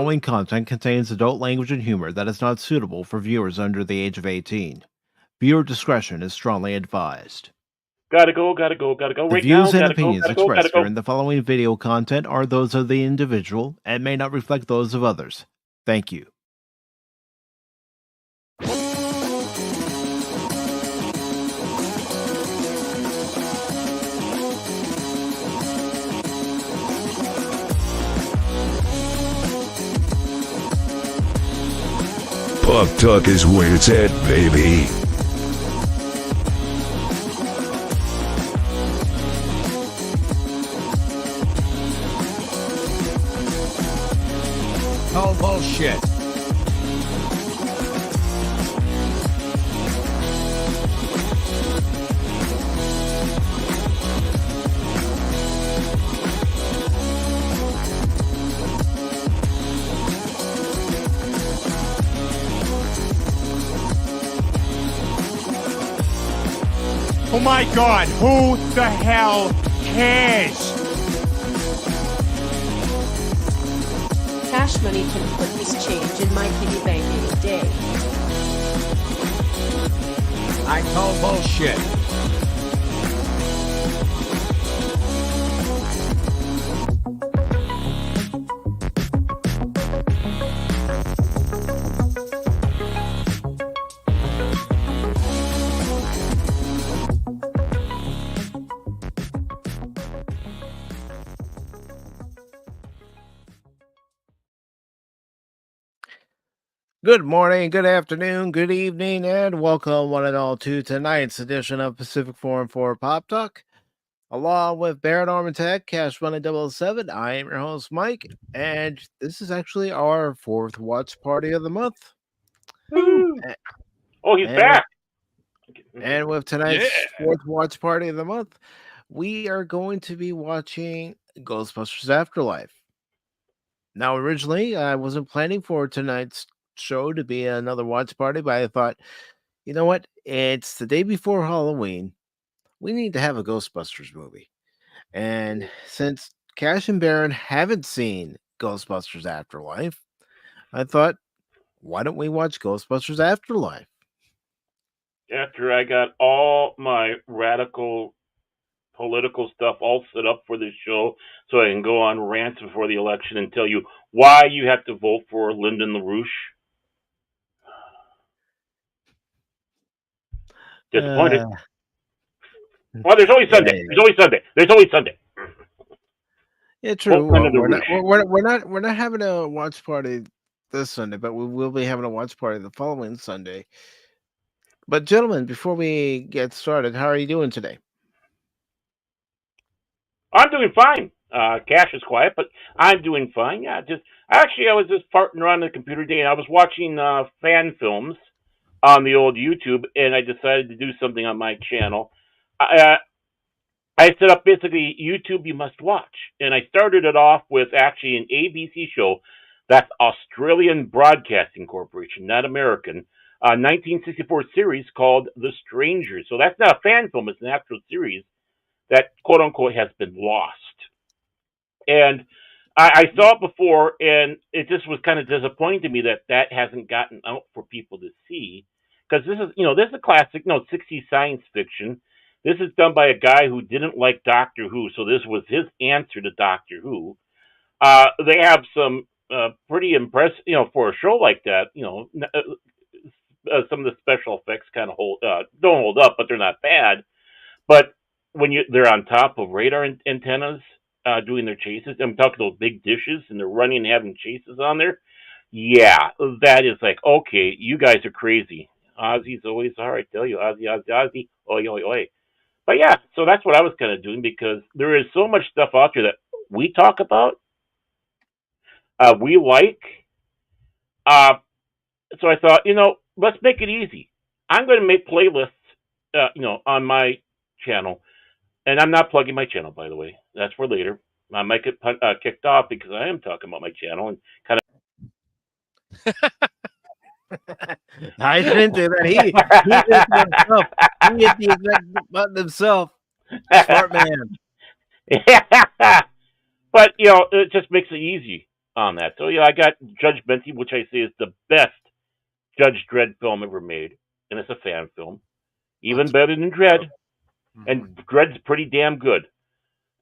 following content contains adult language and humor that is not suitable for viewers under the age of 18. Viewer discretion is strongly advised. Gotta go, gotta go, gotta go The right now. views and Gotta go, opinions gotta go, gotta expressed go. during the following video content are those of the individual and may not reflect those of others. Thank you. Pop Talk is where it's at, baby. Oh, bullshit. Oh my God, who the hell cares? Cash Money can put his change in my piggy bank any day. I call bullshit. Good morning, good afternoon, good evening, and welcome one and all to tonight's edition of Pacific Forum for Pop Talk. Along with Baron Armantech, Cash Money 007, I am your host, Mike, and this is actually our fourth watch party of the month. Woo. A- Oh, he's and back. And with tonight's fourth watch party of the month, we are going to be watching Ghostbusters Afterlife. Now, originally, I wasn't planning for tonight's show to be another watch party, but I thought, you know what? It's the day before Halloween. We need to have a Ghostbusters movie. And since Cash and Baron haven't seen Ghostbusters Afterlife, I thought, why don't we watch Ghostbusters Afterlife? After I got all my radical political stuff all set up for this show so I can go on rants before the election and tell you why you have to vote for Lyndon LaRouche. Disappointed. Well, there's always Sunday. Yeah. There's always Sunday. There's always Sunday. Yeah, true. Well, We're not having a watch party this Sunday, but we will be having a watch party the following Sunday. But gentlemen, before we get started, how are you doing today? I'm doing fine. Cash is quiet, but I'm doing fine. Yeah, I was just farting around the computer today, and I was watching fan films on the old YouTube, and I decided to do something on my channel. I set up basically YouTube you must watch, and I started it off with actually an ABC show that's Australian Broadcasting Corporation, not American. 1964 series called The Strangers. So that's not a fan film; it's an actual series that quote unquote has been lost. And I saw it before, and it just was kind of disappointing to me that hasn't gotten out for people to see, because this is a classic, 60s science fiction. This is done by a guy who didn't like Doctor Who, so this was his answer to Doctor Who. They have some pretty impressive, for a show like that. Some of the special effects kind of don't hold up, but they're not bad. But when they're on top of radar antennas doing their chases, I'm talking those big dishes, and they're running and having chases on there. Yeah, that is like, okay, you guys are crazy. Ozzy's always hard, I tell you, Ozzy, oi, oi, oi. But yeah, so that's what I was kind of doing, because there is so much stuff out there that we talk about, we like. So I thought, let's make it easy. I'm going to make playlists, on my channel. And I'm not plugging my channel, by the way. That's for later. I might get kicked off because I am talking about my channel and kind of. I didn't do that. He did himself. He hit the exact button himself. Smart man. But it just makes it easy. on that. So yeah, I got Judge Benty, which I say is the best Judge Dredd film ever made, and it's a fan film, even That's- better than Dredd. Mhm. And Dredd's pretty damn good,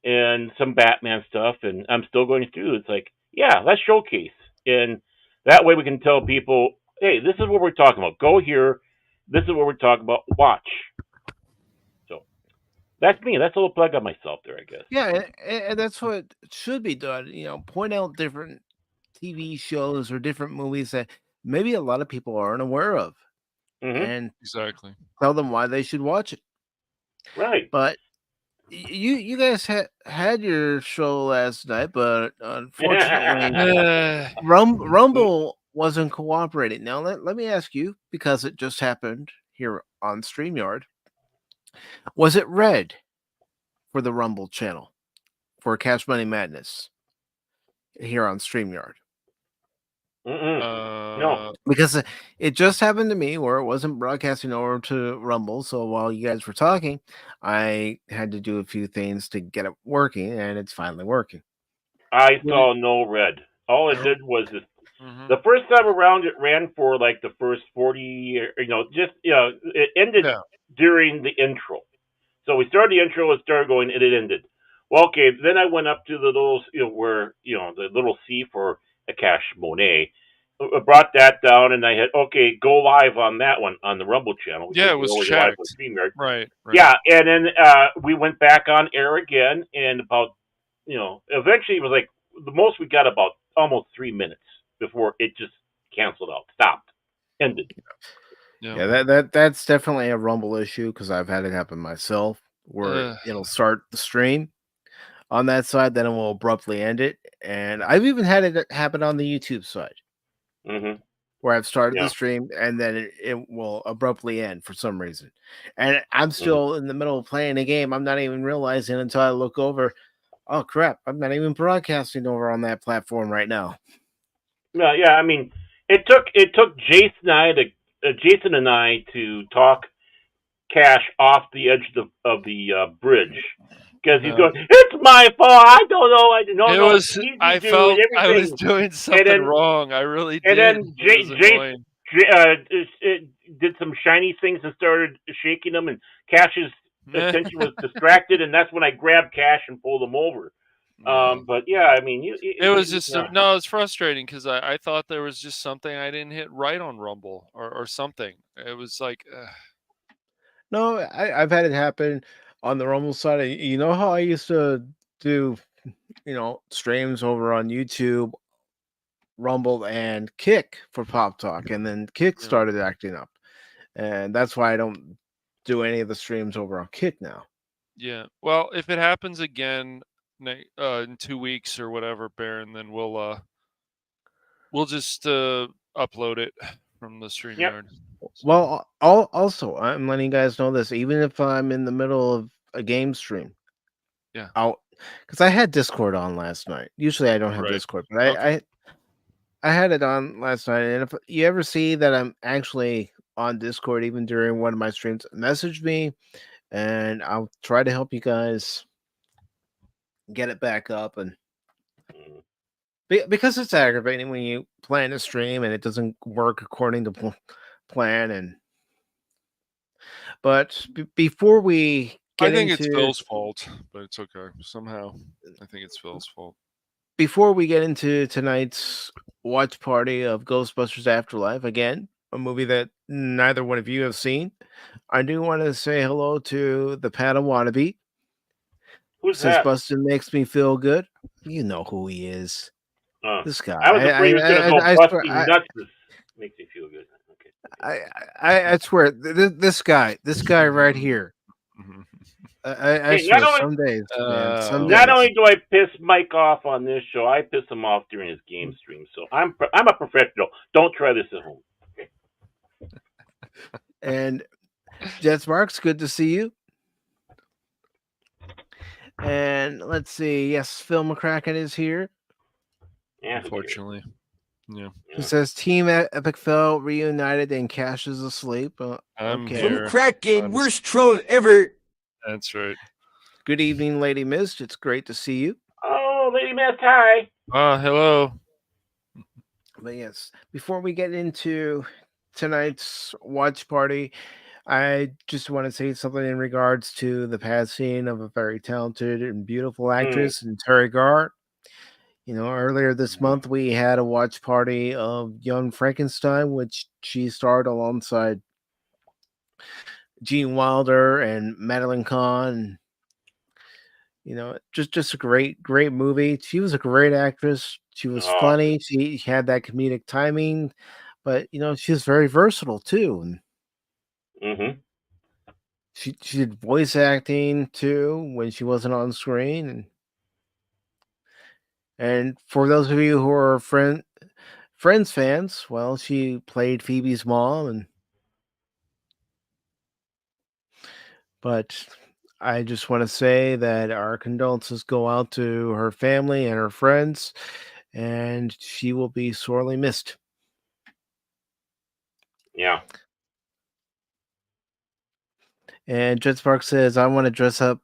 and some Batman stuff. And I'm still going through. It's like, yeah, let's showcase, and that way we can tell people, hey, this is what we're talking about. Go here. This is what we're talking about. Watch. So that's me. That's a little plug on myself there, I guess. Yeah, and that's what should be done. Point out different TV shows or different movies that maybe a lot of people aren't aware of, Mm-hmm. and Exactly. tell them why they should watch it. Right. But you guys had your show last night, but unfortunately, Rumble wasn't cooperating. Now let me ask you, because it just happened here on StreamYard. Was it red for the Rumble channel for Cash Money Madness here on StreamYard? No. Because it just happened to me where it wasn't broadcasting over to Rumble. So while you guys were talking, I had to do a few things to get it working, and it's finally working. I saw no red. All it did was this. Mhm. The first time around, it ran for like the first 40, it ended during the intro. So we started the intro, it started going, and it ended. Well, okay, then I went up to the little, the little C for a Cash Monet. I brought that down, and I had, okay, go live on that one, on the Rumble channel. Yeah, it was checked. Right. Yeah, and then we went back on air again, and about, eventually it was like, the most we got about almost 3 minutes before it just canceled out, stopped, ended. Yeah, that's definitely a Rumble issue because I've had it happen myself, where it'll start the stream on that side, then it will abruptly end it, and I've even had it happen on the YouTube side, where I've started the stream and then it will abruptly end for some reason, and I'm still in the middle of playing a game. I'm not even realizing until I look over. Oh crap! I'm not even broadcasting over on that platform right now. No, yeah, I mean, it took Jason and I to talk Cash off the edge of the bridge because he's going, it's my fault. I don't know. I felt I was doing something wrong. I really did. And then Jason did some shiny things and started shaking them, and Cash's attention was distracted, and that's when I grabbed Cash and pulled him over. But yeah, I mean, it was just it's frustrating because I thought there was just something I didn't hit right on Rumble or something. It was like, no, I've had it happen on the Rumble side. You know how I used to do, streams over on YouTube, Rumble, and Kick for Pop Talk, and then Kick started acting up, and that's why I don't do any of the streams over on Kick now. Yeah, well, if it happens again in 2 weeks or whatever, Baron, then we'll just upload it from the StreamYard. Well, also, I'm letting you guys know this. Even if I'm in the middle of a game stream, because I had Discord on last night. Usually, I don't have Discord, but I had it on last night. And if you ever see that I'm actually on Discord, even during one of my streams, message me, and I'll try to help you guys get it back up. And because it's aggravating when you plan a stream and it doesn't work according to plan. But before we get it's Phil's fault, but it's okay. Somehow, I think it's Phil's fault. Before we get into tonight's watch party of Ghostbusters Afterlife, again, a movie that neither one of you have seen, I do want to say hello to the Padawannabe. Who's that? Bustin makes me feel good. You know who he is. This guy. I was afraid he was going to go busting nuts. Makes me feel good. Okay. I swear, this guy right here. I swear, some days, man, not only do I piss Mike off on this show, I piss him off during his game stream. So I'm a professional. Don't try this at home. Okay. And Jets Marks, good to see you. And let's see. Yes, Phil McCracken is here. Yeah, unfortunately. Yeah. It says Team Epic Phil reunited and Cash is asleep. I'm okay. here. McCracken, worst troll ever. That's right. Good evening, Lady Mist. It's great to see you. Oh, Lady Mist, hi. Hello. But yes, before we get into tonight's watch party, I just want to say something in regards to the passing of a very talented and beautiful Mm. actress in Terry Garr. Earlier this month we had a watch party of Young Frankenstein, which she starred alongside Gene Wilder and Madeline Kahn. Just a great movie. She was a great actress. She was Oh. funny. She had that comedic timing, but she was very versatile too. And Mhm. she did voice acting too when she wasn't on screen. And for those of you who are Friends fans, well, she played Phoebe's mom, but I just want to say that our condolences go out to her family and her friends, and she will be sorely missed. Yeah. And Jet Spark says, I want to dress up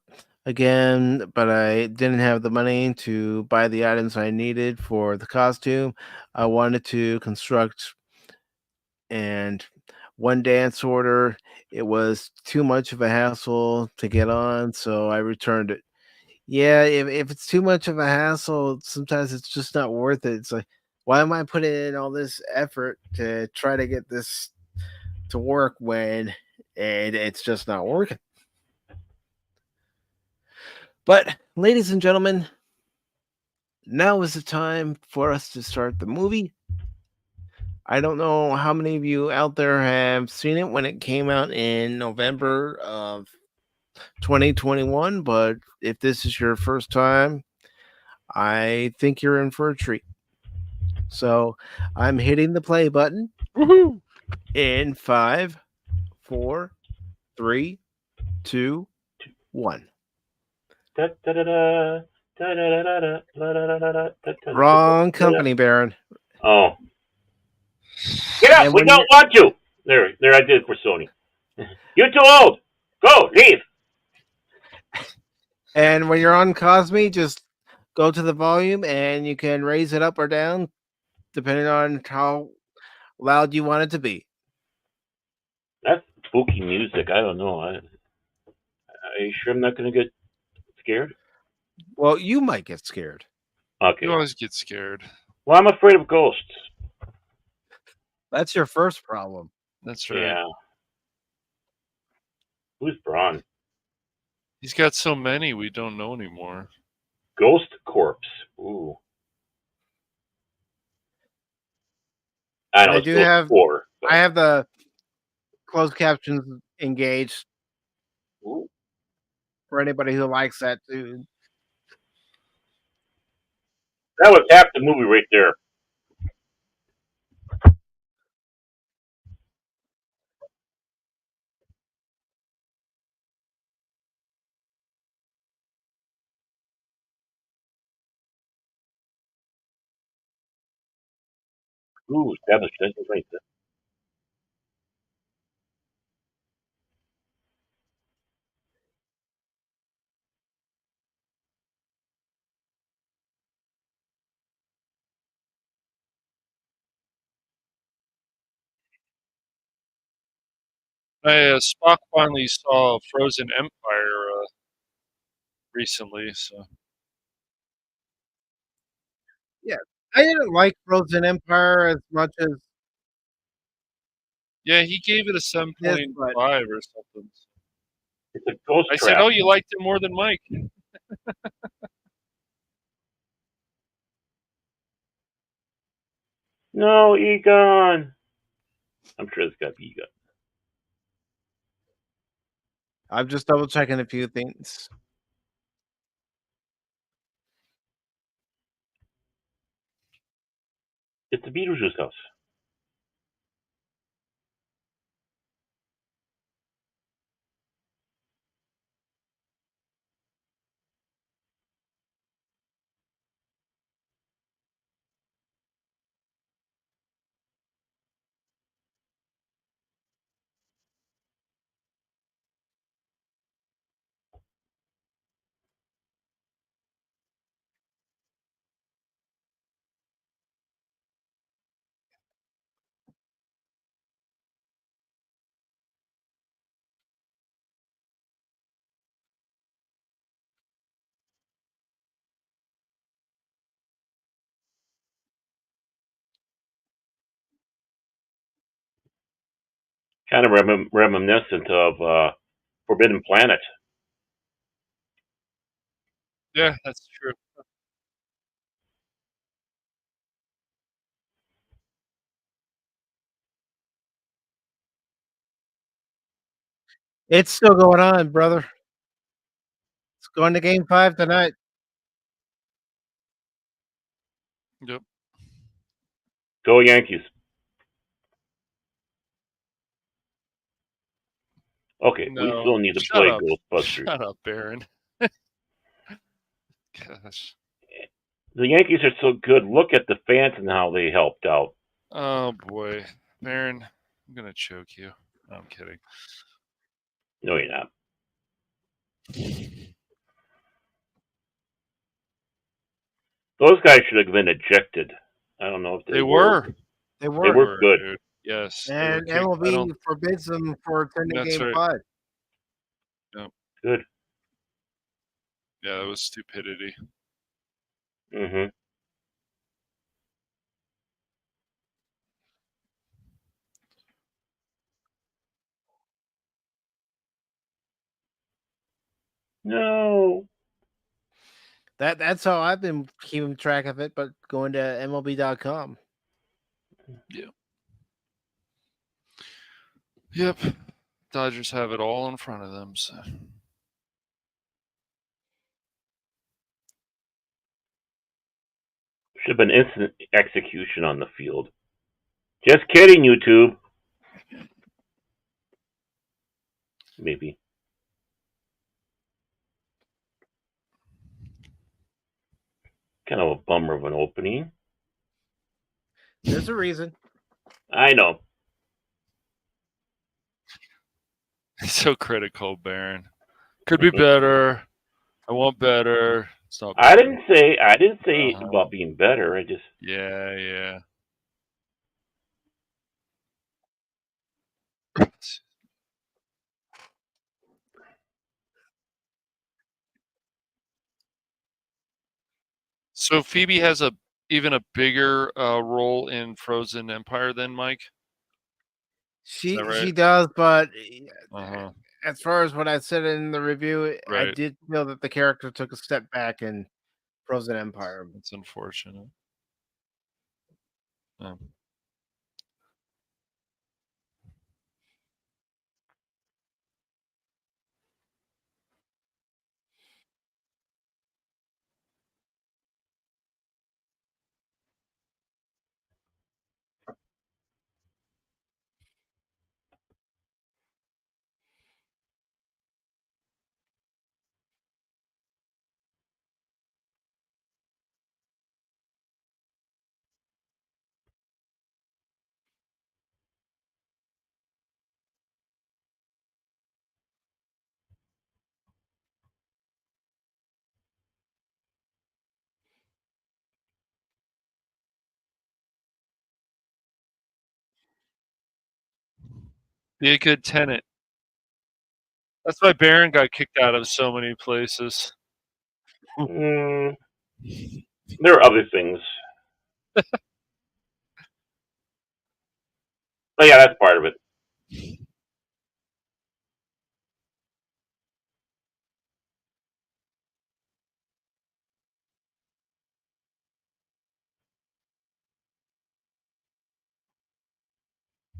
again, but I didn't have the money to buy the items I needed for the costume. I wanted to construct and one dance order. It was too much of a hassle to get on, so I returned it. Yeah, if it's too much of a hassle, sometimes it's just not worth it. It's like, why am I putting in all this effort to try to get this to work when it's just not working? But, ladies and gentlemen, now is the time for us to start the movie. I don't know how many of you out there have seen it when it came out in November of 2021, but if this is your first time, I think you're in for a treat. So I'm hitting the play button. Woohoo! In 5, 4, 3, 2, 1. Wrong company, Baron. Oh. Get up! And We when don't you're want you! There I did for Sony. You're too old! Go, leave! and when you're on Cosme, just go to the volume and you can raise it up or down depending on how loud you want it to be. That's spooky music. I don't know. Are you sure I'm not going to get scared? Well, you might get scared. Okay. You always get scared. Well, I'm afraid of ghosts. That's your first problem. That's right. Yeah. Who's Braun? He's got so many we don't know anymore. Ghost Corpse. Ooh. I And know I it's do Ghost have 4. I But, have the closed captions engaged ooh, for anybody who likes that too. that was half the movie right there. Ooh, established right there. Spock finally saw Frozen Empire recently, so Yeah. I didn't like Frozen Empire as much as yeah, he gave it a this, but 7.5 or something. It's a ghost I said, trap. "Oh, you liked it more than Mike." No, Egon. I'm sure it's got to be Egon. I'm just double checking a few things. It's the Beetlejuice house. Kind of reminiscent of Forbidden Planet. Yeah, that's true. It's still going on, brother. It's going to game 5 tonight. Yep. Go Yankees. Okay, we No. still need to Shut play up. Ghostbusters. Shut up, Baron. Gosh. The Yankees are so good. Look at the fans and how they helped out. Oh boy. Baron, I'm gonna choke you. No, I'm kidding. No, you're not. Those guys should have been ejected. I don't know if They were. were. They They were. were good. Dude. Yes. They were And kicked. I don't MLB forbids them for attending That's game right. 5. Good. Yeah, that was stupidity. Mm-hmm. No. That's how I've been keeping track of it, but going to MLB.com. Yeah. Yep. Dodgers have it all in front of them, so Should have been instant execution on the field. Just kidding, YouTube. Maybe. Kind of a bummer of an opening. There's a reason. I know. so critical, Baron. Could be better. I want better. It's not I better. didn't say about being better. I just Yeah. So Phoebe has even a bigger role in Frozen Empire than Mike. She right? does, but Uh-huh. as far as what I said in the review, I Right. did feel that the character took a step back in Frozen Empire. That's unfortunate. Be a good tenant. That's why Baron got kicked out of so many places. there are other things. But yeah, that's part of it.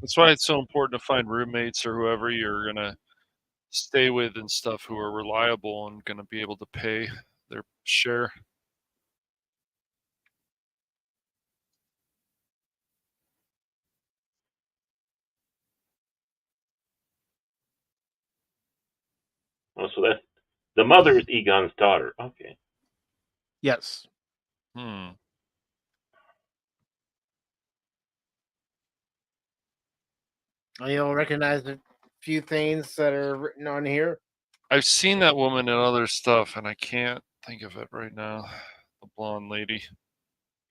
That's why it's so important to find roommates or whoever you're gonna stay with and stuff who are reliable and gonna be able to pay their share. Oh, so that's the mother is Egon's daughter. Okay. Yes. You'll recognize a few things that are written on here. I've seen that woman in other stuff, and I can't think of it right now. The blonde lady,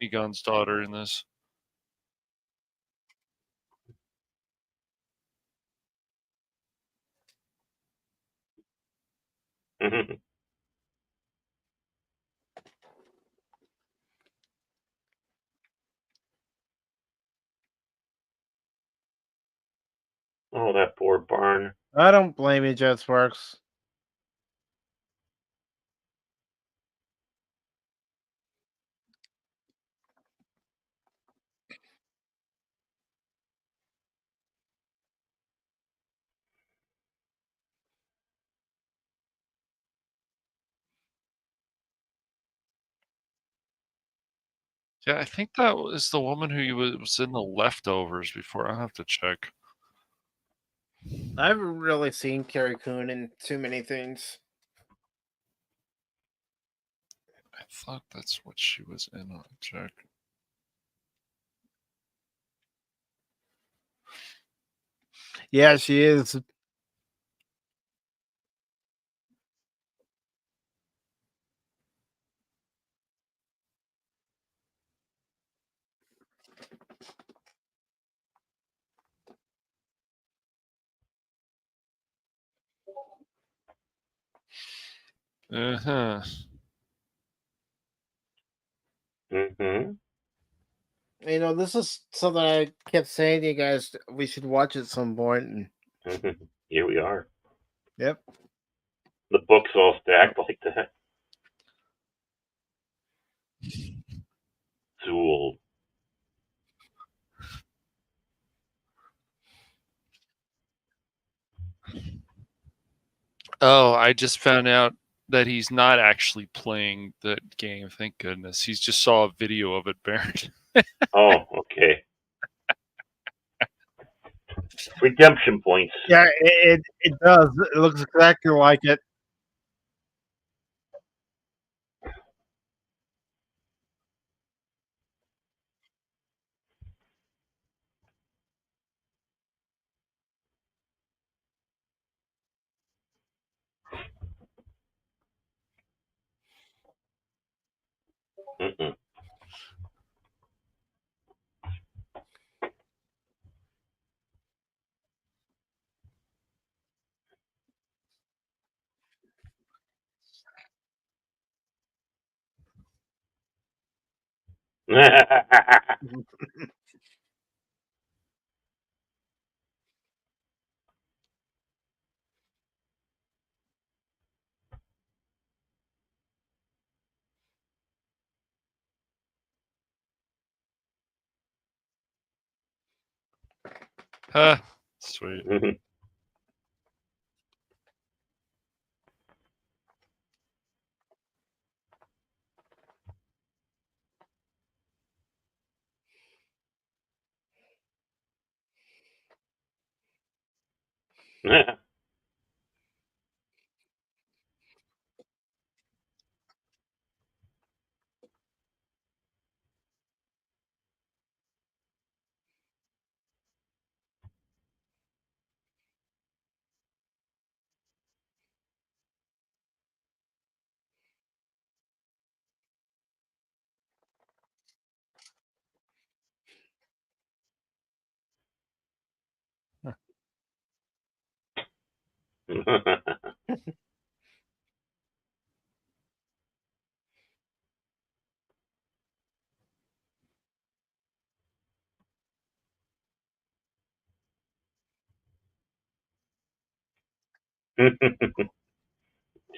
Egon's daughter in this. Oh, that poor barn. I don't blame you, Jet Sparks. Yeah, I think that was the woman who was in The Leftovers before. I'll have to check. I haven't really seen Carrie Coon in too many things. I thought that's what she was in. I'll check. Yeah, she is. Uh-huh. Mm-hmm. You know, this is something I kept saying to you guys we should watch at some point. And Mm-hmm. Here we are. yep. The book's all stacked like that. Too old. Oh, I just found out that he's not actually playing the game. Thank goodness. He's just saw a video of it, Barrett. Oh, okay. Redemption points. Yeah, it does. It looks exactly like it. Mm-mm. Huh. Sweet.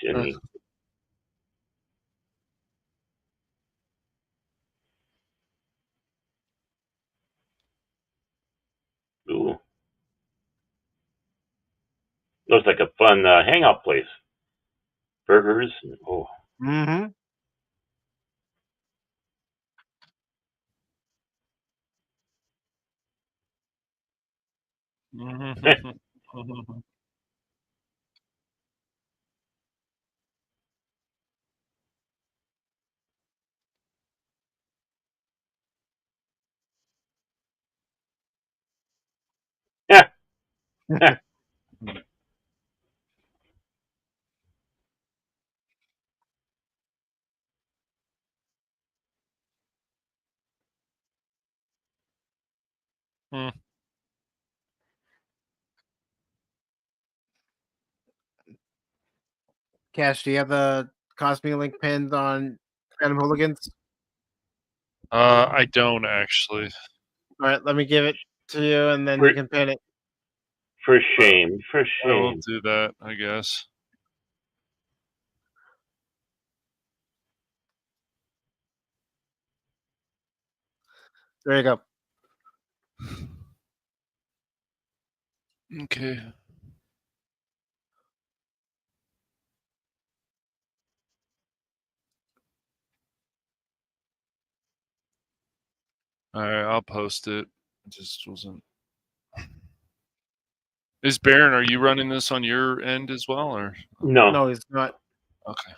Jimmy. Ooh. Looks like a fun hangout place. Burgers. Oh. Mm-hmm. Yeah. Hmm. Cash, do you have the Cosme link pinned on Phantom Hooligans? I don't actually. All right, let me give it to you, and then you For, can pin it. For shame. For I will shame. do that, I guess. There you go. Okay. All right, I'll post it. It just wasn't. Is Baron? Are you running this on your end as well, or No. No, he's not. okay?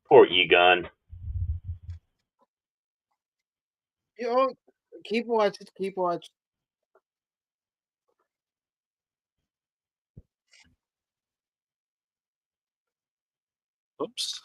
Poor Egon. You know, keep watching. Keep watching. Oops.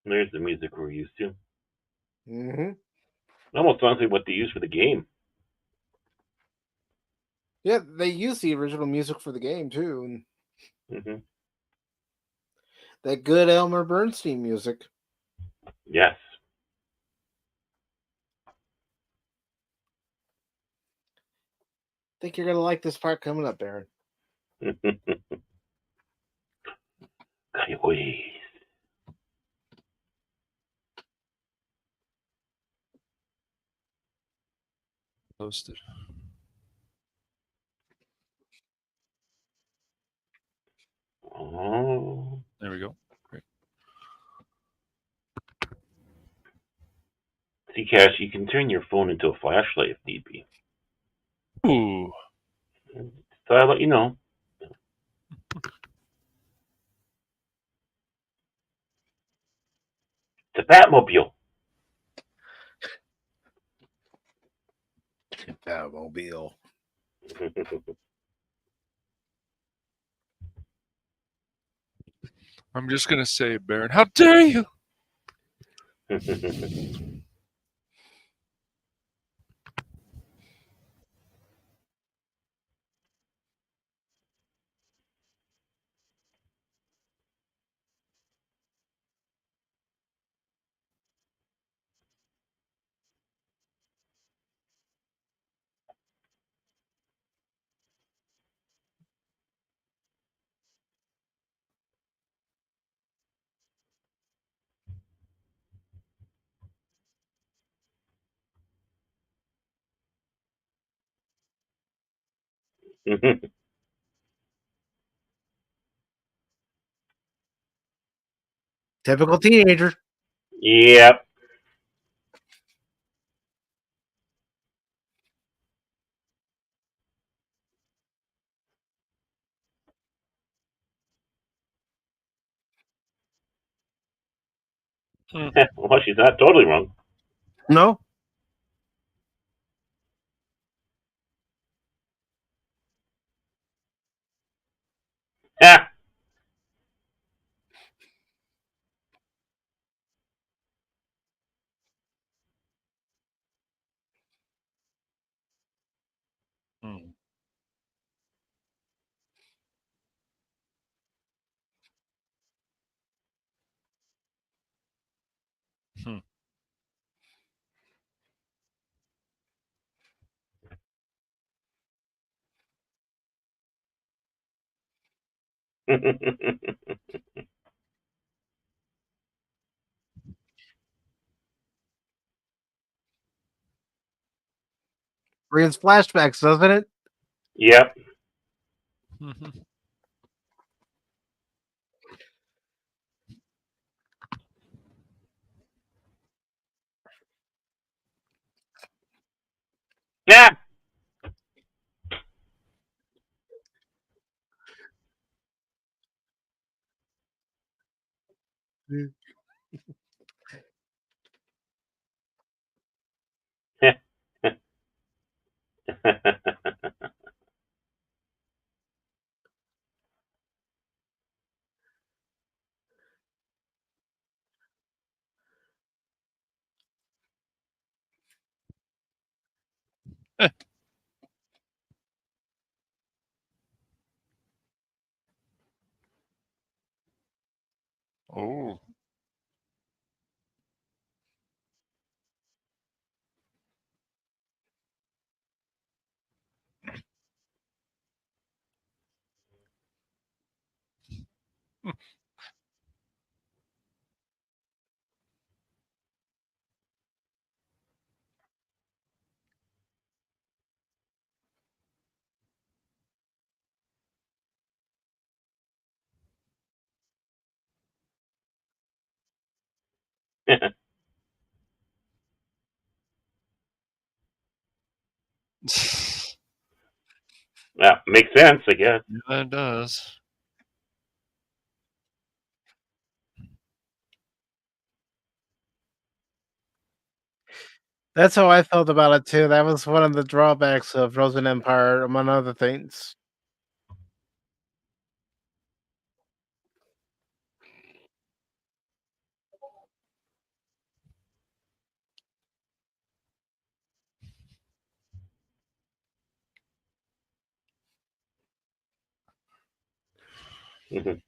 There's the music we're used to. Mm-hmm. Almost sounds like what they use for the game. Yeah, they use the original music for the game too. And Hmm. that good Elmer Bernstein music. Yes. Think you're gonna like this part coming up, Baron. Coyotes. Posted. Oh. There we go. Great. See, Cash, you can turn your phone into a flashlight if need be. Ooh. So I'll let you know. It's a Batmobile. Batmobile. I'm just gonna say, Baron, how dare you? Typical teenager. Yep. Well, she's not totally wrong. No. Ah. Hmm. Hmm. Brings flashbacks, doesn't it? Yep. Yeah. Oh. Yeah, makes sense, I guess. Yeah, it does. That's how I felt about it too. That was one of the drawbacks of Frozen Empire, among other things. Mhm.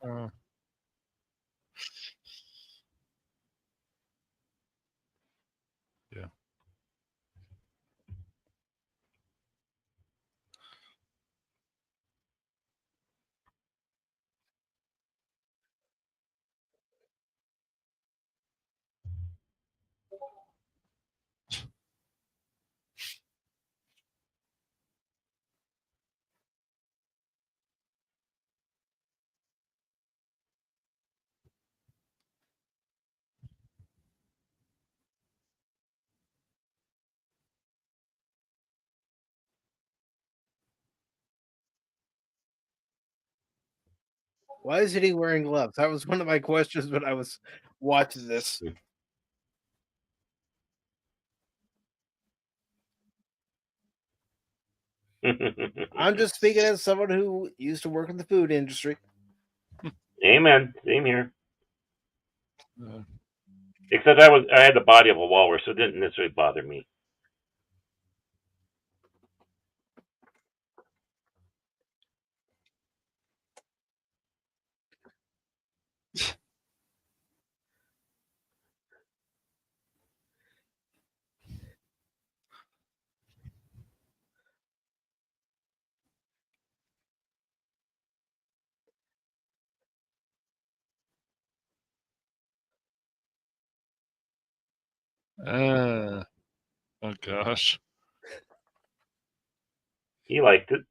Uh, yeah. Why isn't he wearing gloves? That was one of my questions when I was watching this. I'm just speaking as someone who used to work in the food industry. Amen. Same here. Uh, Except I had the body of a walrus, so it didn't necessarily bother me. oh gosh. He liked it.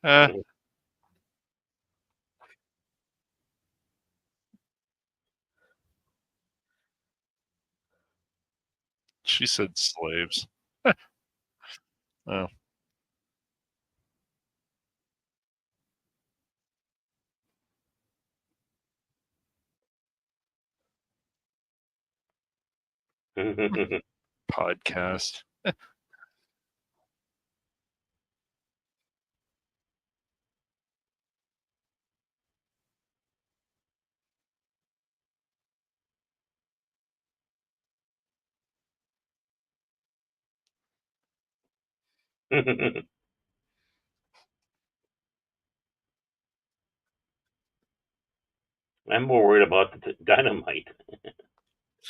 Uh, she said slaves. Oh. Podcast. I'm more worried about the dynamite.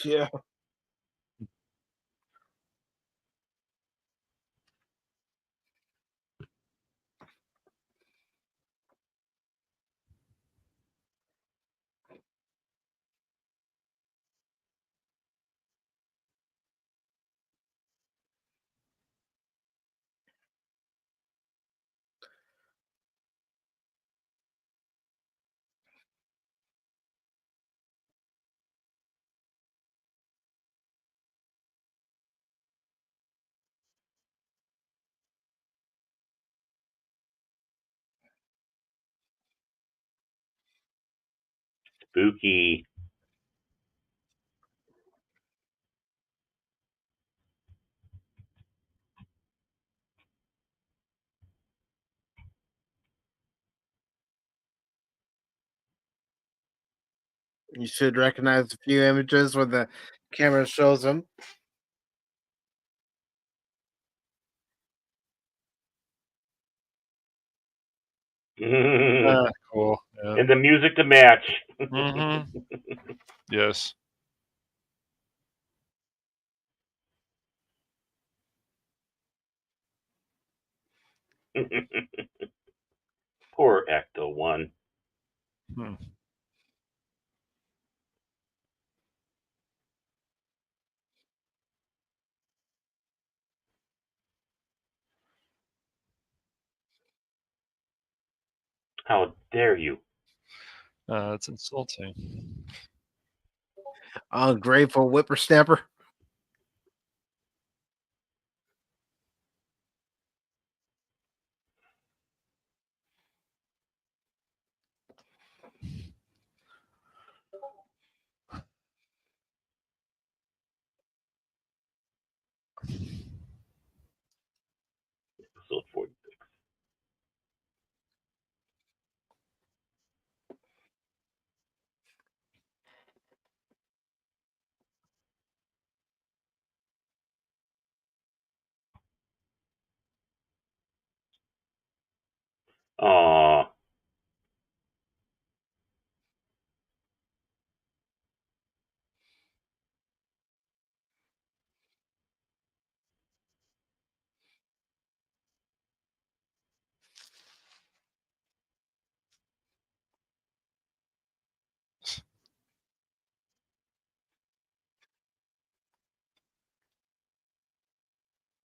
Yeah. Spooky. You should recognize a few images when the camera shows them. And Cool. Yeah. the music to match. Mm-hmm. Yes. Poor Ecto 1. Hmm. How dare you? It's insulting. Ungrateful whippersnapper. Episode 40. Aw.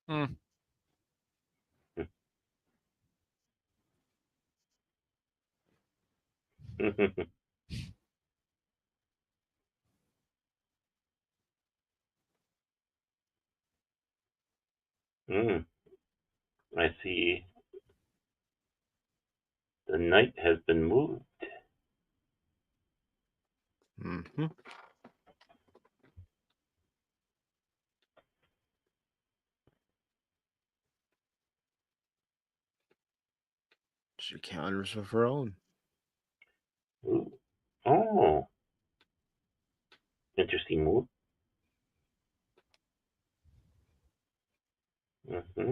Hmm. I see. The night has been moved. Mm-hmm. She counters with her own. Ooh. Oh. Interesting move. Mm-hmm.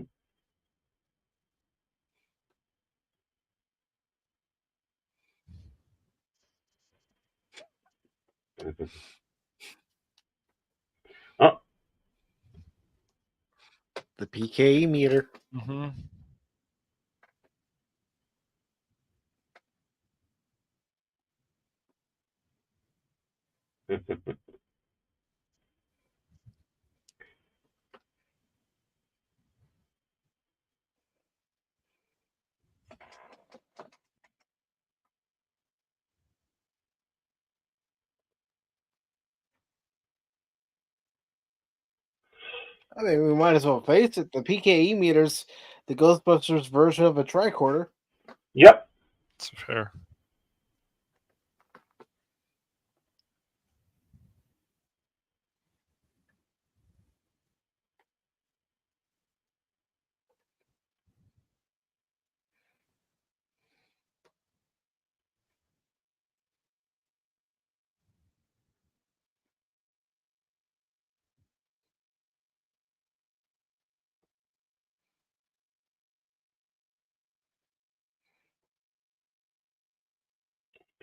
Mm-hmm. Oh. The PKE meter. Mm-hmm. I mean, we might as well face it. The PKE meter's the Ghostbusters version of a tricorder. Yep. It's fair.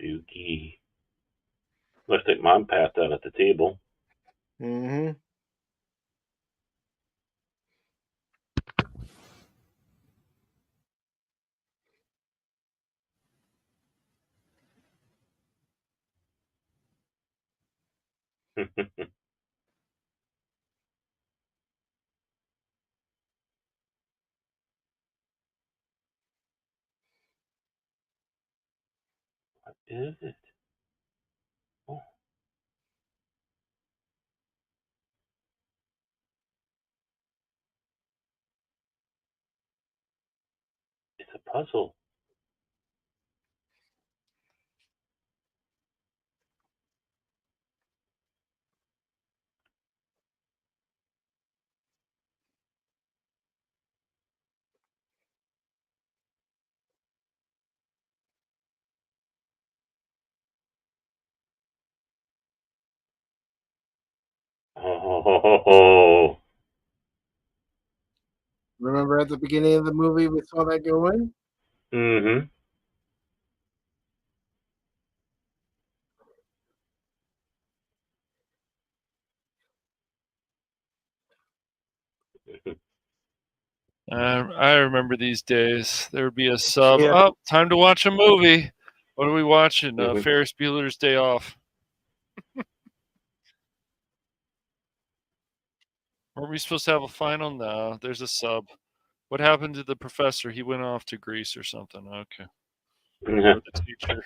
Spooky. Looks like Mom passed out at the table. Mm-hmm. What is it? Oh, it's a puzzle. Oh. Remember at the beginning of the movie we saw that go in? Mm-hmm. I remember these days. There would be a sub. Yeah. Oh, time to watch a movie. What are we watching? Mm-hmm. Ferris Bueller's Day Off. Weren't we supposed to have a final? No, there's a sub. What happened to the professor? He went off to Greece or something. Okay. Or the teacher.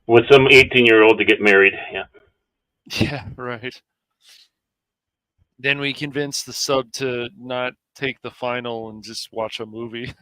With some 18-year-old to get married. Yeah. Yeah, right. Then we convinced the sub to not take the final and just watch a movie.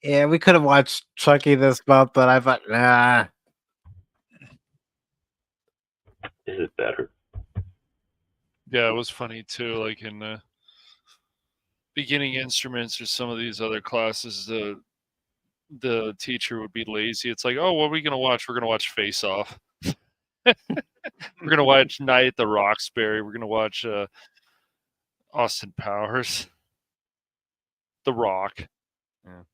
Yeah, we could have watched Chucky this month, but I thought, nah. Is it better? Yeah, it was funny too. Like in beginning instruments or some of these other classes, the teacher would be lazy. It's like, oh, what are we gonna watch? We're gonna watch Face Off. We're gonna watch Night at the Roxbury. We're gonna watch Austin Powers, The Rock. Yeah.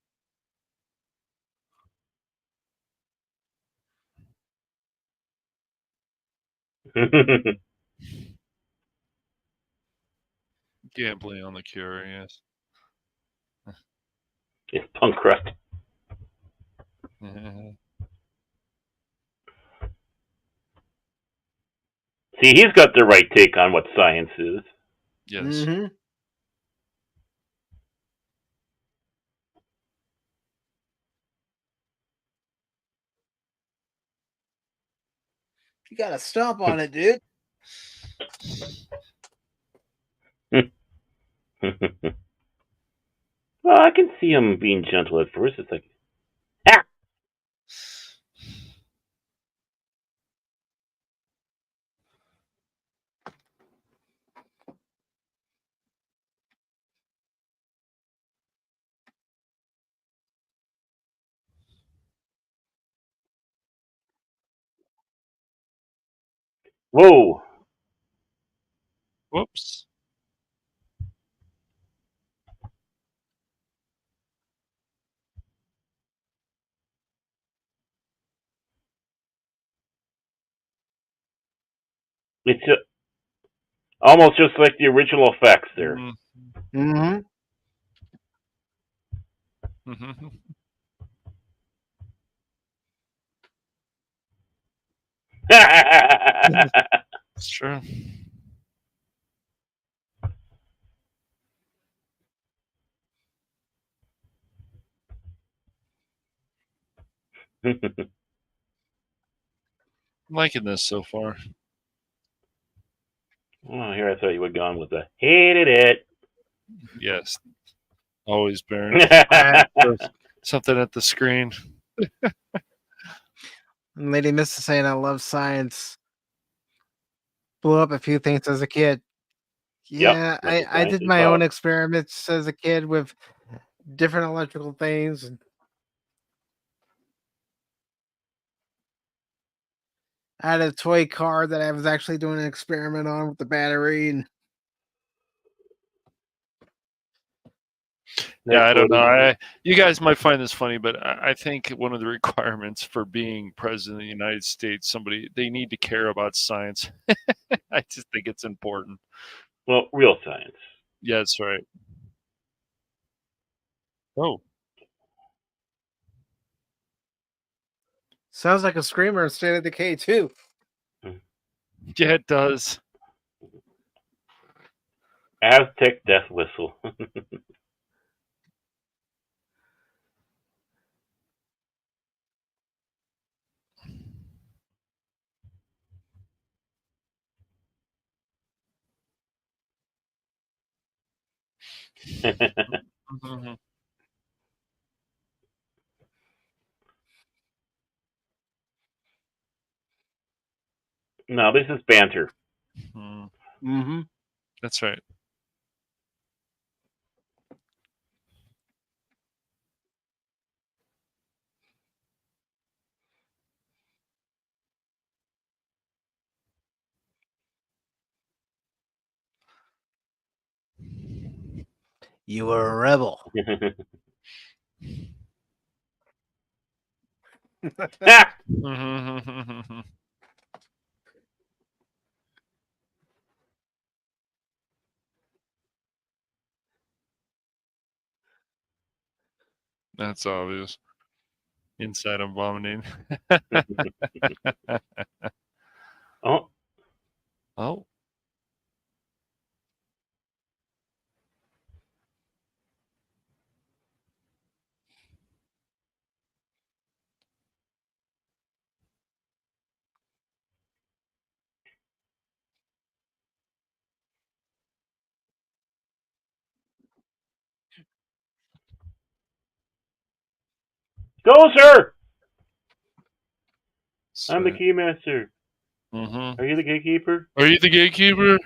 Gambling on the Cure, yes. It's punk rock. See, he's got the right take on what science is. Yes. Mm-hmm. You gotta stomp on it, dude. Well, I can see him being gentle at first. It's like, ah! Whoa! Whoops. It's almost just like the original effects there. Mm-hmm. Mm-hmm. It's true. I'm liking this so far. Oh, here I thought you would gone with the hated it. Yes. Always, Baron. Something at the screen. Lady Mister saying I love science. Blew up a few things as a kid. Yeah, Yep, I did my own experiments as a kid with different electrical things. I had a toy car that I was actually doing an experiment on with the battery. And yeah, I don't know. You guys might find this funny, but I think one of the requirements for being president of the United States, they need to care about science. I just think it's important. Well, real science. Yeah, that's right. Oh. Sounds like a screamer in State of Decay too. Yeah, it does. Aztec death whistle. Mm-hmm. No, this is banter. Mm-hmm. That's right. You were a rebel. That's obvious. Inside I'm vomiting. Oh. Oh. Go, sir! So, I'm the keymaster. mm-hmm. Are you the gatekeeper? Are you the gatekeeper?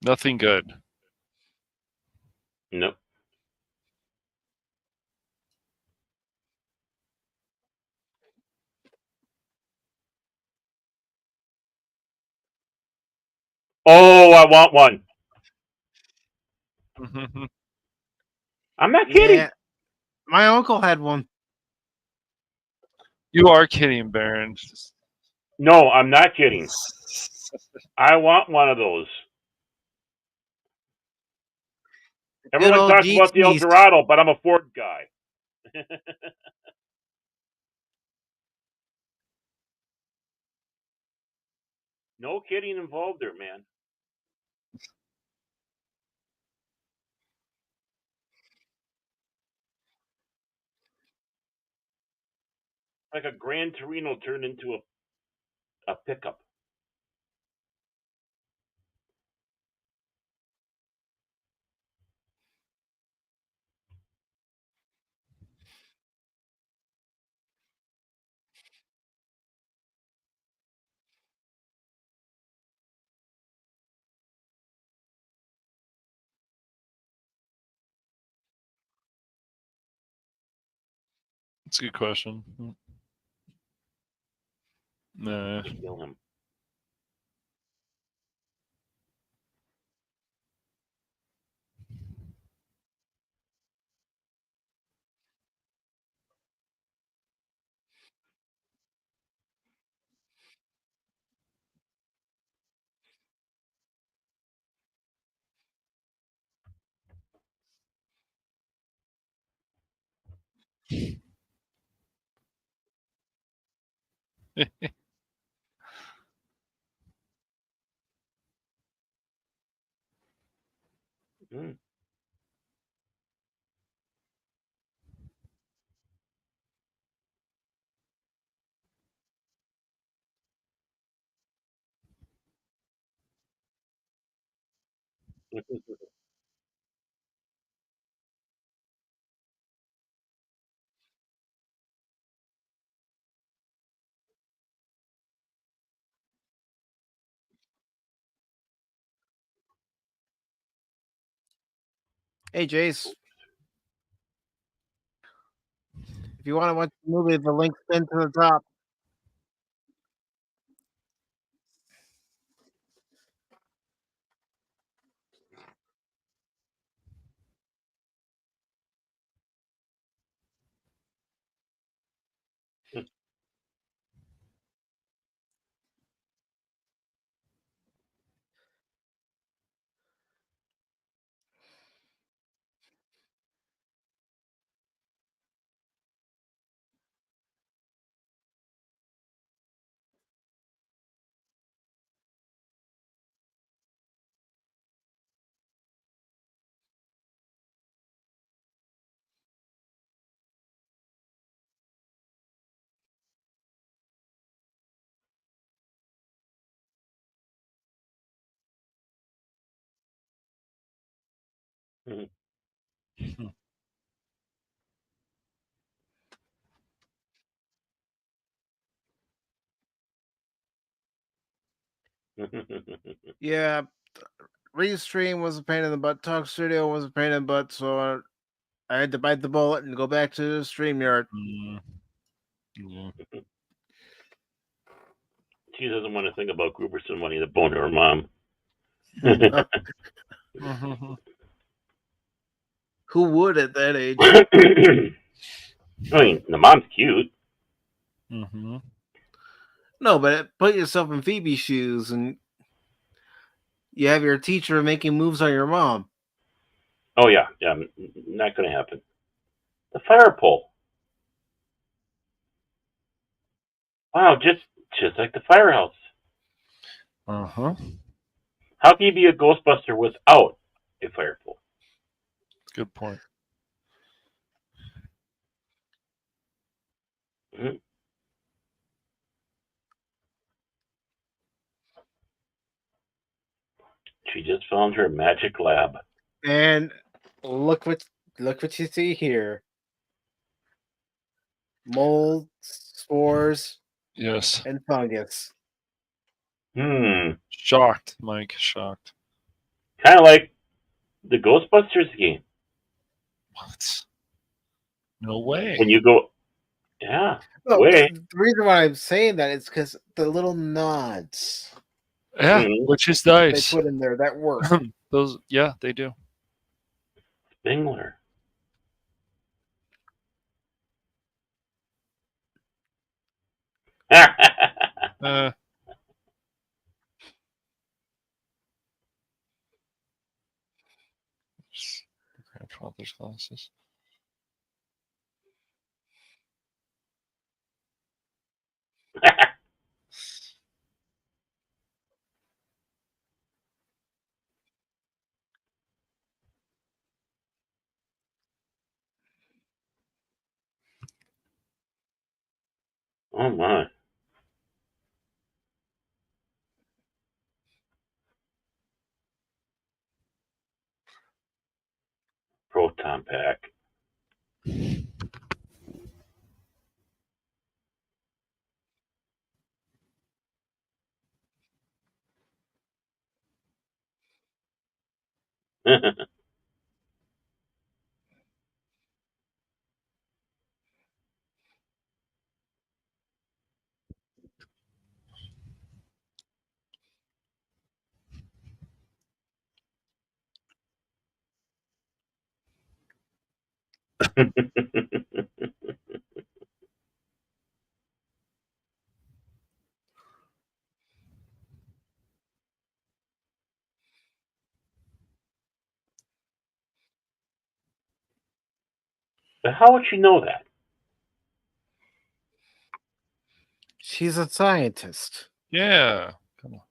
Nothing good. Nope. Oh, I want one. I'm not kidding. Yeah, my uncle had one. You are kidding, Baron. No, I'm not kidding. I want one of those. Good Everyone old talks about the El GTs. Dorado, but I'm a Ford guy. No kidding involved there, man. Like a Gran Torino turned into a pickup. That's a good question. Nah. Kill him. Mm. Hey, Jace. If you want to watch the movie, the link's pinned to the top. Yeah, Restream was a pain in the butt. Talk Studio was a pain in the butt, so I had to bite the bullet and go back to the StreamYard. Yeah. She doesn't want to think about Gruberson wanting to bone her mom. Who would at that age? I mean, the mom's cute. No, but put yourself in Phoebe's shoes, and you have your teacher making moves on your mom. Oh yeah, not going to happen. The fire pole. Wow, just like the firehouse. How can you be a Ghostbuster without a fire pole? Good point. Mm-hmm. She just found her magic lab. And look what Look what you see here. Mold, spores, Yes. and fungus. Shocked, Mike. Shocked. Kind of like the Ghostbusters game. What? No way. When you go, yeah, No, way. the reason why I'm saying that is because the little nods Yeah, which is nice. they put in there that work. Those, yeah, they do. Spengler. Uh, grandfather's glasses. Oh my. Proton pack. But how would you know that? She's a scientist. Yeah. Come on.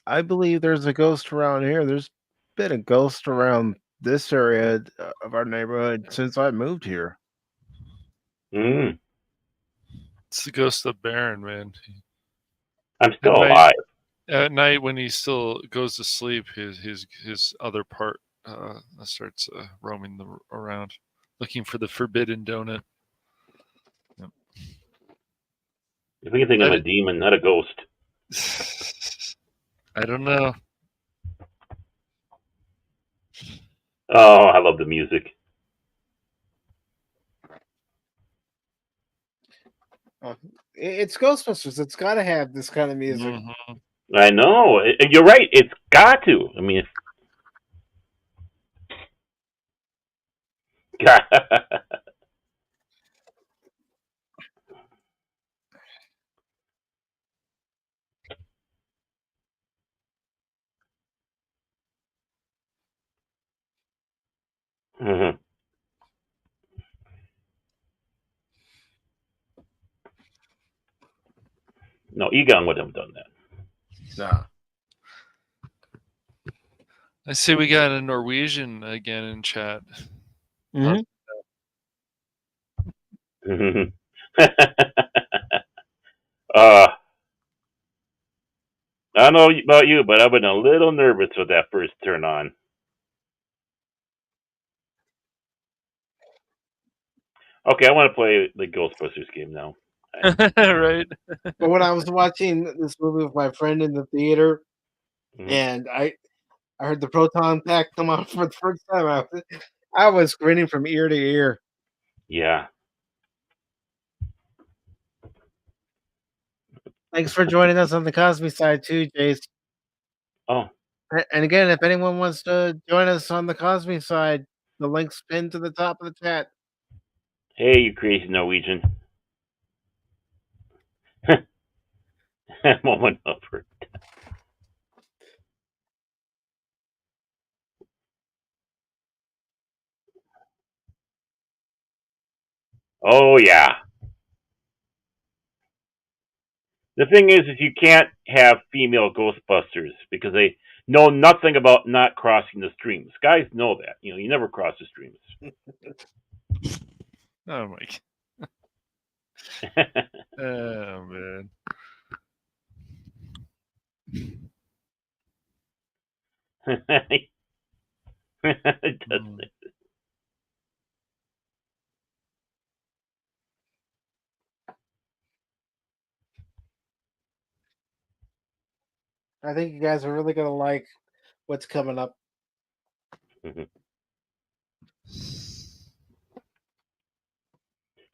I believe there's a ghost around here. There's been a ghost around this area of our neighborhood since I moved here. Mm. It's the ghost of Baron, man. I'm still At night, alive. at night when he still goes to sleep, his other part starts roaming around, looking for the forbidden donut. Yep. I think I'm a demon, not a ghost. I don't know. Oh, I love the music. It's Ghostbusters. It's got to have this kind of music. Mm-hmm. I know. You're right. It's got to. I mean, Mhm. No, Egon would have done that. Nah. I see we got a Norwegian again in chat. Mm-hmm. uh, I don't know about you, but I've been a little nervous with that first turn on. Okay, I want to play the Ghostbusters game now. Right? But when I was watching this movie with my friend in the theater, and I heard the proton pack come on for the first time, I was grinning from ear to ear. Yeah. Thanks for joining us on the Cosby side too, Jace. Oh, And again, if anyone wants to join us on the Cosby side, the link's pinned to the top of the chat. hey, you crazy Norwegian. Moment upward. Oh yeah. The thing is you can't have female Ghostbusters because they know nothing about not crossing the streams. Guys know that. You never cross the streams. Oh my. Oh man. It doesn't. I think you guys are really gonna like what's coming up.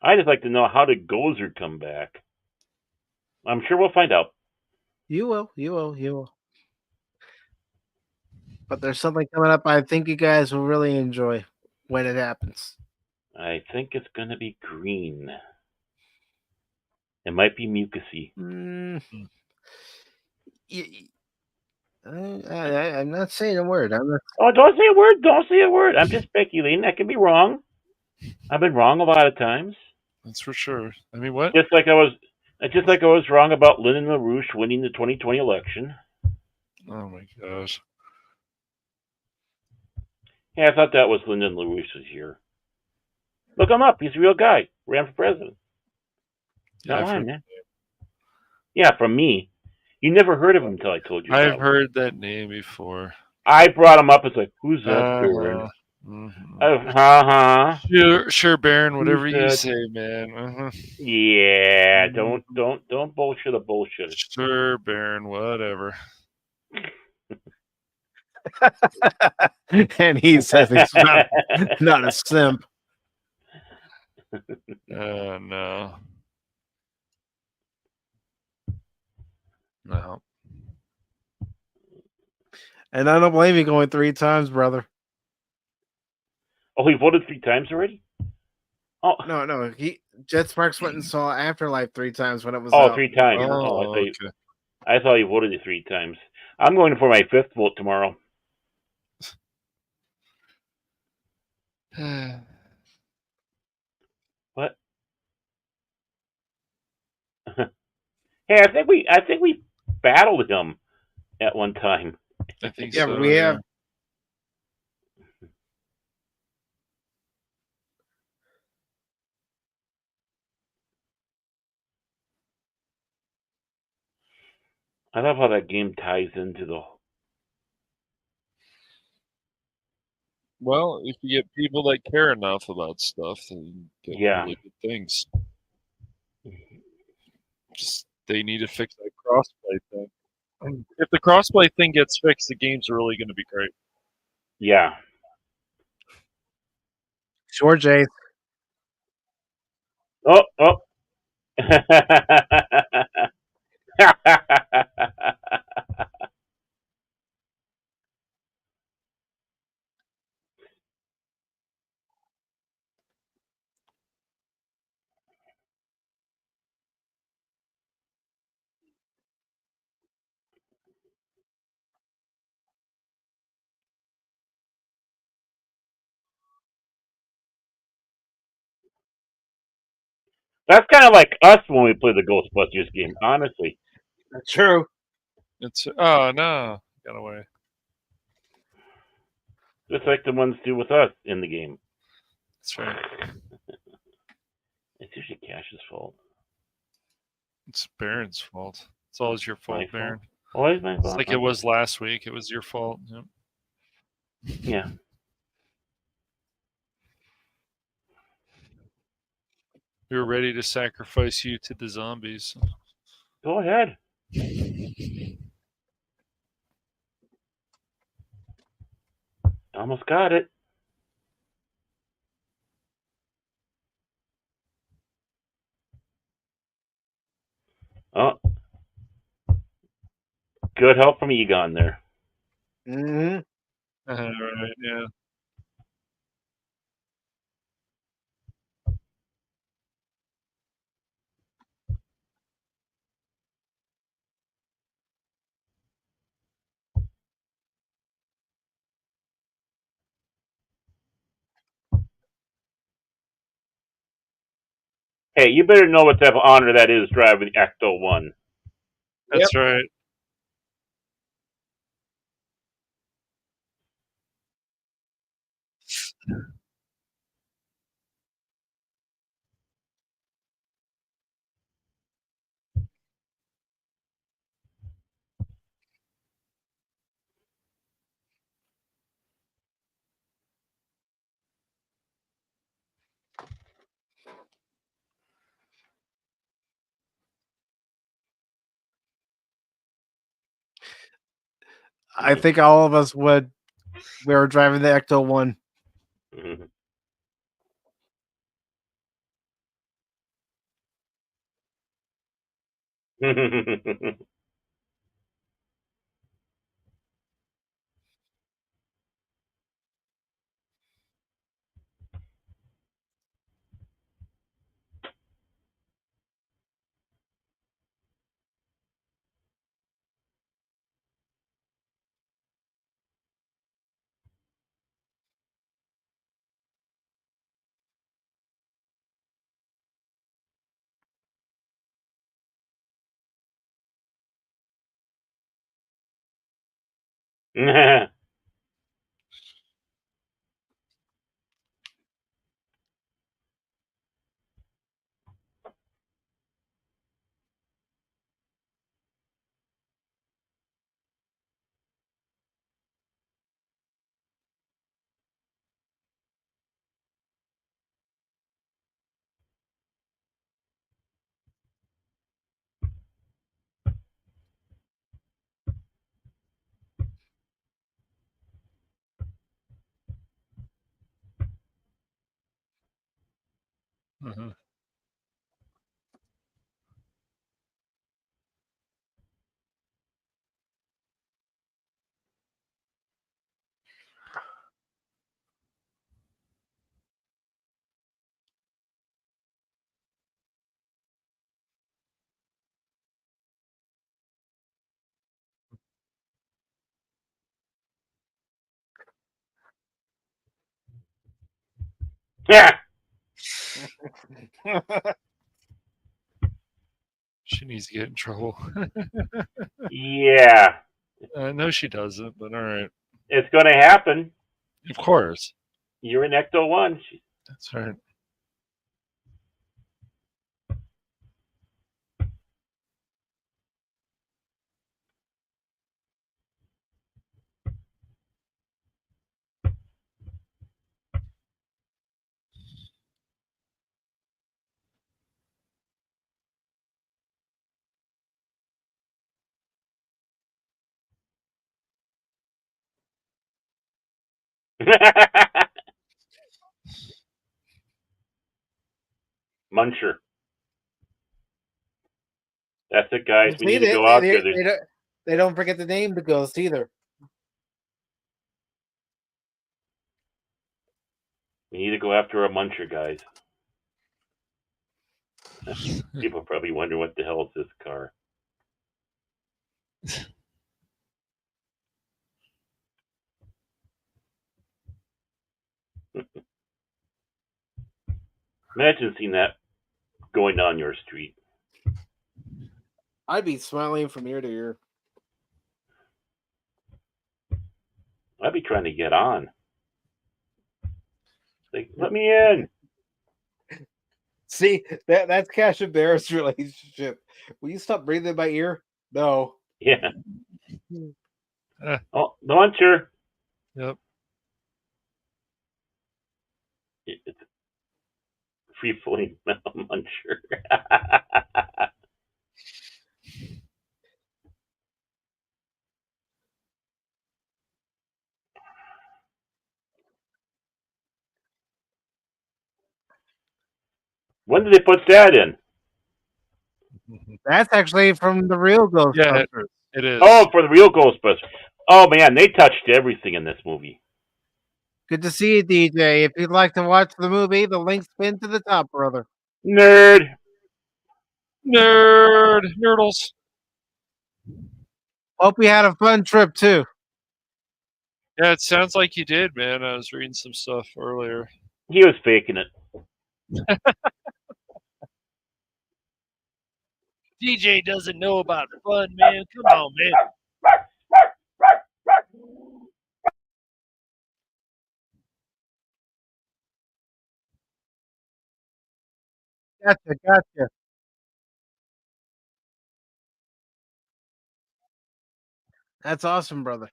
I just like to know how did Gozer come back. I'm sure we'll find out. You will. But there's something coming up I think you guys will really enjoy when it happens. I think it's gonna be green. It might be mucusy. I'm not saying a word. Oh, don't say a word. Don't say a word. I'm just speculating. I can be wrong. I've been wrong a lot of times. That's for sure. I mean, what? Just like I was wrong about Lyndon LaRouche winning the 2020 election. Oh my gosh. Yeah, I thought that was Lyndon LaRouche was here. Look him up. He's a real guy. Ran for president. Not lying, man. Yeah, from me. You never heard of him until I told you. I've heard that name before. I brought him up. It's like, who's that Baron? Sure, Baron. Whatever you say, man. Yeah, don't bullshit a bullshit. Sure, Baron. Whatever. And he says he's not a simp. No. No. And I don't blame you going 3 times, brother. Oh, he voted 3 times already? Oh no. Jet Sparks went and saw Afterlife 3 times when it was out. out. 3 times. Okay. I thought he voted it 3 times. I'm going for my 5th vote tomorrow. What? Hey, I think we battled him at one time. I think yeah, so. We have. I love how that game ties into the. Well, if you get people that care enough about stuff, then you get really good things. Just they need to fix that crossplay thing. If the crossplay thing gets fixed, the game's really going to be great. Yeah. Sure, Jay. Oh. That's kind of like us when we play the Ghostbusters game, honestly. That's true. It's no, got away. Just like the ones do with us in the game. That's right. It's usually Cash's fault. It's Baron's fault. It's always your fault, Baron. Always my fault. It's like it was last week. It was your fault. Yep. Yeah. We were ready to sacrifice you to the zombies. Go ahead. Almost got it. Oh, good help from Egon there. Mm-hmm. Right, yeah. Hey, you better know what type of honor that is driving Ecto 1. That's right. I think all of us would. We were driving the Ecto 1. Uh-huh. Yeah. She needs to get in trouble. Yeah. No, she doesn't, but all right. It's going to happen. Of course. You're in Ecto 1. That's right. Muncher. That's it, guys. We See, need to go out there. they don't forget the name the ghost either. We need to go after a Muncher, guys. People probably wonder what the hell is this car. Imagine seeing that going down your street. I'd be smiling from ear to ear. I'd be trying to get on. Like, let me in. See, that's Cash and Bear's relationship. Will you stop breathing in my ear? No. Yeah. Oh, the Muncher. Yep. It's Free floating muncher. When did they put that in? That's actually from the real Yeah, Ghostbusters. it is. Oh, for the real Ghostbusters. Oh man, they touched everything in this movie. Good to see you, DJ. If you'd like to watch the movie, the link's pinned to the top, brother. Nerd. Nerdles. Hope you had a fun trip too. Yeah, it sounds like you did, man. I was reading some stuff earlier. He was faking it. DJ doesn't know about fun, man. Come on, man. Gotcha. That's awesome, brother.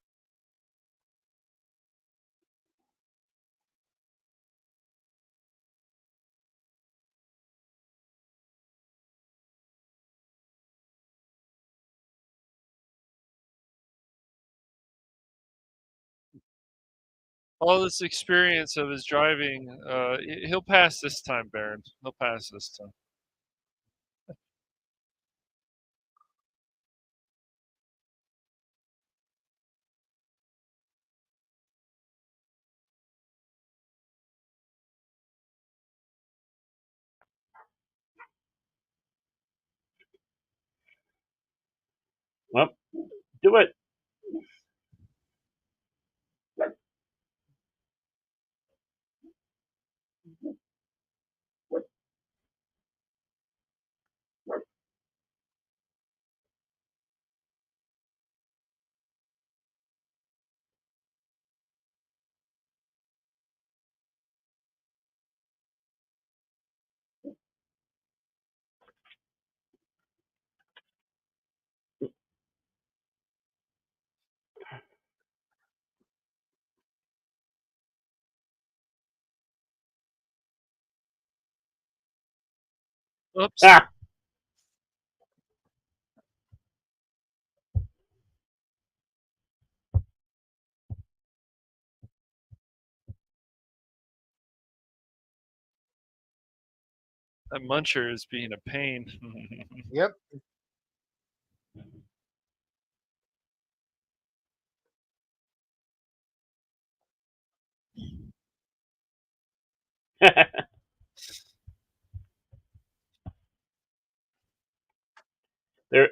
All this experience of his driving, he'll pass this time, Baron. He'll pass this time. Well, do it. Oops. Ah. That muncher is being a pain. Yep. There.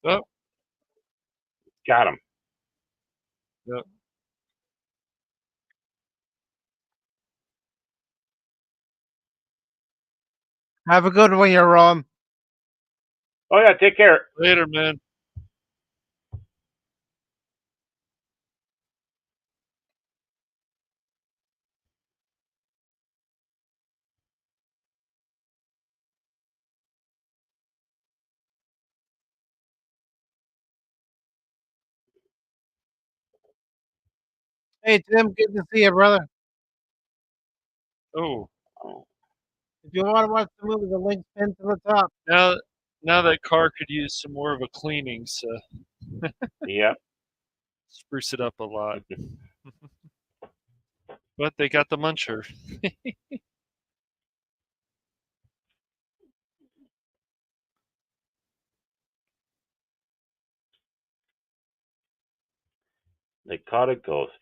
Oh, Got him. yep. Have a good one, you're wrong. Oh yeah, take care. Later, man. Hey Tim, good to see you, brother. Oh, If you want to watch the movie, the link's pinned to the top. now that car could use some more of a cleaning, so Yep. spruce it up a lot. But they got the muncher. They caught a ghost.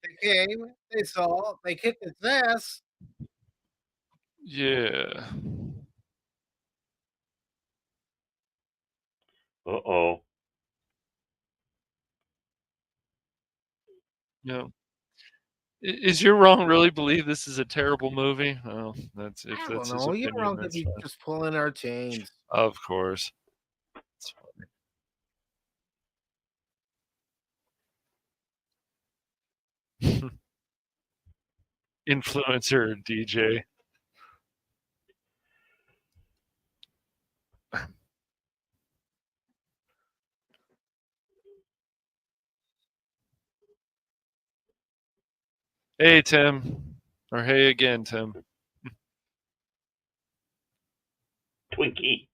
They came, they saw, they kicked its ass. Yeah. Uh oh. Yeah. Is your wrong really believe this is a terrible movie? Oh, that's if I don't that's his know. You're opinion, wrong if that's you fine. just pulling our chains. Of course. It's funny. Influencer DJ. Hey Tim. Or hey again, Tim. Twinkie.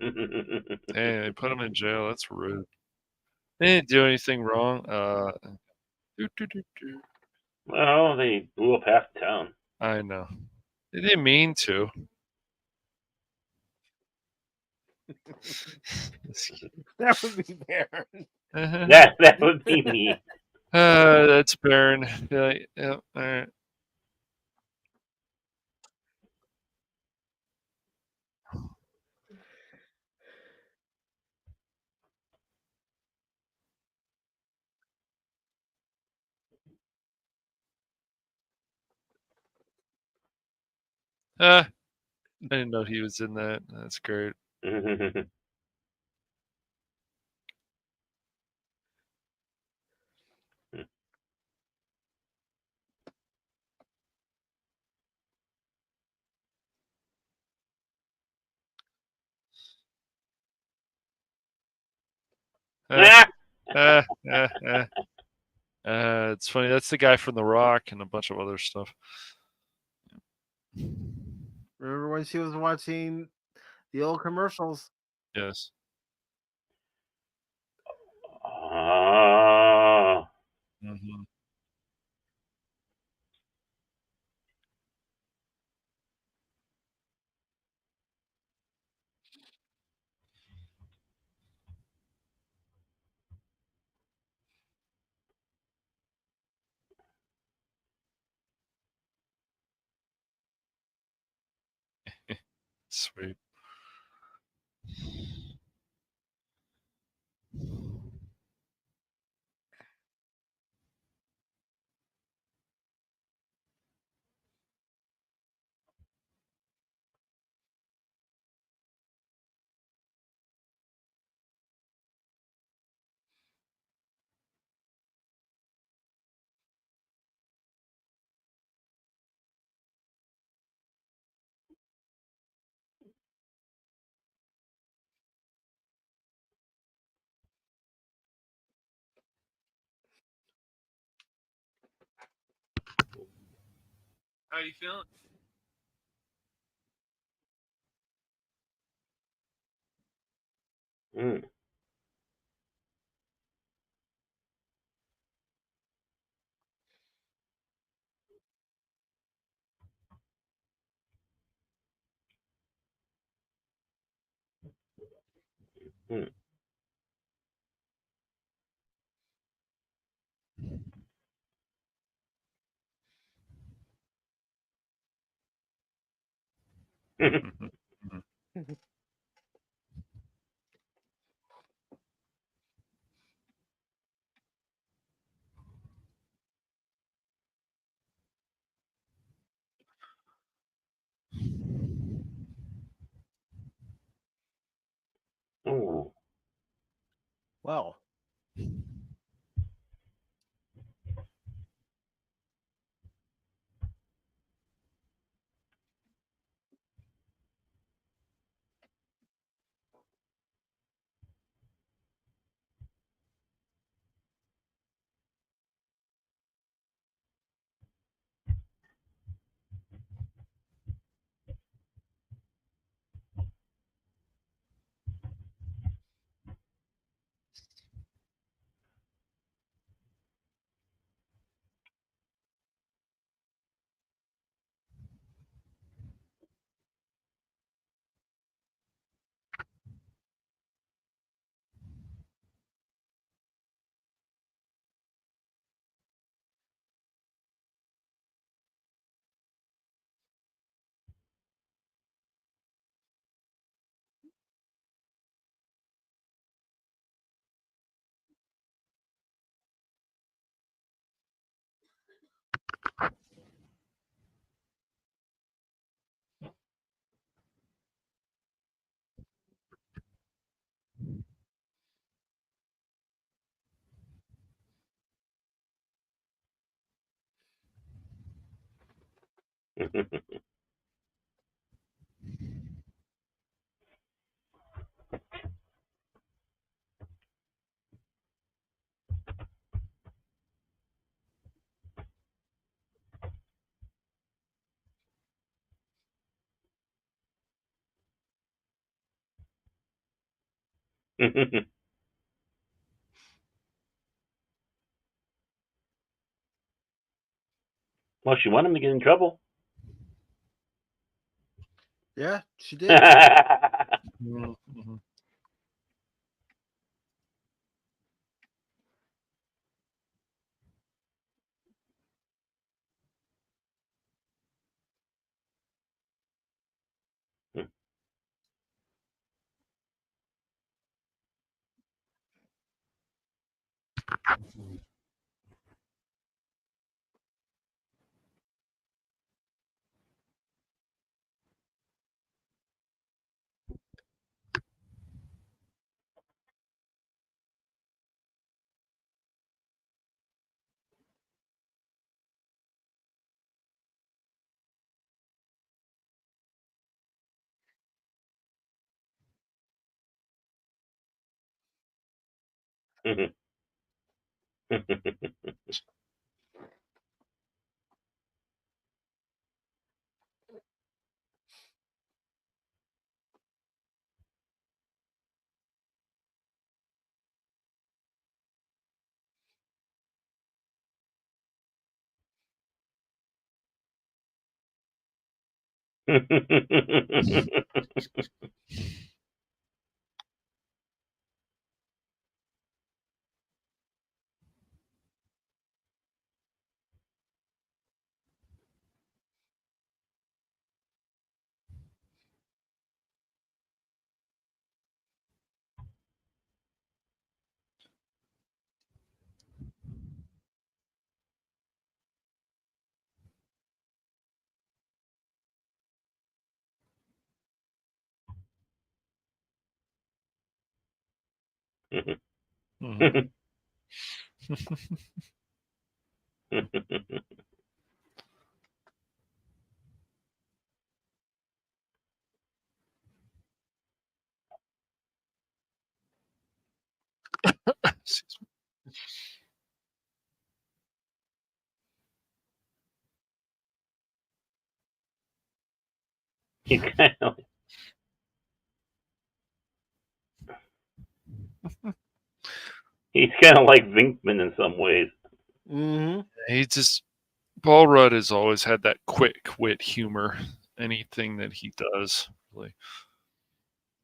Hey, they put him in jail. That's rude. They didn't do anything wrong. Do, do, do, do. Well, they blew up half the town. I know. They didn't mean to. That would be Baron. That would be me. That's Baron. Yeah, all right. I didn't know he was in that. That's great. Uh, uh, uh, uh. It's funny. That's the guy from The Rock and a bunch of other stuff. Remember when she was watching the old commercials? Yes. Mm-hmm. Sweet. How you feeling? Mm. Mm. Ooh. Well, Well, she wanted him to get in trouble. Yeah, she did. Mm-hmm. Mm-hmm. He's kind of like Vinkman in some ways. Mm-hmm. He just Paul Rudd has always had that quick wit humor. Anything that he does, really,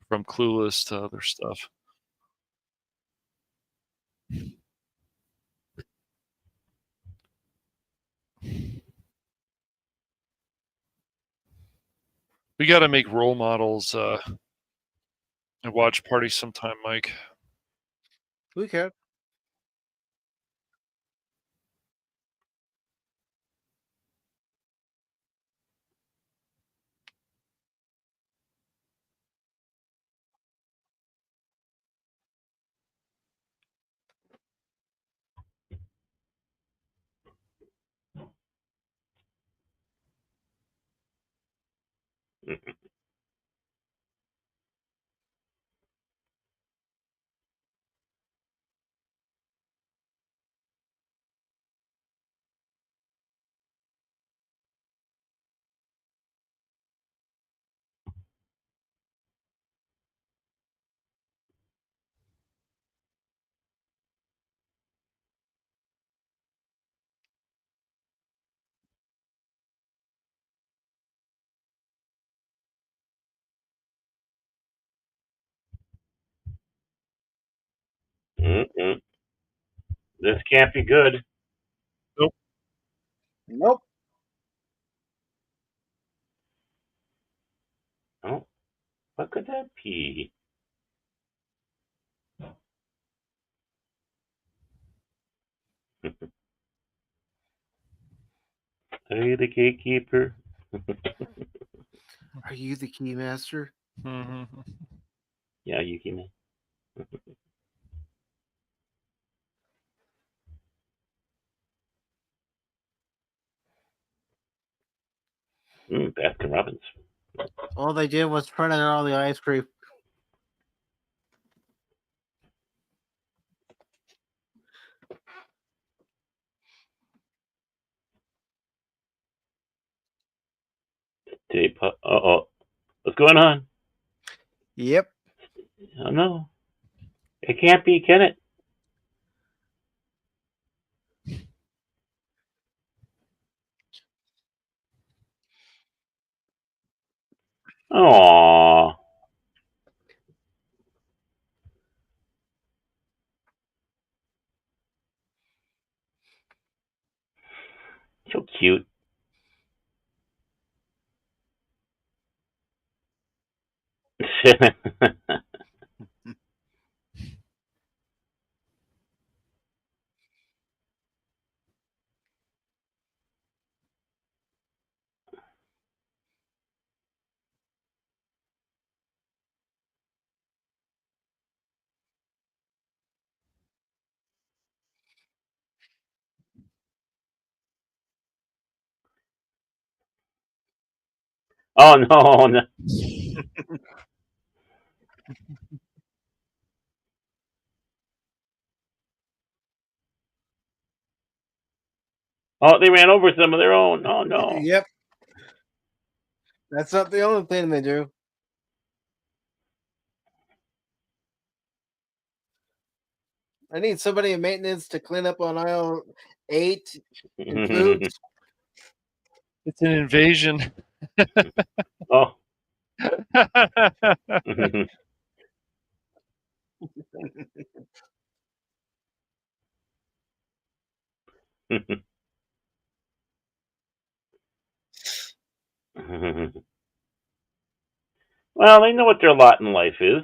from Clueless to other stuff. We got to make role models and watch party sometime, Mike. We can. Mm-mm. This can't be good. Nope. Nope. Oh, what could that be? Are you the gatekeeper? Are you the key master? Mm-hmm. Yeah, you can. Baskin Robbins. All they did was turn on all the ice cream. Uh-oh. What's going on? Yep. Oh, no. It can't be, can it? Aww. So cute. Oh, no, no. Oh, they ran over some of their own. Oh, no. Yep. That's not the only thing they do. I need somebody in maintenance to clean up on aisle 8 in foods. It's an invasion. Oh. Well, they know what their lot in life is.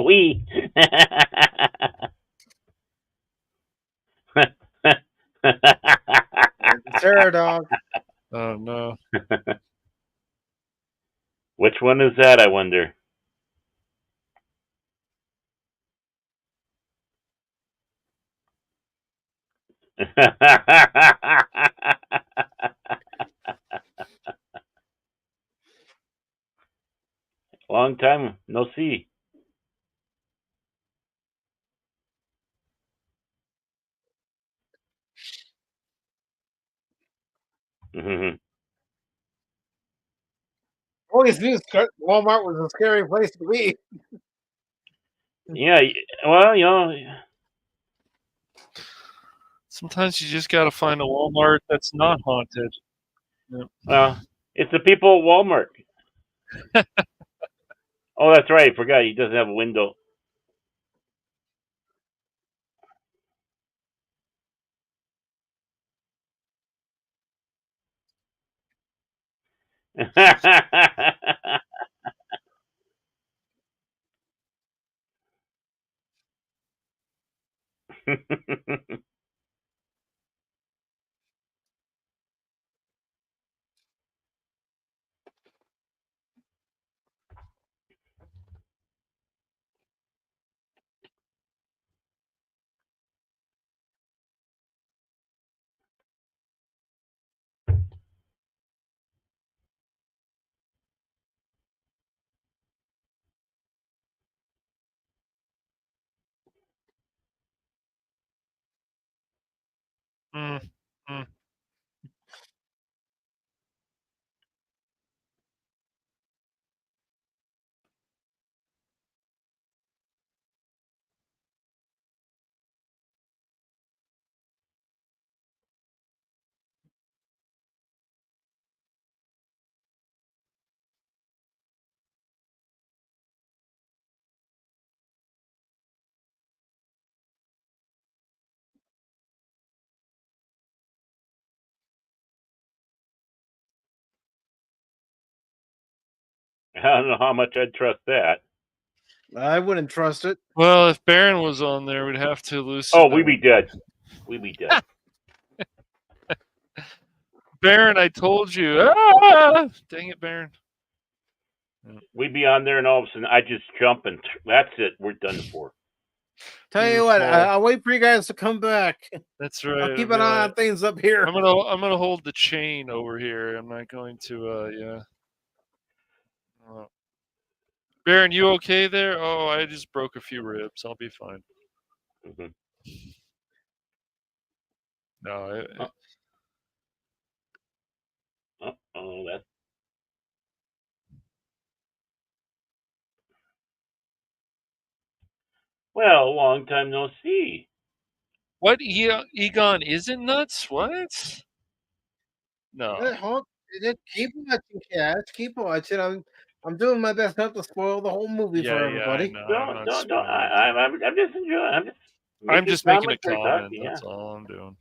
We. Terror dog. Oh no. Which one is that, I wonder? Long time no see. Always knew Walmart was a scary place to be. Yeah, well, Sometimes you just gotta find a Walmart that's not haunted. Yep. well, it's the people at Walmart. Oh, that's right. I forgot he doesn't have a window. Mm, mm. I don't know how much I'd trust that. I wouldn't trust it. Well, if Baron was on there, we'd have to loosen. Oh, we'd be dead. We'd be dead. Baron, I told you. Ah! Dang it, Baron. We'd be on there, and all of a sudden, I just jump, and that's it. We're done for. Tell you what, I'll wait for you guys to come back. That's right. I'll keep an eye on things up here. I'm gonna hold the chain over here. I'm not going to. Yeah. Baron, you okay there? Oh, I just broke a few ribs. I'll be fine. Mm-hmm. No. Oh, that's. Well, long time no see. What? Egon isn't nuts? What? No. Keep watching, Cash. Keep watching. I'm doing my best not to spoil the whole movie for everybody. Yeah, No, I'm not don't. spoiling it. I'm just enjoying. I'm just making a comment. comment. Yeah. That's all I'm doing.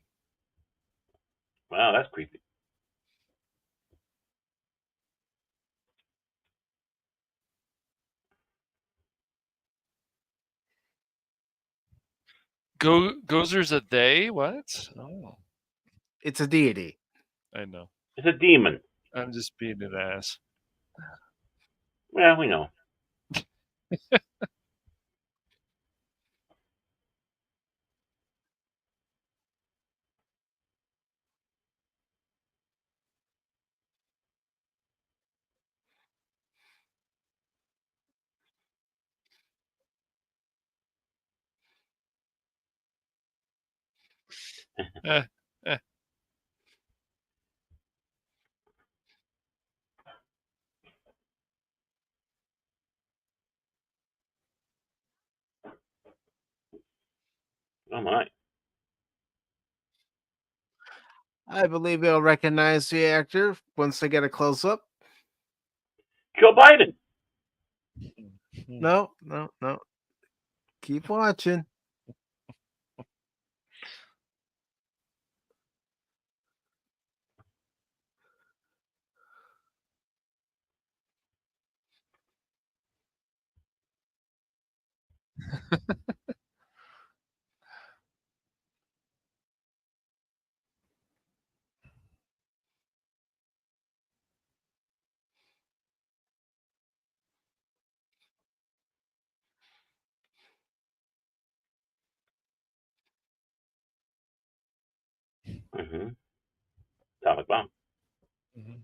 Wow, that's creepy. Gozer's a they? What? Oh. It's a deity. I know. It's a demon. I'm just being an ass. Well, we know. eh. Oh my. I believe they'll recognize the actor once they get a close up. Joe Biden. No. Keep watching. Mm-hmm. Atomic bomb. Mm-hmm.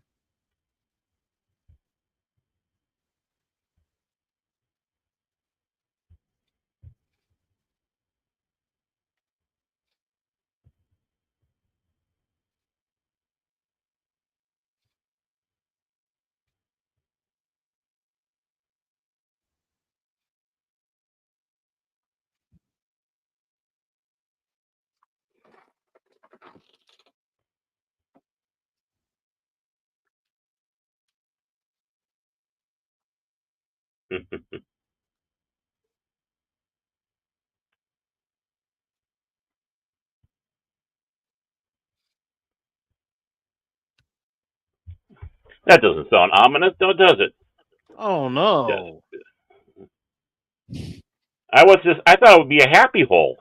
That doesn't sound ominous, though, does it? Oh no. I thought it would be a happy hole.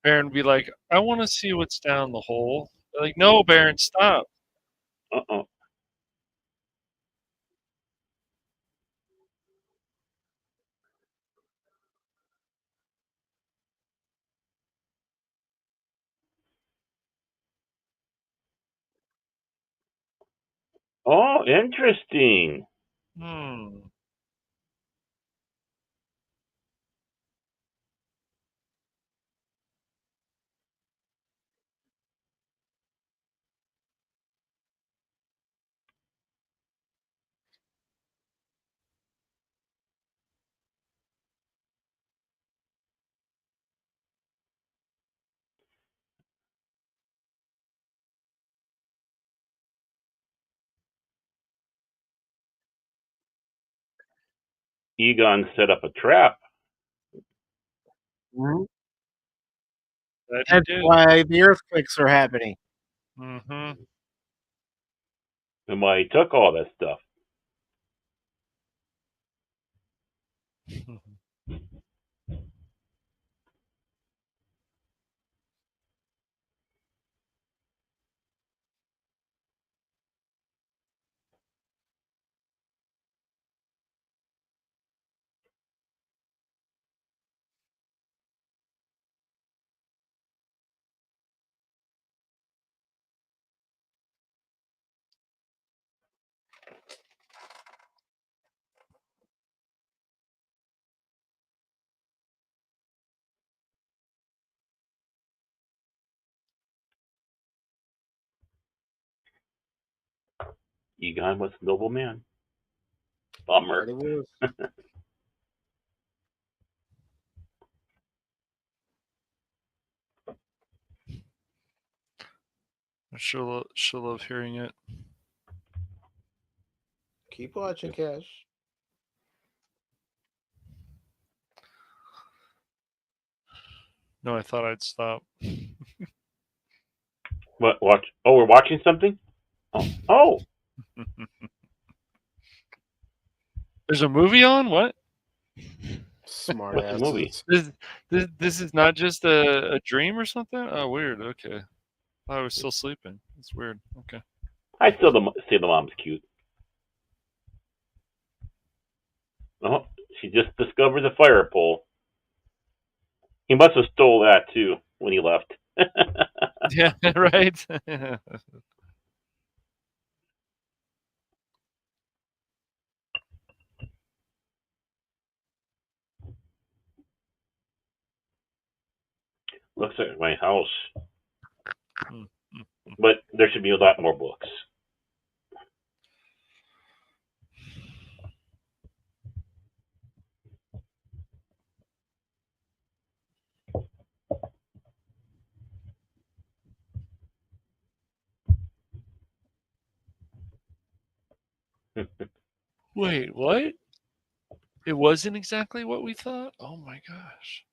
Baron would be like, I want to see what's down the hole. They're like, no, Baron, stop. Uh-oh. Oh, interesting. Hmm. Egon set up a trap. That he That's did. why the earthquakes are happening. Mm-hmm. And why he took all that stuff. Egon was a noble man. Bummer. That it was. I sure love hearing it. Keep watching, Cash. No, I thought I'd stop. What? Watch? Oh, we're watching something. Oh. There's a movie on? What? Smart What's the movie? asses. This is not just a dream or something? Oh, weird. Okay. I was still sleeping. It's weird. Okay. I still say the mom's cute. Oh, she just discovered the fire pole. He must have stole that too when he left. Yeah, right. Looks like my house, Mm, mm. but there should be a lot more books. Wait, what? It wasn't exactly what we thought? Oh my gosh.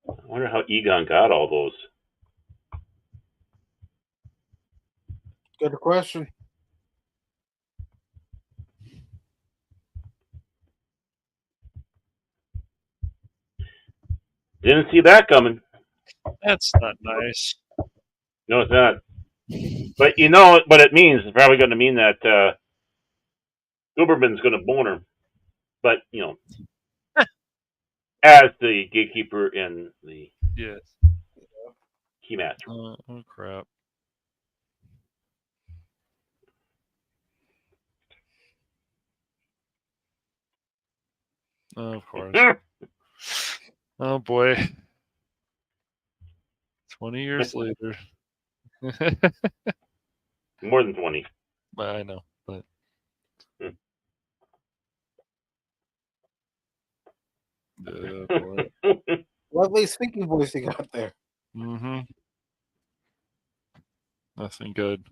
I wonder how Egon got all those. Good question. Didn't see that coming. That's not nice. No, it's not. But you know what it means. It's probably going to mean that Uberman's going to bone her. But, as the gatekeeper and the Yes. keymaster. Oh crap. Oh, of course. Oh boy. 20 years later. More than 20. I know, but boy. Lovely speaking voice you got there. Mm-hmm. Nothing good.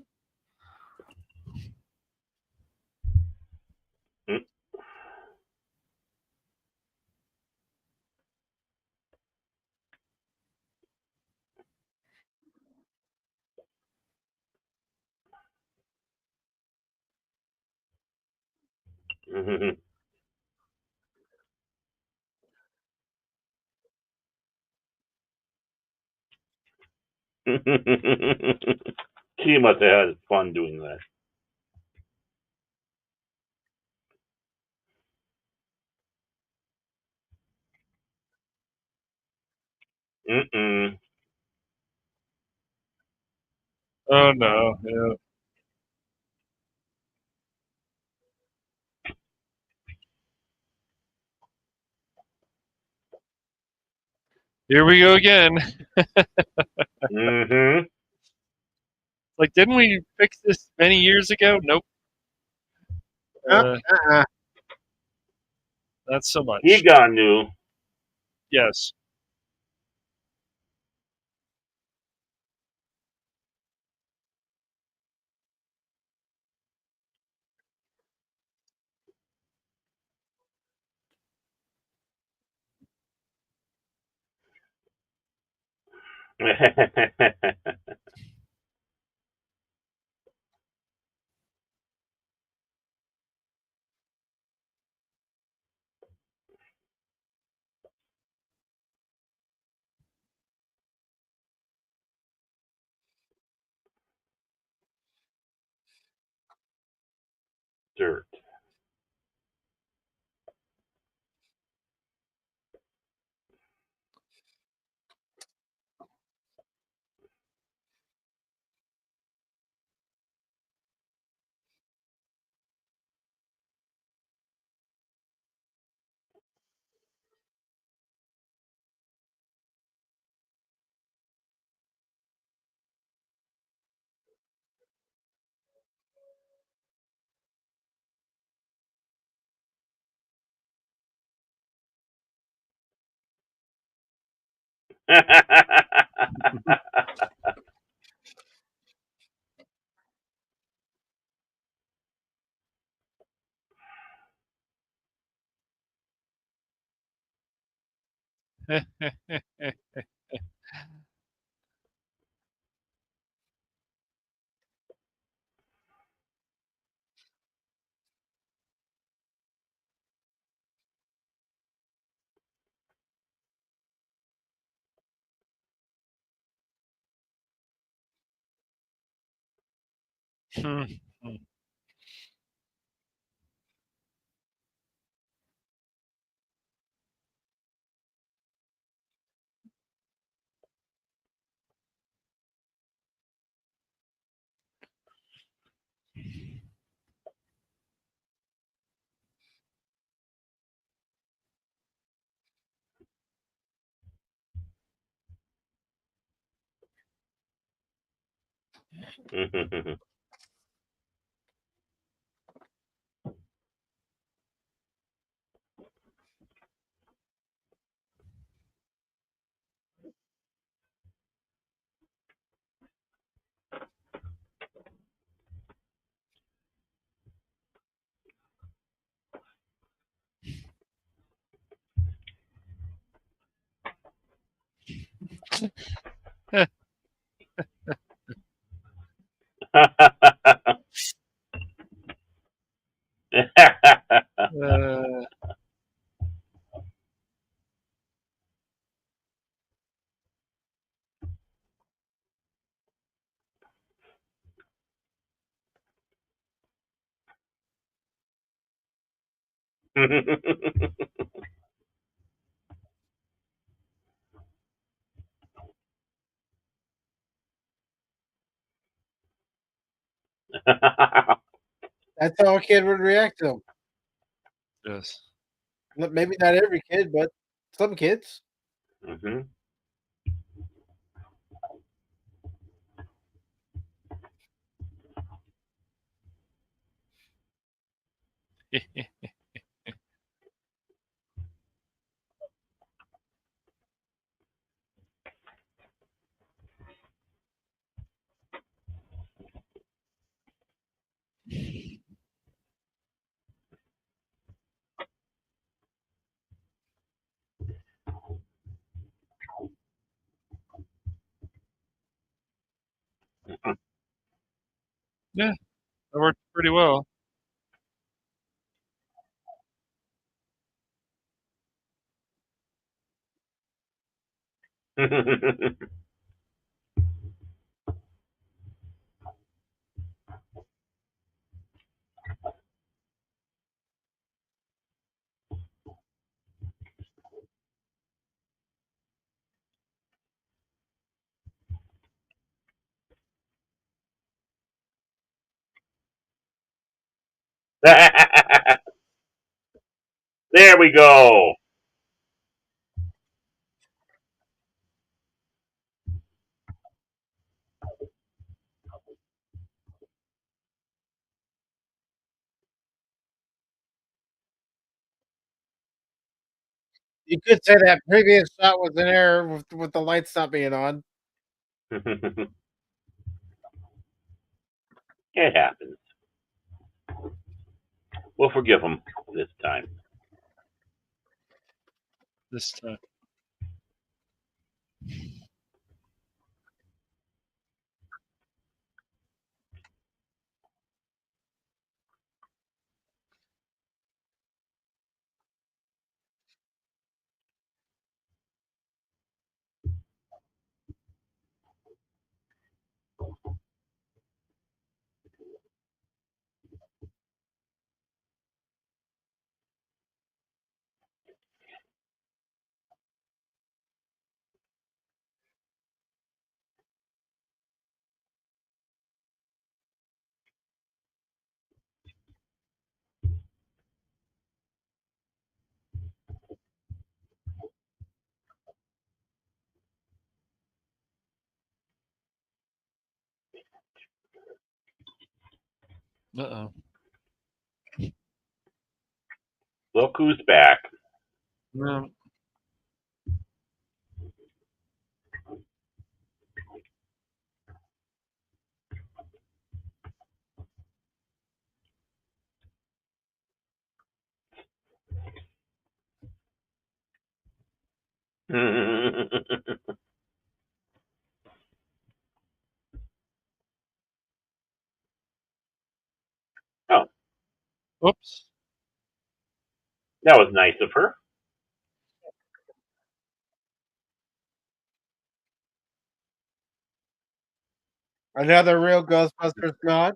She must have had fun doing that. Mm-mm. Oh no. Yeah. Here we go again. Mm-hmm. Like, didn't we fix this many years ago? Nope. Not so much. Egon knew. Yes. Dirt. That's how a kid would react to them. Yes. Maybe not every kid, but some kids. Mhm. Yeah, that worked pretty well. There we go. You could say that previous shot was an error with the lights not being on. It happens. We'll forgive him this time. This time. Uh-oh. Look who's back. No. Oh, Whoops. that was nice of her. Another real Ghostbusters gone.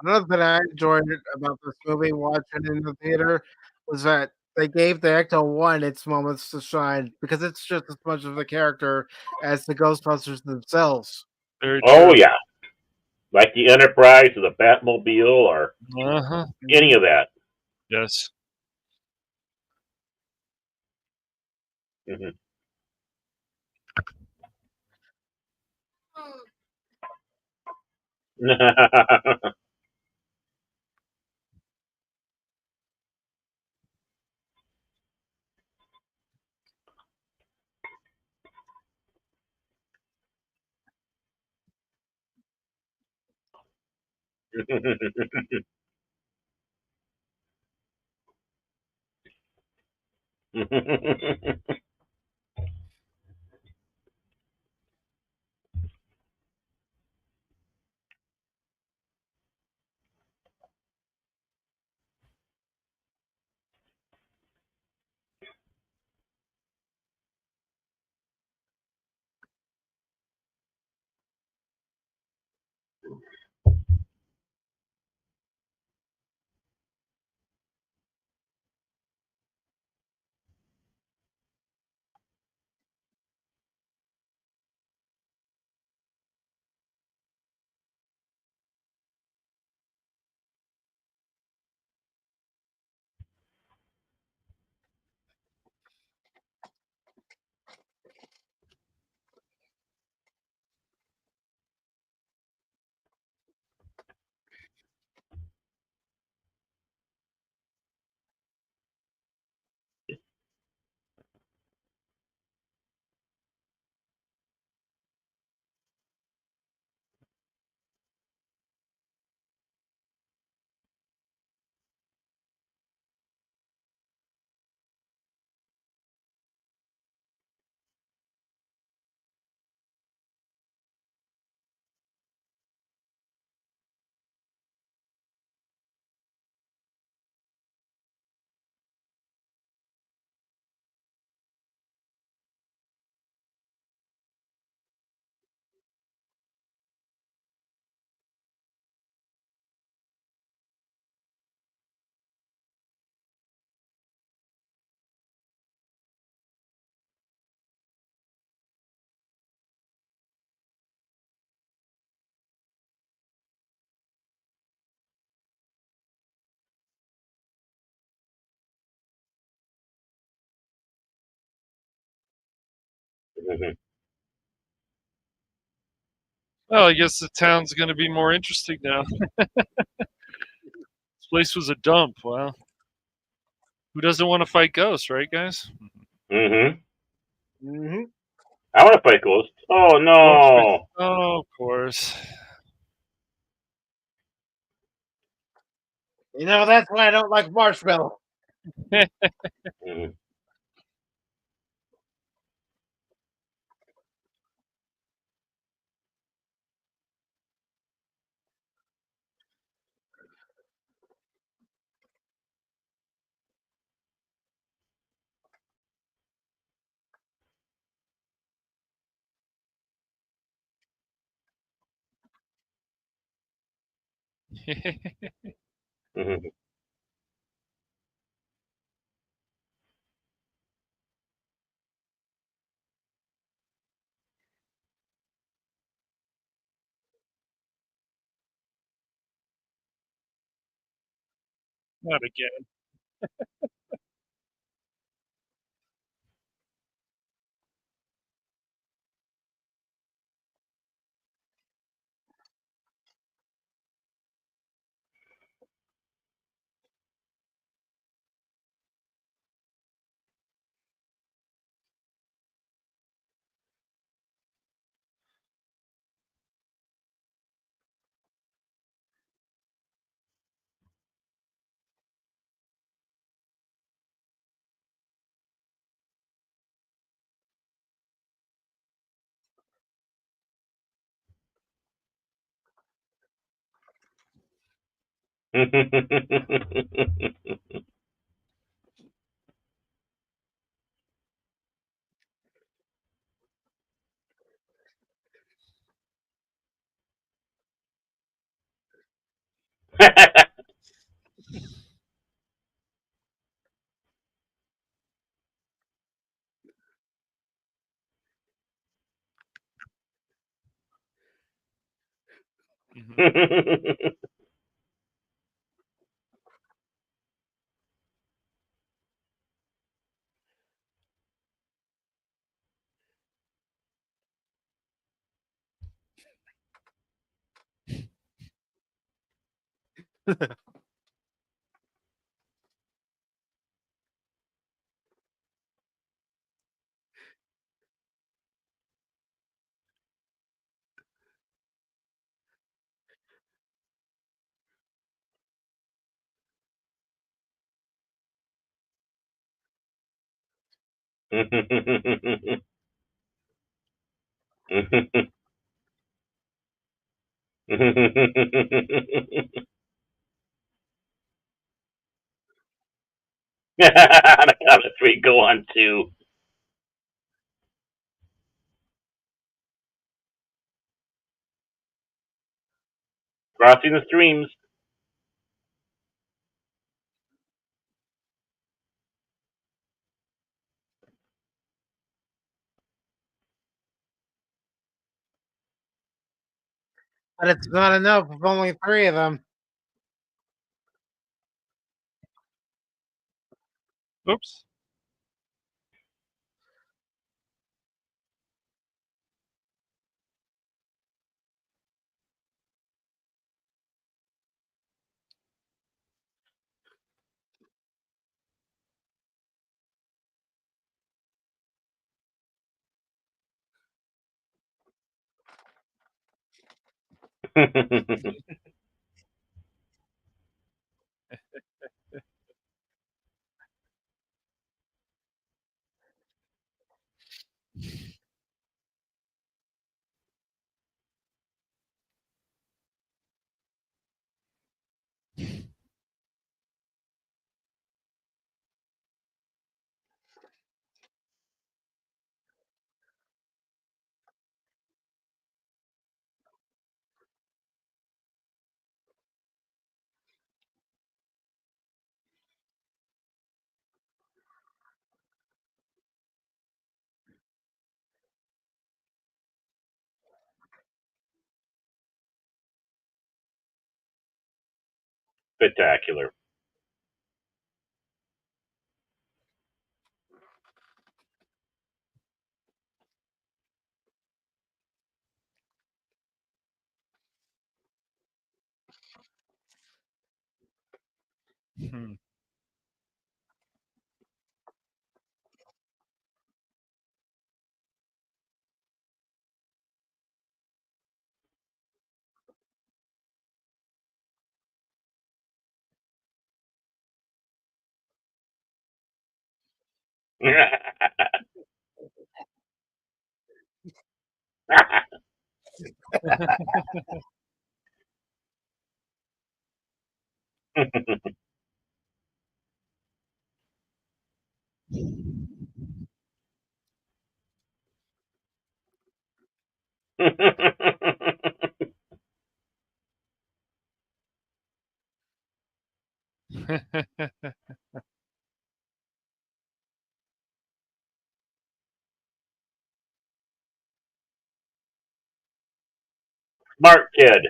Another thing I enjoyed about this movie watching in the theater was that they gave the Ecto One its moments to shine because it's just as much of a character as the Ghostbusters themselves. Very Oh true. yeah, like the Enterprise or the Batmobile or Uh-huh. any of that. Yes. Mhm. Mhm. Well, I guess the town's going to be more interesting now. This place was a dump. Wow. Who doesn't want to fight ghosts, right, guys? Mhm. Mm-hmm. I want to fight ghosts. Oh no. Oh, of course. That's why I don't like marshmallow. Mhm. Mhm. Not again. Mhm. On a count of three, go on two. Crossing the streams. But it's not enough with only three of them. Oops. Spectacular. Hmm. Smart kid.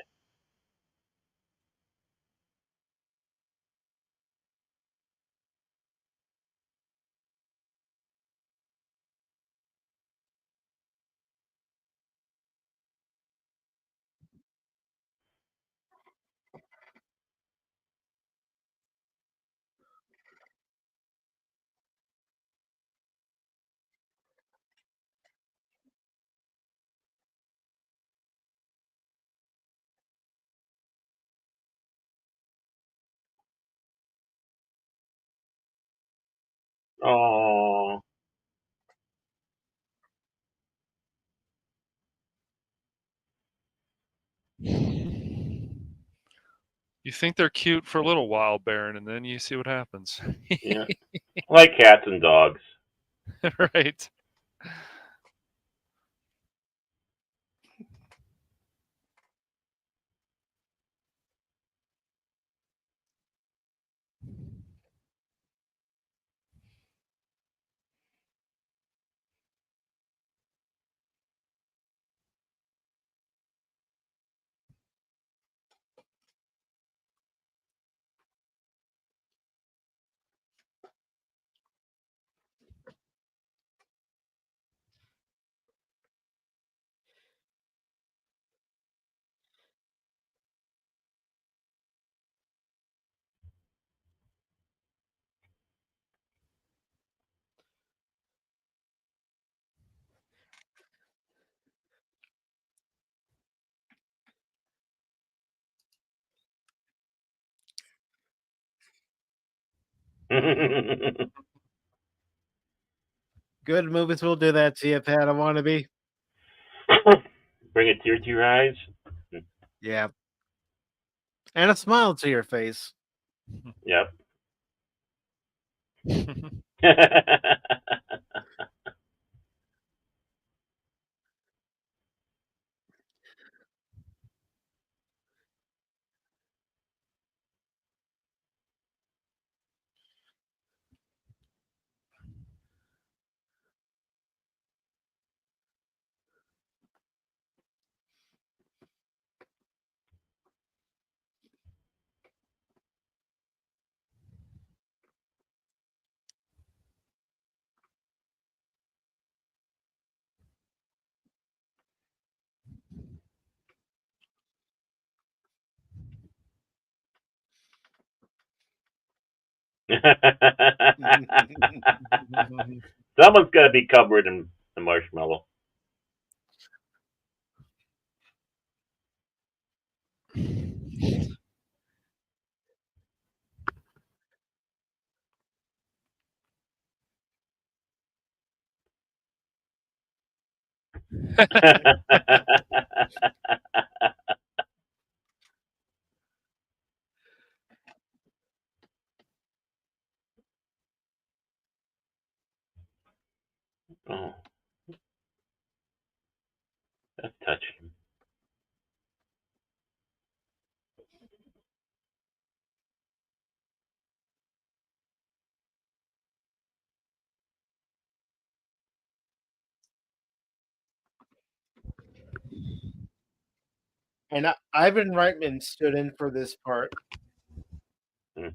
Oh. You think they're cute for a little while, Baron, and then you see what happens. Yeah. Like cats and dogs. Right. Good movies will do that to you, Pat. I want to be. Bring a tear to your eyes. Yeah. And a smile to your face. Yep. Someone's got to be covered in the marshmallow. Oh, that's touching. And Ivan Reitman stood in for this part. Mhm.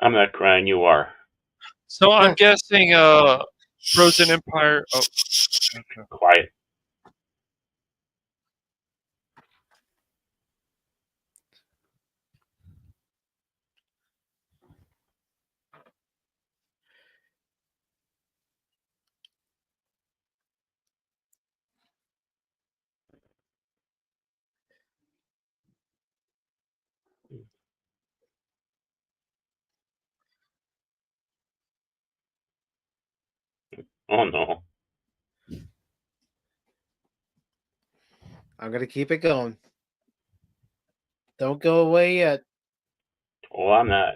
I'm not crying. You are. So I'm guessing Frozen Empire. Oh, okay. Quiet. Oh no. I'm gonna keep it going. Don't go away yet. Oh, I'm not.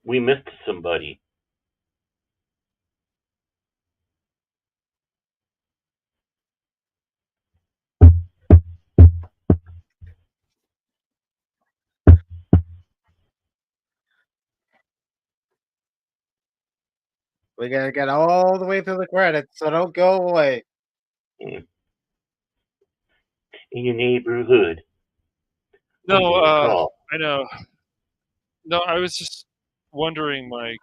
We missed somebody. We gotta get all the way through the credits, so don't go away. In your neighborhood. No, I know. No, I was just wondering, like,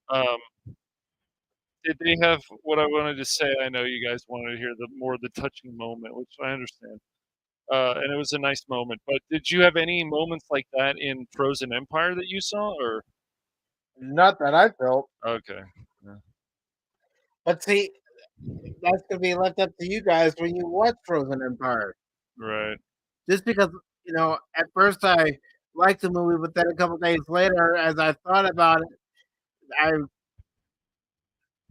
um, did they have what I wanted to say? I know you guys wanted to hear the touching moment, which I understand. And it was a nice moment. But did you have any moments like that in Frozen Empire that you saw, or Not that I felt. okay? Yeah. But see, that's gonna be left up to you guys when you watch Frozen Empire. Right. Just because at first I liked the movie, but then a couple days later, as I thought about it, I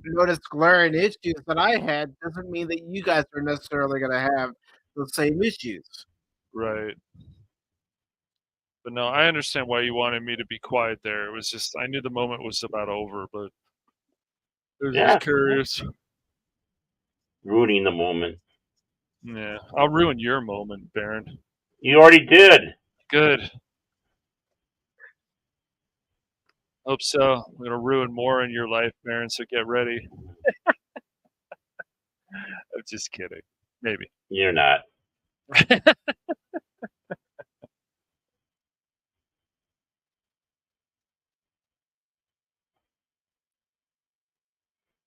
noticed glaring issues that I had. Doesn't mean that you guys are necessarily gonna have the same issues. Right. But no, I understand why you wanted me to be quiet there. It was just I knew the moment was about over, but I was just curious. Ruining the moment. Yeah, I'll ruin your moment, Baron. You already did. Good. Hope so. I'm gonna ruin more in your life, Baron. So get ready. I'm just kidding. Maybe. You're not.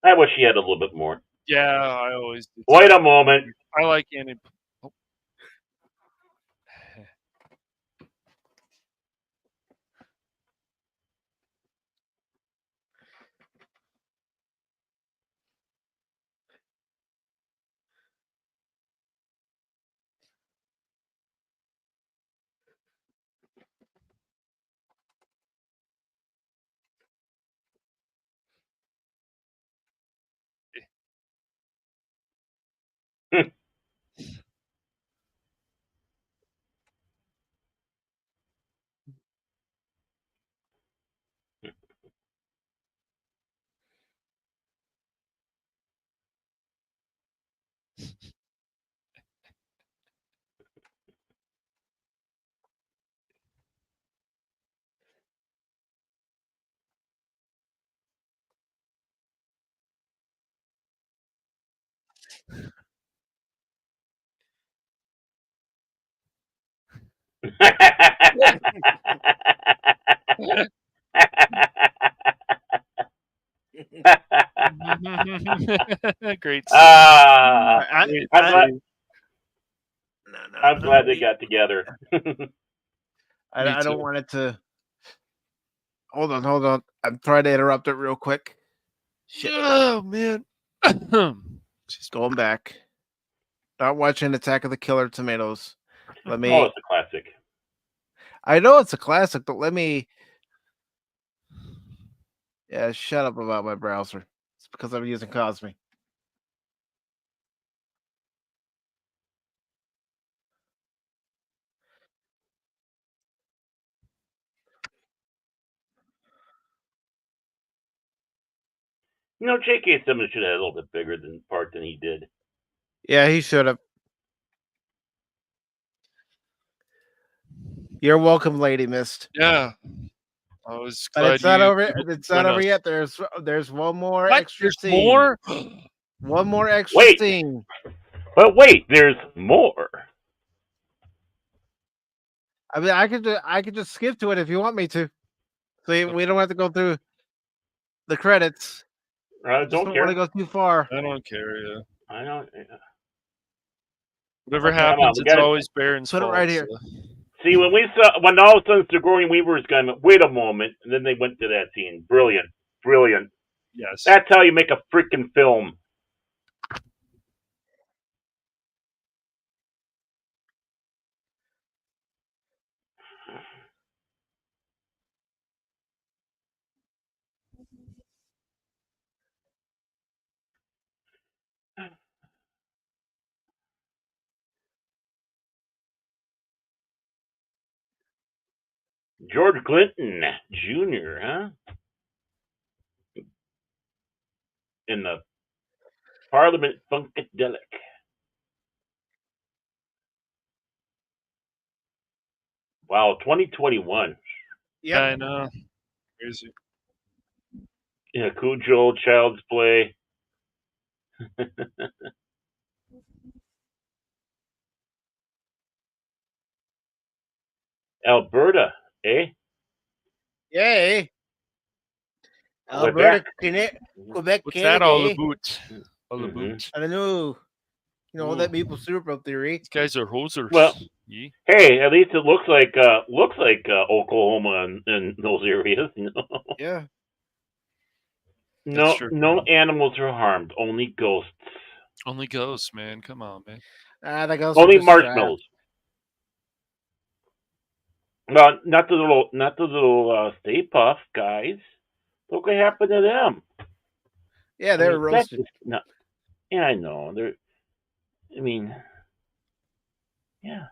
I wish he had a little bit more. Yeah, I always do. Wait a moment. I like Annie. Oh. Great. I'm glad they got together. I don't want it to. Hold on. I'm trying to interrupt it real quick. Shit. Oh man. She's going back. Not watching Attack of the Killer Tomatoes. Let me. Oh, it's a classic. I know it's a classic, but let me. Yeah, shut up about my browser. It's because I'm using Cosme. J.K. Simmons should have had a little bit bigger part than he did. Yeah, he should have. You're welcome, Lady Mist. Yeah. I was glad but it's not over. It's not over yet. There's one more extra scene. More? One more extra scene. But wait, there's more. I mean, I could just skip to it if you want me to. See, we don't have to go through the credits. I Just don't don't want to care. go too far. I don't care. Yeah. I don't. Whatever Okay, I'm out. happens, We it's got it. always Baron's Put it fault. right here. So. See, when all of a sudden Sigourney Weaver's going, wait a moment, and then they went to that scene. Brilliant, brilliant. Yes. That's how you make a freaking film. George Clinton Jr., huh? In the Parliament Funkadelic. Wow, 2021. Yep. I know. Crazy. Yeah, Cujo, Child's Play. Alberta, eh? Yay. Quebec. Alberta, Quebec, What's Canada. that all about? All Mhm. about? I don't know. All that maple syrup up there, eh? These guys are hosers. Well, yeah. hey, at least it looks like Oklahoma in those areas. Yeah. That's No, true. no animals are harmed. Only ghosts. Only ghosts, man. Come on, man. The ghosts are Only just trapped. marshmallows. Well, not the little Stay Puff guys. Look what happened to them. Yeah, they're roasted. Yeah, I know. Yeah.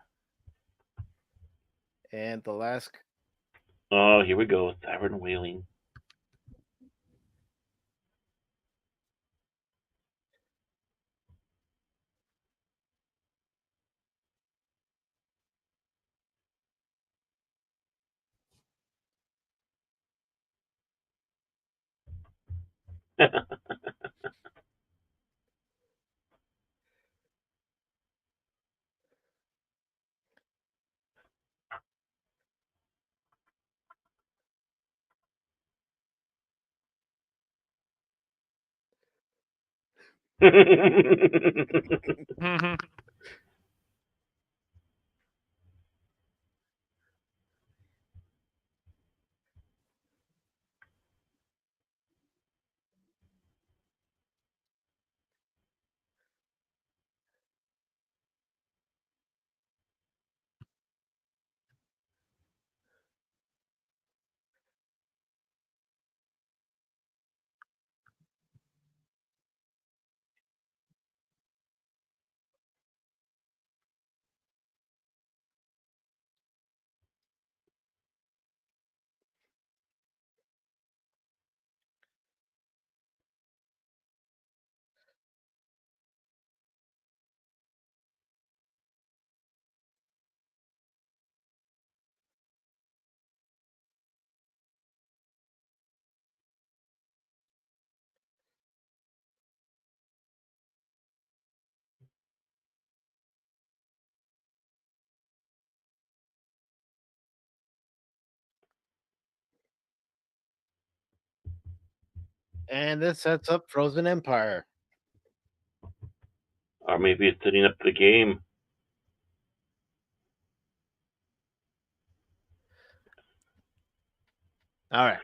And the last. Oh, here we go. Siren wailing. And this sets up Frozen Empire. Or maybe it's setting up the game. All right.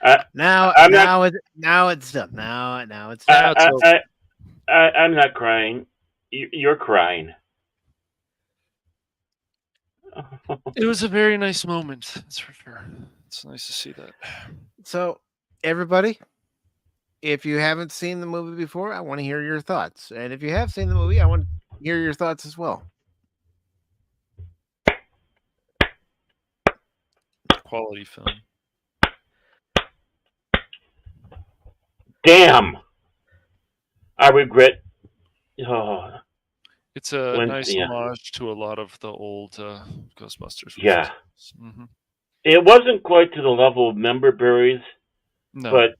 I, Now I'm it's done. Now it's not. done. I'm not crying. You're crying. It was a very nice moment. That's for sure. It's nice to see that. So, everybody, if you haven't seen the movie before, I want to hear your thoughts. And if you have seen the movie, I want to hear your thoughts as well. Quality film. Damn. I regret. Oh, It's a nice homage to a lot of the old Ghostbusters. Yeah. Mm-hmm. It wasn't quite to the level of member berries, No. but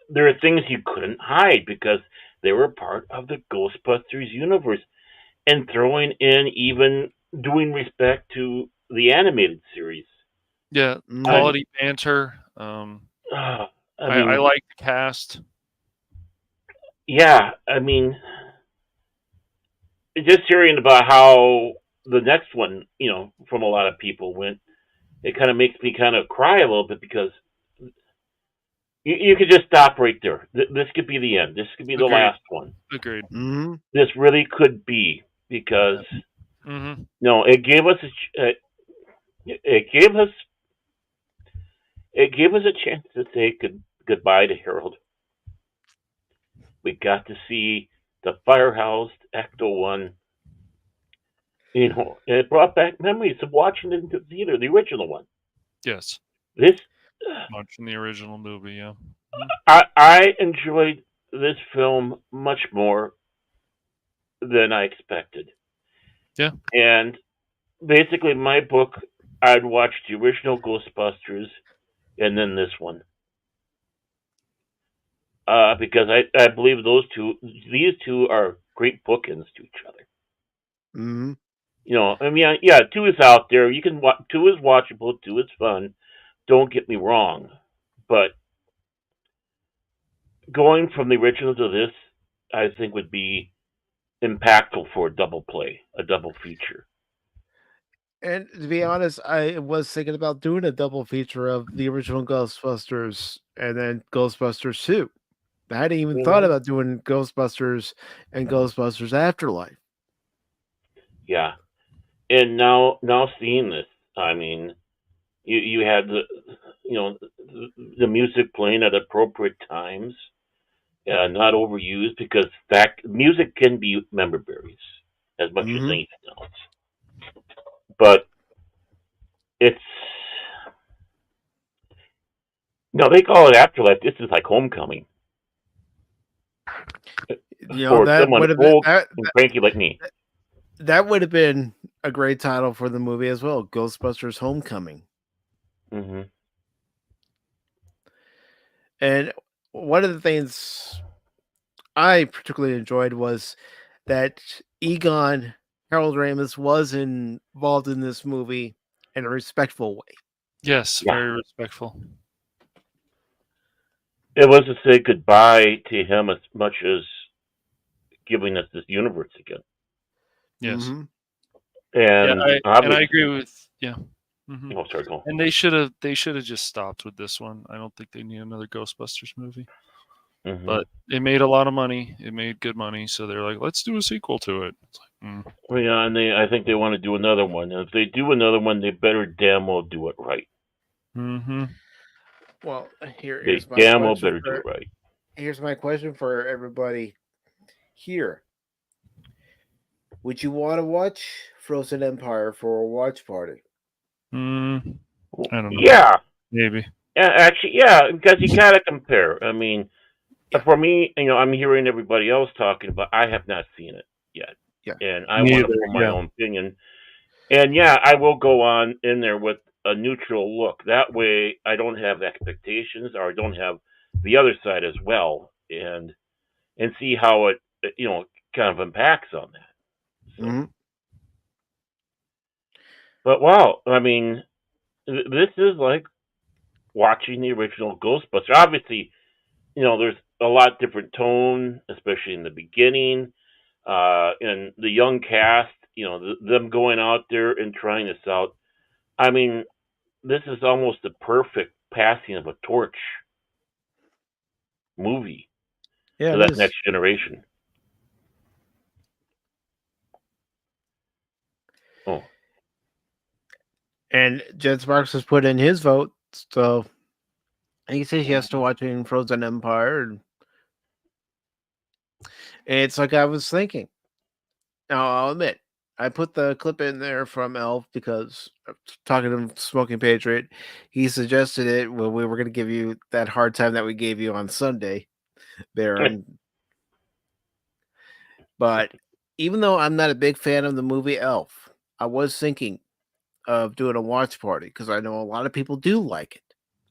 there are things you couldn't hide because they were part of the Ghostbusters universe. And throwing in even doing respect to the animated series. Yeah, Mhm. quality banter. I I mean, like the cast. yeah. I mean, just hearing about how the next one, from a lot of people went, it kind of makes me kind of cry a little bit because you could just stop right there. This could be the end. This could be the Agreed. last one. Agreed. Mhm. This really could be because Yeah. Mm-hmm. no, it gave us a chance to say goodbye to Harold. We got to see the Firehouse Ecto One. It brought back memories of watching it in the theater, the original one. Yes. This, Much in the original movie. Yeah. I enjoyed this film much more than I expected. Yeah. And basically, my book, I'd watch the original Ghostbusters and then this one. Because I believe these two are great bookends to each other. Mhm. I mean, yeah, two is out there. Two is watchable. Two is fun. Don't get me wrong, but going from the original to this, I think would be impactful for a double play, a double feature. And to be honest, I was thinking about doing a double feature of the original Ghostbusters and then Ghostbusters 2. I hadn't even thought Hmm. about doing Ghostbusters and Ghostbusters Afterlife. Yeah, and now seeing this, I mean, you had the music playing at appropriate times, not overused because that music can be member berries as much as Mhm. anything else. But it's no, they call it afterlife. This is like homecoming for That someone would have been old and cranky like me. that would have been a great title for the movie as well, Ghostbusters Homecoming. Hmm. And one of the things I particularly enjoyed was that Egon Harold Ramis was involved in this movie in a respectful way. Yes. Yeah, Very respectful. it was to say goodbye to him as much as giving us this universe again. Yes. Mhm. Yeah. And I obviously, agree with. Yeah. Hmm. oh, sorry, go. And they should have just stopped with this one. I don't think they need another Ghostbusters movie. Hmm. But it made a lot of money. It made good money, so they're like, let's do a sequel to it. It's like, Well, yeah, and I think they want to do another one. And if they do another one, they better damn well do it right. mm-hmm. Well, They here's my damn well question better do it right. for everybody here. Would you want to watch Frozen Empire for a watch party? I don't know. Yeah, Maybe. yeah, actually, yeah, because you gotta compare. I mean, Yeah. for me, I'm hearing everybody else talking, but I have not seen it yet, Yeah. and I want to Neither. form my Yeah. own opinion. And yeah, I will go on in there with a neutral look. That way, I don't have expectations, or I don't have the other side as well, and see how it kind of impacts on that. So, Mhm. but wow, I mean, this is like watching the original Ghostbuster. Obviously, there's a lot different tone, especially in the beginning, and the young cast. Them going out there and trying this out. I mean, this is almost the perfect passing of a torch movie Yeah, to it that is. next generation. Oh, And Jen Sparks has put in his vote, so he says yes to watching Frozen Empire. And it's like I was thinking. Now, I'll admit, I put the clip in there from Elf because talking to Smoking Patriot, he suggested it when we were going to give you that hard time that we gave you on Sunday there. But even though I'm not a big fan of the movie Elf, I was thinking of doing a watch party because I know a lot of people do like it.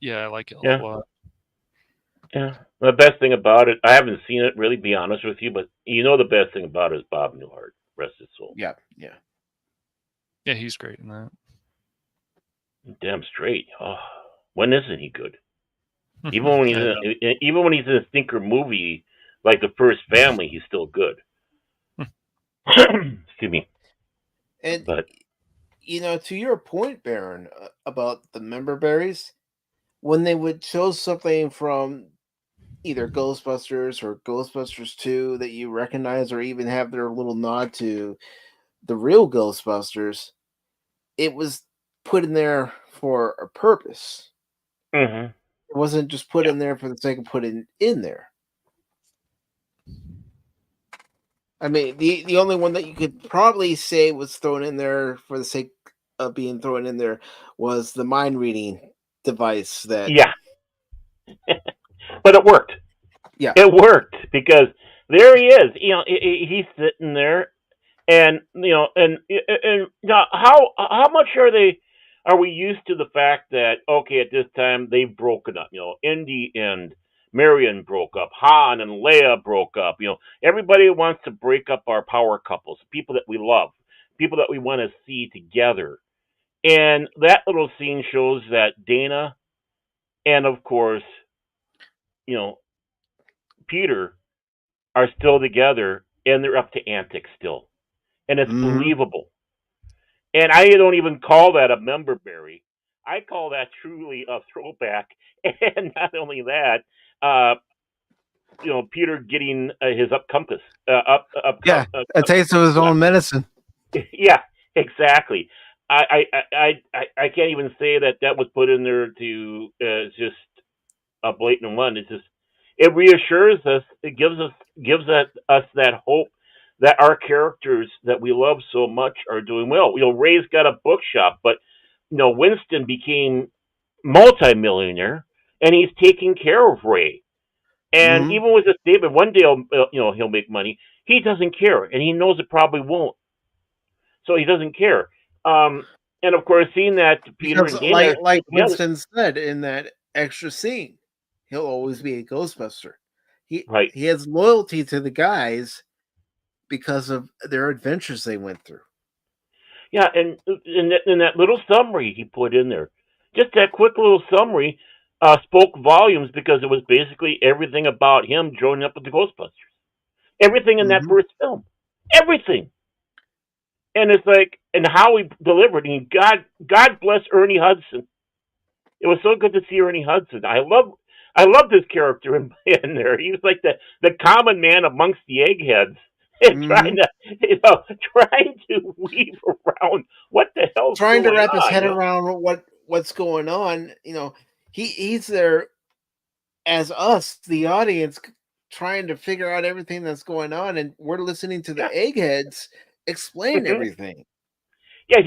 Yeah, I like it a yeah, lot. yeah. The best thing about it, I haven't seen it really, be honest with you, but the best thing about it is Bob Newhart, rest his soul. Yeah, yeah. Yeah, he's great in that. Damn straight. Oh, when isn't he good? Even when he's in a stinker movie like The First Family, he's still good. Excuse me. And But to your point, Baron, about the member berries, when they would show something from either Ghostbusters or Ghostbusters 2 that you recognize, or even have their little nod to the real Ghostbusters, it was put in there for a purpose. mm-hmm. It wasn't just put in there for the sake of putting in there. I mean, the only one that you could probably say was thrown in there for the sake of being thrown in there was the mind reading device that. Yeah, but it worked. Yeah. It worked because there he is. He's sitting there, and now how much are we used to the fact that okay at this time they've broken up? In the end, Marion broke up, Han and Leia broke up. Everybody wants to break up our power couples, people that we love, people that we want to see together. And that little scene shows that Dana and of course, you know, Peter are still together and they're up to antics still. And it's believable. And I don't even call that a member berry. I call that truly a throwback. And not only that, Peter getting his up compass, A taste of his own medicine. Yeah, exactly. I can't even say that was put in there to just a blatant one. It reassures us. It gives us that hope that our characters that we love so much are doing well. Ray's got a bookshop, but Winston became multimillionaire, and he's taking care of Ray. And even with this statement, one day he'll make money. He doesn't care, and he knows it probably won't. So he doesn't care. And of course, seeing that Peter Because and Dana like Winston said in that extra scene, he'll always be a Ghostbuster. He has loyalty to the guys because of their adventures they went through. Yeah, and in that little summary he put in there, just that quick little summary spoke volumes because it was basically everything about him joining up with the Ghostbusters. Everything in that first film. Everything. And it's like, and how he delivered. And God bless Ernie Hudson. It was so good to see Ernie Hudson. I love this character in there. He was like the common man amongst the eggheads, and trying to weave around what the hell's trying to wrap on, his head around what's going on. He's there as us, the audience, trying to figure out everything that's going on, and we're listening to the eggheads explain everything. Yeah,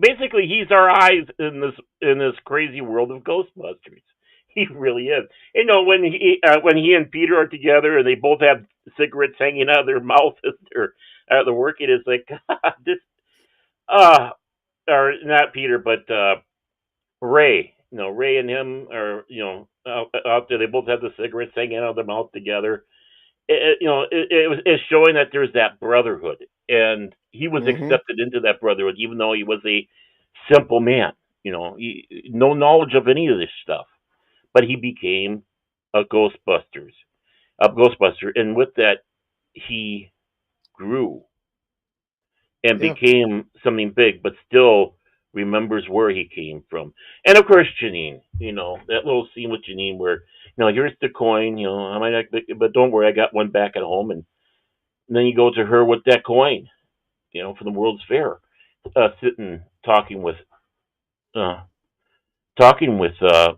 basically he's our eyes in this crazy world of Ghostbusters. He really is. When he and Peter are together and they both have cigarettes hanging out of their mouth as they're working, it's like God, this or not Peter, but Ray. Ray and him are out there. They both have the cigarettes hanging out of their mouth together. It's showing that there's that brotherhood, and he was accepted into that brotherhood, even though he was a simple man. No knowledge of any of this stuff, but he became a Ghostbuster, and with that, he grew and became something big, but still remembers where he came from. And of course, Janine. That little scene with Janine where here's the coin. I might not, but don't worry, I got one back at home. And then you go to her with that coin. For the World's Fair, sitting talking with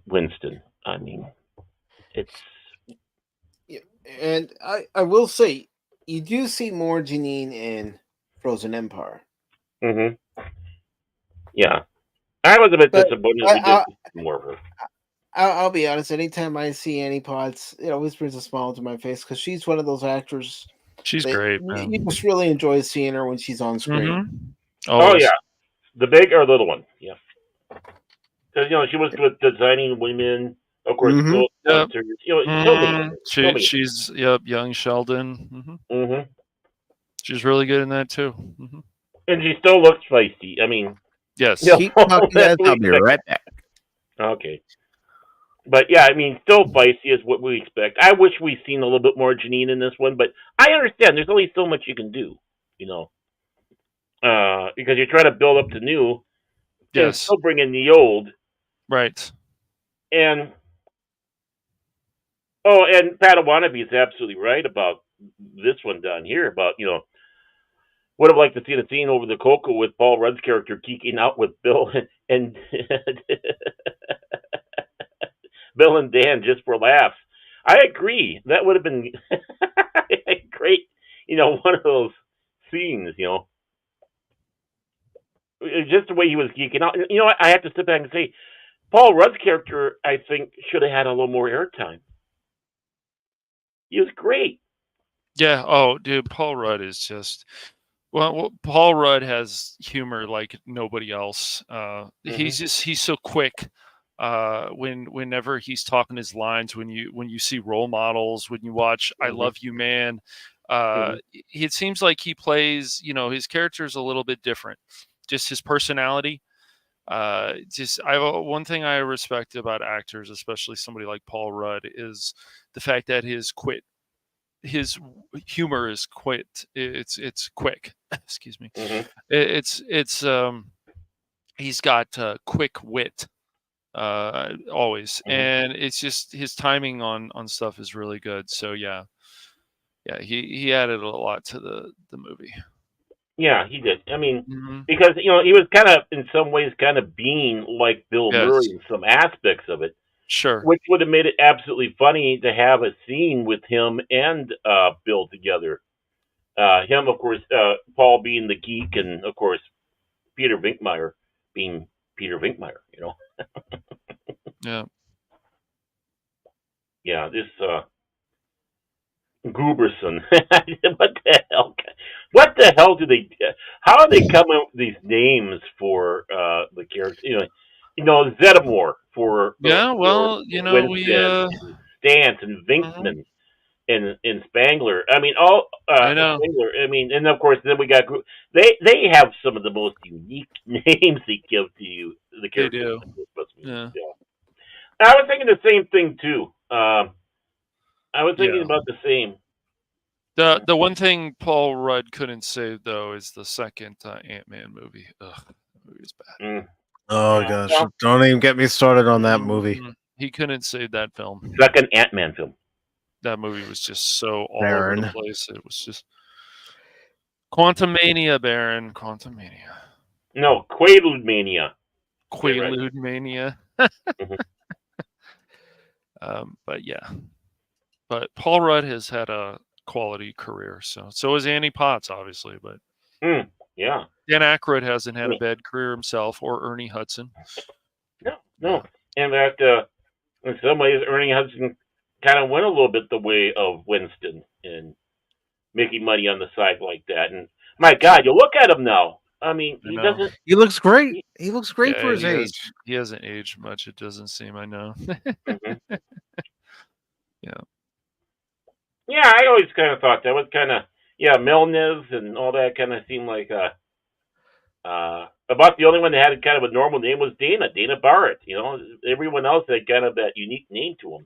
Winston. I mean, it's. Yeah, and I will say, you do see more Janine in Frozen Empire. Yeah, I was a bit disappointed we didn't see more of her. I'll be honest. Anytime I see Annie Potts, it always brings a smile to my face because she's one of those actors. She's great. You just really enjoy seeing her when she's on screen. Oh yeah, the big or little one. Yeah, because she was with Designing Women, of course. She's young Sheldon. She's really good in that too. And she still looks feisty. I mean, Yes. Keep talking, guys. I'll be right back. Okay. But yeah, I mean, still feisty is what we expect. I wish we'd seen a little bit more Janine in this one, but I understand there's only so much you can do, because you're trying to build up the new and Yes. still bring in the old. Right. And and Padawannabe is absolutely right about this one down here. About would have liked to see the scene over the cocoa with Paul Rudd's character geeking out with Bill and Bill and Dan just for laughs. I agree. That would have been a great, one of those scenes. Just the way he was geeking out. You know what? I have to sit back and say, Paul Rudd's character, I think, should have had a little more airtime. He was great. Yeah. Oh, dude, Paul Rudd is just. Well, Paul Rudd has humor like nobody else. He's so quick. Whenever he's talking his lines, when you see role models, when you watch "I Love You, Man," it seems like he plays. His character is a little bit different. Just his personality. One thing I respect about actors, especially somebody like Paul Rudd, is the fact that his humor is it's quick. Excuse me. It's he's got quick wit always, and it's just his timing on stuff is really good. So yeah, he added a lot to the movie. Yeah, he did. I mean, because he was kind of in some ways kind of being like Bill Murray in some aspects of it. Sure. Which would have made it absolutely funny to have a scene with him and Bill together. Him, of course, Paul being the geek, and of course, Peter Vinkmeyer being Peter Vinkmeyer. Yeah. Yeah, this Gooberson. What the hell? What the hell do they? How are they coming up with these names for the characters? Zeddemore for Winston, Stantz and Vinkman and Spangler. I mean, all I know. Spangler. I mean, and of course, then we got they have some of the most unique names they give to you. The characters. They do. Yeah. I was thinking the same thing too. I was thinking about the same. The one thing Paul Rudd couldn't save though is the second Ant-Man movie. Ugh, that movie was bad. Oh gosh, don't even get me started on that movie. He couldn't save that film. Second Ant-Man film. That movie was just so all over the place. It was just Quantumania, Baron. Quantumania. No, Quaalude Mania. Quaalude Mania. But yeah. But Paul Rudd has had a quality career, so has Annie Potts, obviously. But yeah, Dan Aykroyd hasn't had a bad career himself, or Ernie Hudson. No. In fact, in some ways, Ernie Hudson kind of went a little bit the way of Winston and making money on the side like that. And my God, you look at him now. I mean, he doesn't. He looks great. He looks great for his age. He hasn't aged much. It doesn't seem. I know. Yeah. Yeah, I always kind of thought that was kind of Milnes and all that kind of seemed like about the only one that had kind of a normal name was Dana Barrett. Everyone else had kind of that unique name to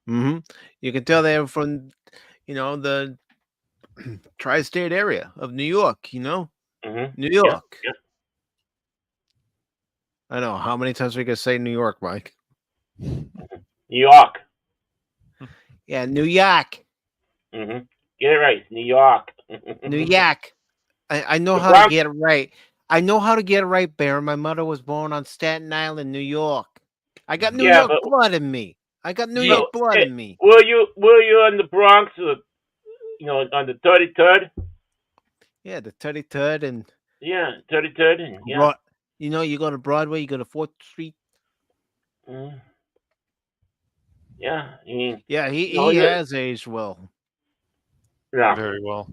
them. You can tell they were from, the tri-state area of New York. New York. Yeah. I know how many times we can say New York, Mike. New York. Yeah, New York. Get it right, New York. New York. I know how to get it right. I know how to get it right, Baron. My mother was born on Staten Island, New York. I got New York blood in me. In me. Were you in the Bronx? On the 33rd. Yeah, the 33rd and. Yeah, 33rd and yeah. You go to Broadway. You go to 4th Street. Yeah, I mean. Yeah, he has aged well. Yeah, very well.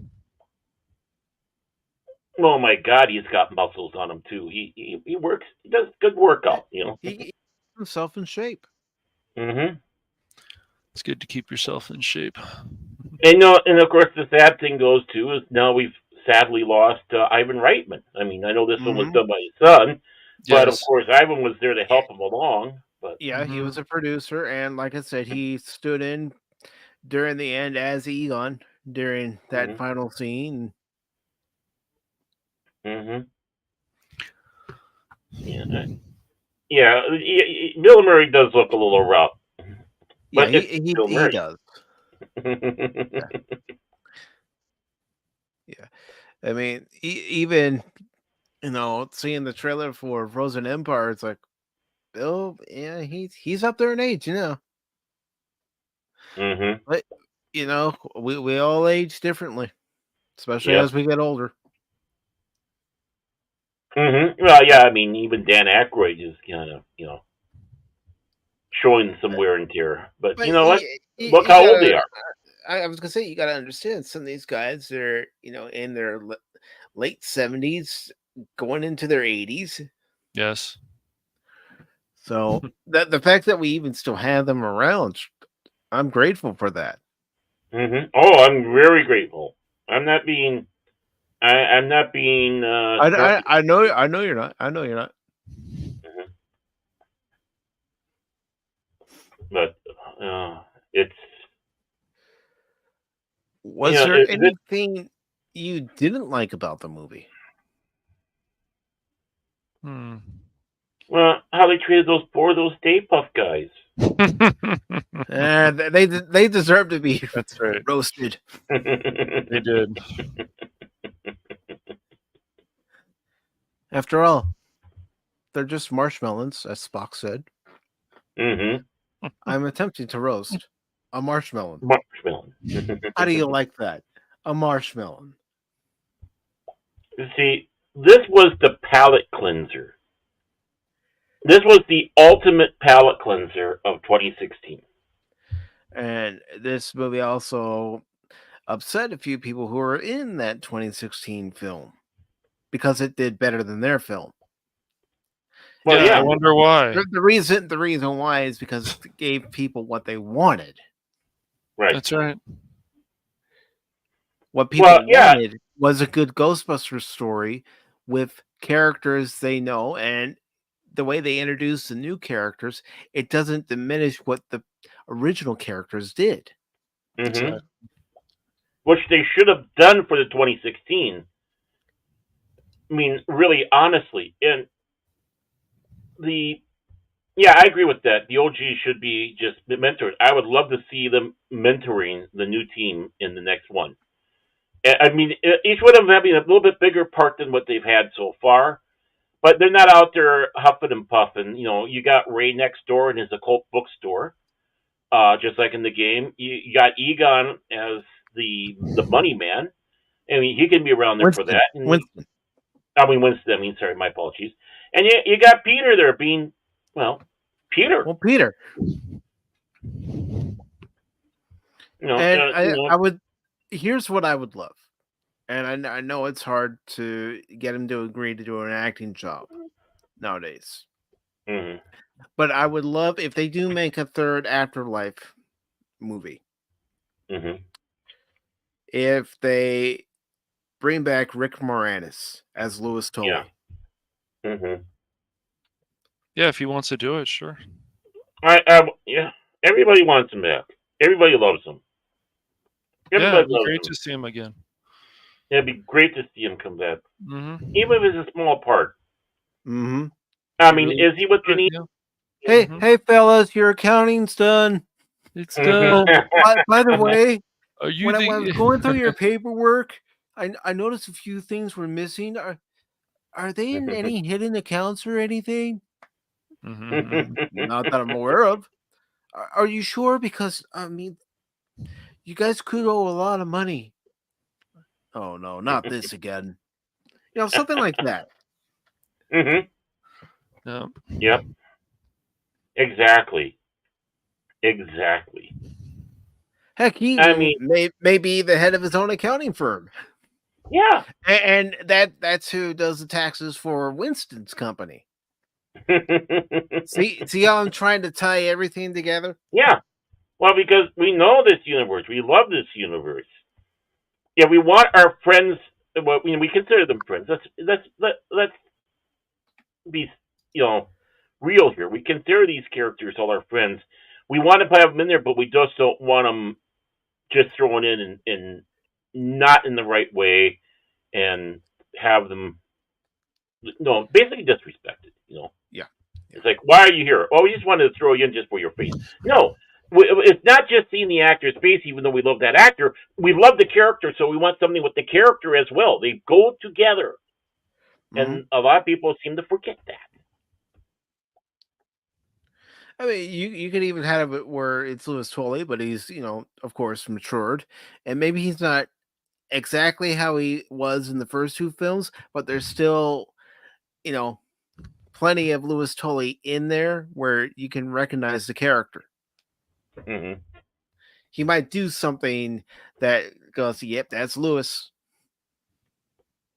Oh my God, he's got muscles on him too. He works. He does good workout. He keeps himself in shape. It's good to keep yourself in shape. And of course, the sad thing goes too is now we've sadly lost Ivan Reitman. I mean, I know this one was Mhm. done by his son, but of Yes. course Ivan was there to Yeah, help him along. But yeah, he was a producer, and like I said, he stood in during the end as Egon during that hmm final scene. hmm yeah, yeah, Bill Murray does look a little rough, Yeah, but he it's he Bill he Murray. does. Yeah, yeah. I mean, even seeing the trailer for Frozen Empire, it's like Bill. Yeah, he's up there in age. hmm But we all age differently, especially Yep. as we get older. Well, yeah. I mean, even Dan Aykroyd is kind of showing some wear and tear. But But you know what? Look you how old they gotta. are. I was gonna say you gotta understand some of these guys. They're in their late 70s, going into their 80s. Yes. So the fact that we even still have them around, I'm grateful for that. Oh, I'm very grateful. I'm not being. I'm not being I, snarky. I, I know I know you're not. I know you're not. Mhm. But it's Was there is it anything you didn't like about the movie? Hmm. well how they treated those Stay Puff guys. They deserve to be That's right. roasted. They did. After all, they're just marshmallows, as Spock said. hmm I'm attempting to roast a marshmallow. Marshmallow. How do you like that? A marshmallow. See, this was the palate cleanser. This was the ultimate palate cleanser of 2016. And this movie also upset a few people who were in that 2016 film because it did better than their film. Well, Yeah, I yeah, wonder why. The reason why is because it gave people what they wanted. right. That's right. What Well, people yeah. wanted was a good Ghostbusters story with characters they know, and the way they introduce the new characters, it doesn't diminish what the original characters did. hmm Exactly. Which they should have done for the 2016. I mean, really, honestly, and the yeah, I agree with that. The OG should be just mentored. I would love to see them mentoring the new team in the next one. I mean, each one of them having a little bit bigger part than what they've had so far, but they're not out there huffing and puffing. You got Ray next door in his occult bookstore, just like in the game. You got Egon as the money man. I mean, he can be around there for Winston, that. And Winston. I mean, Winston. I mean, sorry, my apologies. And you got Peter there being, well, Peter. Well, Peter, You know, and uh, you I know. would. Here's what I would love, and I know it's hard to get him to agree to do an acting job nowadays, Mhm. but I would love if they do make a third Afterlife movie. Mhm. If they bring back Rick Moranis as Louis Yeah. Tully. Mhm. Yeah, if he wants to do it, sure. Yeah. Everybody wants him back. Everybody loves him. Yeah, Everybody it'd be loves great him. to see him again. It'd be great to see him come back, Mm-hmm. even if it's a small part. Mm-hmm. I He mean, really is he what you need? yeah. Hey, Mhm. hey, fellas, your accounting's done. It's Oh, done. by the way, Are you when I was going through the your paperwork, I noticed a few things were missing. Are they in any hidden accounts or anything? Mhm. Not that I'm aware of. Are you sure? Because I mean, you guys could owe a lot of money. Oh no, not this again. Something like that. Mhm. Yeah. Yep. Exactly. Exactly. Heck, he I even mean, may be the head of his own accounting firm, yeah. and that's who does the taxes for Winston's company. See how I'm trying to tie everything together. Yeah. Well, because we know this universe. We love this universe. Yeah, we want our friends well, we consider them friends. Let's be real here. We consider these characters all our friends. We want to have them in there, but we just don't want them just thrown in and not in the right way and have them basically disrespected. Yeah. It's like, why are you here? Oh, we just wanted to throw you in just for your face. No, it's not just seeing the actor's face, even though we love that actor. We love the character, so we want something with the character as well. They go together. And a lot of people seem to forget that. I mean, you could even have it where it's Louis Tully, but he's, of course, matured. And maybe he's not exactly how he was in the first two films, but there's still, plenty of Louis Tully in there where you can recognize the character. Mm-hmm. He might do something that goes, yep, that's Louis.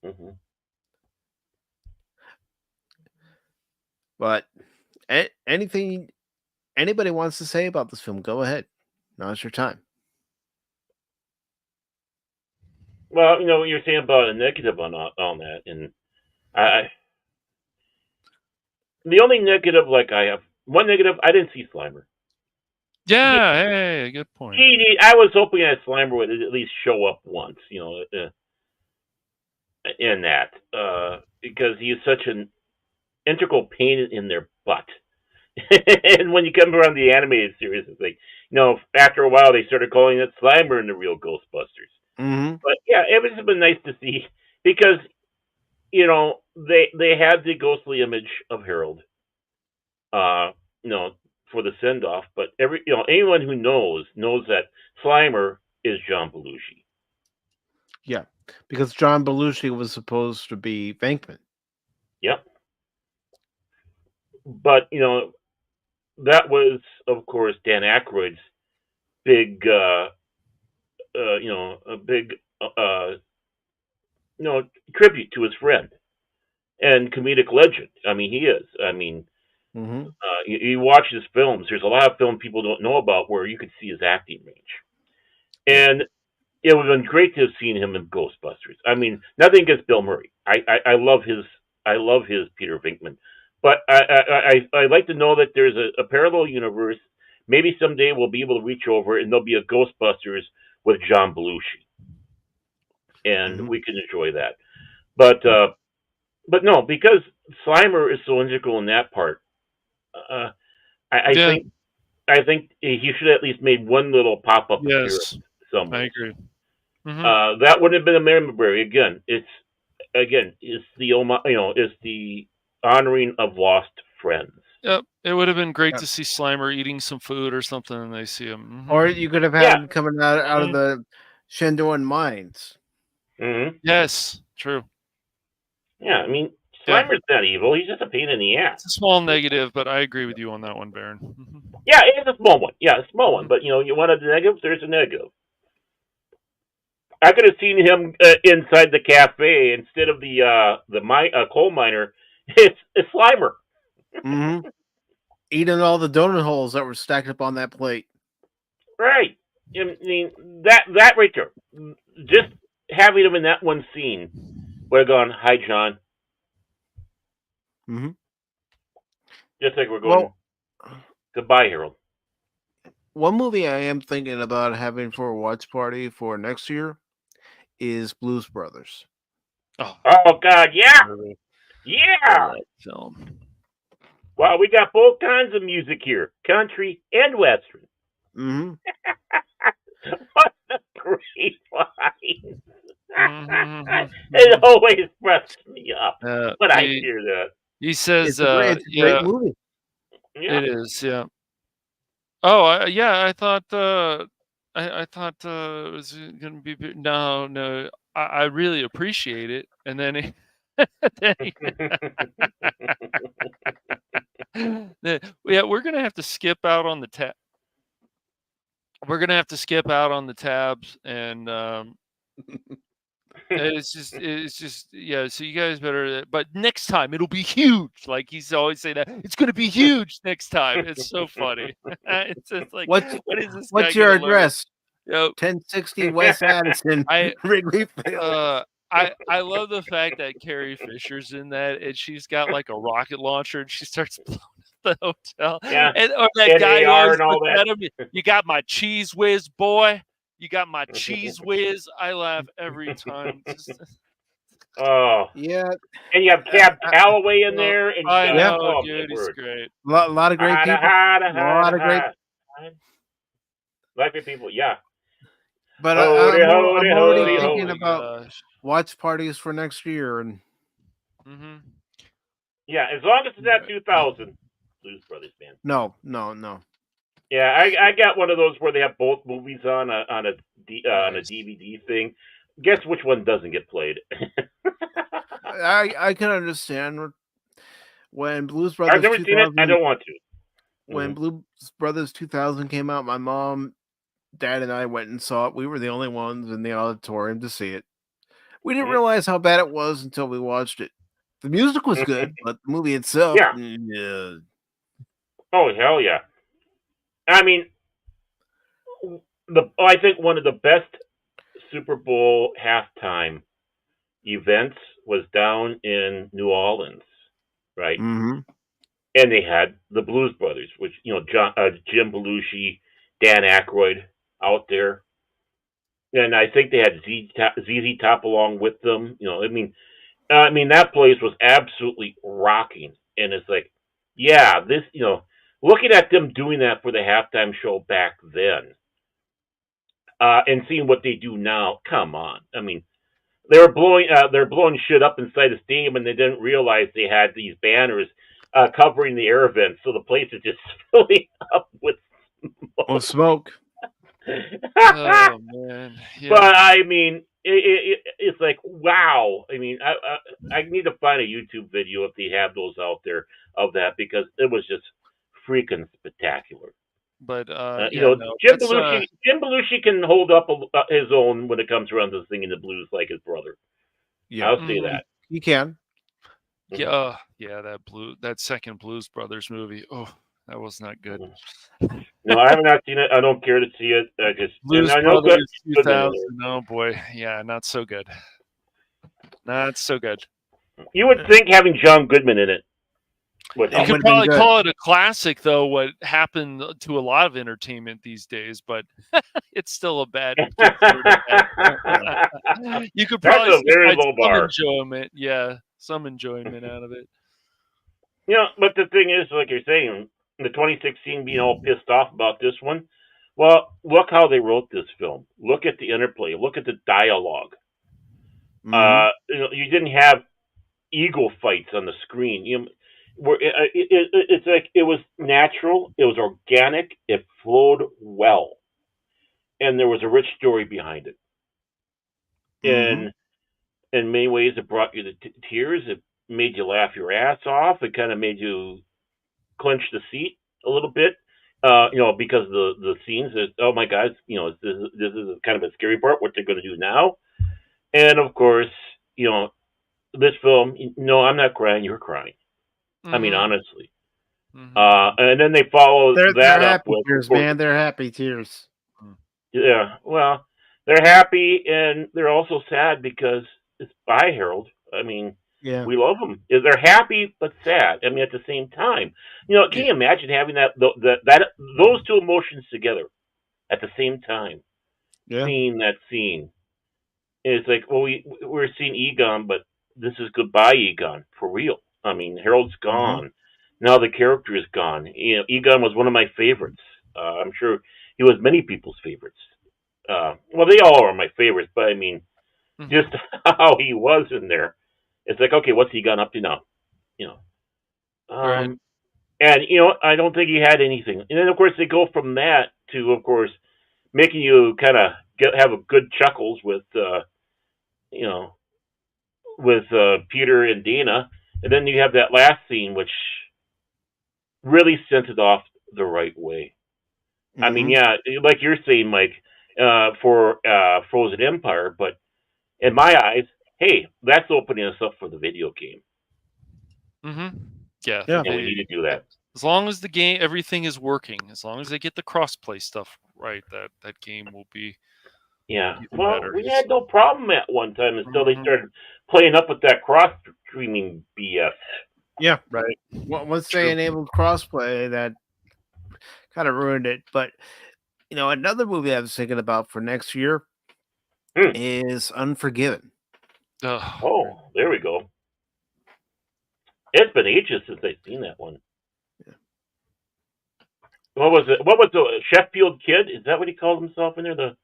Mm-hmm. But anything anybody wants to say about this film, go ahead. Now's your time. Well, what you're saying about a negative on that, and the only negative, I have one negative, I didn't see Slimer. Yeah, hey, good point. I was hoping that Slimer would at least show up once, in that, because he's such an integral pain in their butt. And when you come around the animated series, it's like, after a while they started calling it Slimer in the real Ghostbusters. Mm-hmm. But yeah, it was been nice to see because they had the ghostly image of Harold, for the send off. But anyone who knows that Slimer is John Belushi. Yeah, because John Belushi was supposed to be Venkman. Yep. But that was, of course, Dan Aykroyd's big, a big, tribute to his friend and comedic legend. I mean, he is. I mean, you watch his films. There's a lot of film people don't know about where you could see his acting range, and it would have been great to have seen him in Ghostbusters. I mean, nothing against Bill Murray. I love his Peter Venkman, but I like to know that there's a parallel universe. Maybe someday we'll be able to reach over and there'll be a Ghostbusters with John Belushi, and we can enjoy that. But no, because Slimer is so integral in that part. I think he should have at least made one little pop up appearance somewhere. I agree. Mm-hmm. That wouldn't have been a memory. Again, it's the honoring of lost friends. Yep, it would have been great to see Slimer eating some food or something, and they see him. Mm-hmm. Or you could have had him coming out of the Shendoan mines. Mm-hmm. Yes, true. Yeah, I mean, Slimer's not evil. He's just a pain in the ass. It's a small negative, but I agree with you on that one, Baron. Yeah, it's a small one. Yeah, a small one. But, you want a negative? There's a negative. I could have seen him inside the cafe instead of the coal miner. It's Slimer. Mm-hmm. Eating all the donut holes that were stacked up on that plate. Right. I mean, that right there. Just having him in that one scene would have gone, "Hi, John." Mm-hmm. Just like we're going, "Goodbye, Harold." One movie I am thinking about having for a watch party for next year is Blues Brothers. Oh God, yeah, yeah. Film. Wow, we got both kinds of music here, country and western. Mm-hmm. What a great line! It always breaks me up when I hear that. He says, "It's a great movie." Yeah. It is, yeah. Oh, I thought I thought it was going to be no. I really appreciate it, and then we're gonna have to skip out on the tab. We're gonna have to skip out on the tabs, and it's just yeah. So you guys better. But next time it'll be huge. Like he's always saying that it's gonna be huge next time. It's so funny. It's just like what is this? What's your address? Yep. 1060 West Addison, Wrigley Field. I love the fact that Carrie Fisher's in that, and she's got like a rocket launcher, and she starts blowing up the hotel. Yeah. And or that And guy who AR always and all looks that. at him. You got my cheese whiz, boy. You got my cheese whiz. I laugh every time. Oh, Yeah, and you have Cab Calloway in there, and you I got know, oh dude. my He's word, great. lot of great people. A lot of great. like people, yeah. But Hody, hody, I'm already hody, thinking hody. about watch parties for next year, and Yeah, as long as it's at 2000, Blues Brothers, man. no. Yeah, I got one of those where they have both movies on a DVD thing. Guess which one doesn't get played? I can understand when Blues I've Brothers never seen it. I 2000 don't want to. when Blues Brothers 2000 came out. My mom, dad, and I went and saw it. We were the only ones in the auditorium to see it. We didn't realize how bad it was until we watched it. The music was good, but the movie itself, Yeah. yeah. Oh hell yeah! I mean, I think one of the best Super Bowl halftime events was down in New Orleans, right? Mm-hmm. And they had the Blues Brothers, which Jim Belushi, Dan Aykroyd out there, and I think they had ZZ Top along with them. I mean that place was absolutely rocking, and it's like, yeah, this, looking at them doing that for the halftime show back then, and seeing what they do now. Come on, I mean, they're blowing shit up inside the stadium, and they didn't realize they had these banners covering the air vents, so the place is just filling up with smoke. Oh man! Yeah. But I mean, it's like, wow. I mean, I need to find a YouTube video if they have those out there of that, because it was just freaking spectacular. But Jim Belushi can hold up his own when it comes around to singing the blues like his brother. Yeah, I'll say that. He can. Yeah, that second Blues Brothers movie. Oh, that was not good. No, I have not seen it. I don't care to see it. Blues I know Brothers good 2000. Oh boy, yeah, not so good. Not so good. You would think having John Goodman in it. You could probably call it a classic, though. What happened to a lot of entertainment these days, but it's still a bad. You could probably That's a very low bar. Enjoyment, yeah, some enjoyment out of it. But the thing is, like you're saying, the 2016 being all pissed off about this one. Well, look how they wrote this film. Look at the interplay. Look at the dialogue. You didn't have ego fights on the screen. It's like it was natural. It was organic. It flowed well, and there was a rich story behind it. And in many ways, it brought you to tears. It made you laugh your ass off. It kind of made you clench the seat a little bit, because of the scenes. Oh my God, this is kind of a scary part. What they're going to do now, and of course, this film. No, I'm not crying. You're crying. I mean, honestly. And then they follow they're that up happy with tears, man. They're happy tears. Yeah, well, they're happy and they're also sad because it's by Harold. I mean, we love them. They're happy but sad. I mean, at the same time, can you imagine having those two emotions together at the same time? Yeah. Seeing that scene, it's like, well, we're seeing Egon, but this is goodbye, Egon, for real. I mean, Harold's gone. Now the character is gone. Egon was one of my favorites. I'm sure he was many people's favorites. Well, they all are my favorites, but I mean, just how he was in there. It's like, okay, what's Egon up to now? Right. And I don't think he had anything. And then of course they go from that to, of course, making you kind of have a good chuckles with, Peter and Dana. And then you have that last scene, which really sent it off the right way. I mean, yeah, like you're saying, Mike, for Frozen Empire, but in my eyes, hey, that's opening us up for the video game. Yeah. And we need to do that. As long as the game, everything is working, as long as they get the crossplay stuff right, that game will be Yeah. Even Well, better. we had no problem at one time until they Mhm. started playing up with that cross streaming BS. Yeah. Right. Once they True. enabled crossplay, that kind of ruined it. But another movie I was thinking about for next year Hmm. is Unforgiven. Ugh. Oh, there we go. It's been ages since I've seen that one. Yeah. What was it? What was the Sheffield Kid? Is that what he called himself in there?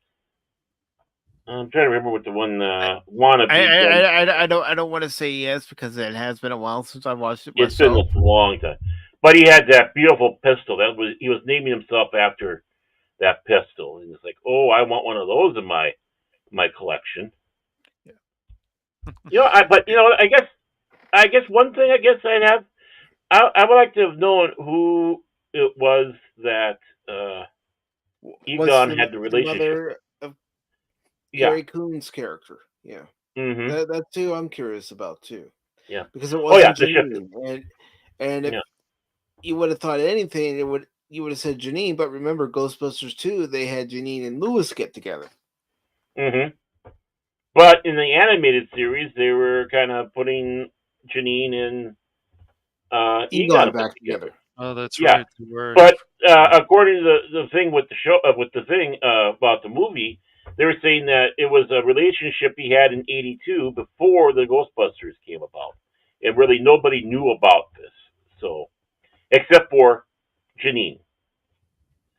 I'm trying to remember what the one wannabe guy. I don't want to say yes because it has been a while since I watched it It's been myself. a long time, but he had that beautiful pistol. He was naming himself after that pistol, and it's like, oh, I want one of those in my collection. But I guess one thing I'd have, I would like to have known who it was that Was Egon had the the relationship with. mother of Yeah. Gary Coon's character? Yeah, Mm-hmm. that's who I'm curious about too, Yeah. because it Oh yeah, wasn't the Sheffield. Janine, and if Yeah. you would have thought anything, you would have said Janine. But remember, Ghostbusters 2, they had Janine and Lewis get together. Mm-hmm. But in the animated series, they were kind of putting Janine and Egon Egon back back together. together. Oh, that's Yeah. right. They were. But according to the thing with the show, with the thing about the movie, they were saying that it was a relationship he had in '82 before the Ghostbusters came about, and really nobody knew about this. So, except for Janine.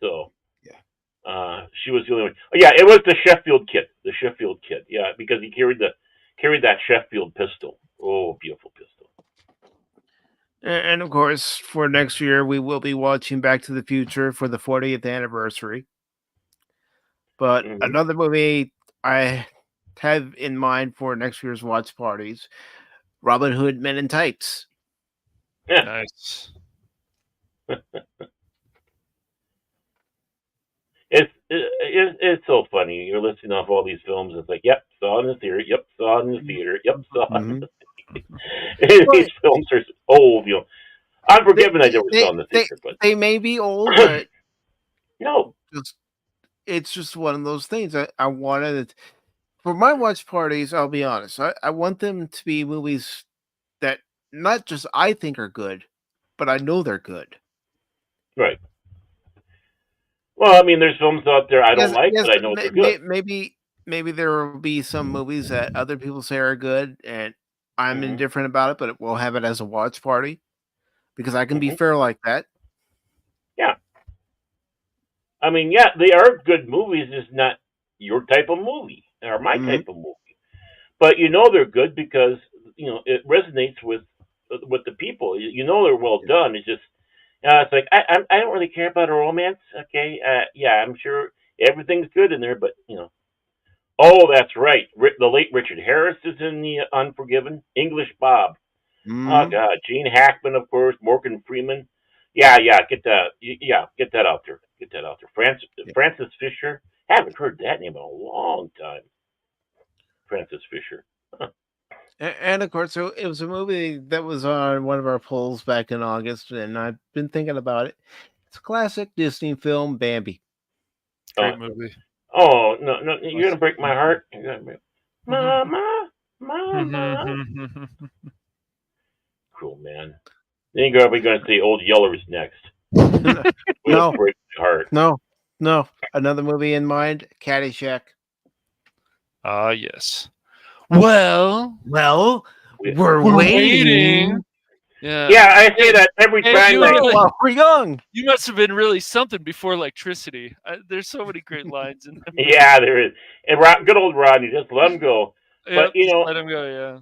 So, Yeah. she was the only one. Oh, yeah, it was the Sheffield Kid. The Sheffield Kid. Yeah, because he carried that Sheffield pistol. Oh, beautiful pistol. And of course, for next year, we will be watching Back to the Future for the 40th anniversary. But Mm-hmm. another movie I have in mind for next year's watch parties, Robin Hood Men in Tights. Yeah. Nice. It's so funny. You're listing off all these films. It's like, yep, saw it in the theater. Yep, saw it in the theater. Yep, saw it. In the theater. These But films are old. they, Unforgiven, I never saw in the they, theater, but they may be old, but no. just, it's just one of those things. I wanted it for my watch parties. I'll be honest. I want them to be movies that not just I think are good, but I know they're good. Right. Well, I mean, there's films out there I don't Yes, like, yes, but I know they're good. maybe there will be some movies that other people say are good, and I'm Hmm. indifferent about it, but we'll have it as a watch party because I can be Hmm. fair like that. Yeah. I mean, yeah, they are good movies. It's not your type of movie or my Mhm. type of movie, but they're good because it resonates with the people. They're well done. It's just it's like I don't really care about a romance. Okay, yeah, I'm sure everything's good in there, but oh, that's right. The late Richard Harris is in the Unforgiven. English Bob. Oh Mhm. God, Gene Hackman, of course. Morgan Freeman. Yeah, yeah. Get that out there. Get that out there. Yeah. Francis Fisher. Haven't heard that name in a long time. Francis Fisher. Huh. And of course, so it was a movie that was on one of our polls back in August, and I've been thinking about it. It's a classic Disney film, Bambi. Great movie. Oh no, no! You're gonna break my heart. You're gonna break, Mama, Mama. Cool man. Then you're probably gonna say Old Yeller's next. Gonna No, break my heart. no. Another movie in mind, Caddyshack. Ah, yes. Well, Well, We- we're we're waiting. waiting. Yeah. Yeah, I say that every Hey, time. you Like, really- Well, we're young. You must have been really something before electricity. There's so many great lines in them. yeah, there is. And good old Rodney, just let him go. Yep, But just let him go. Yeah.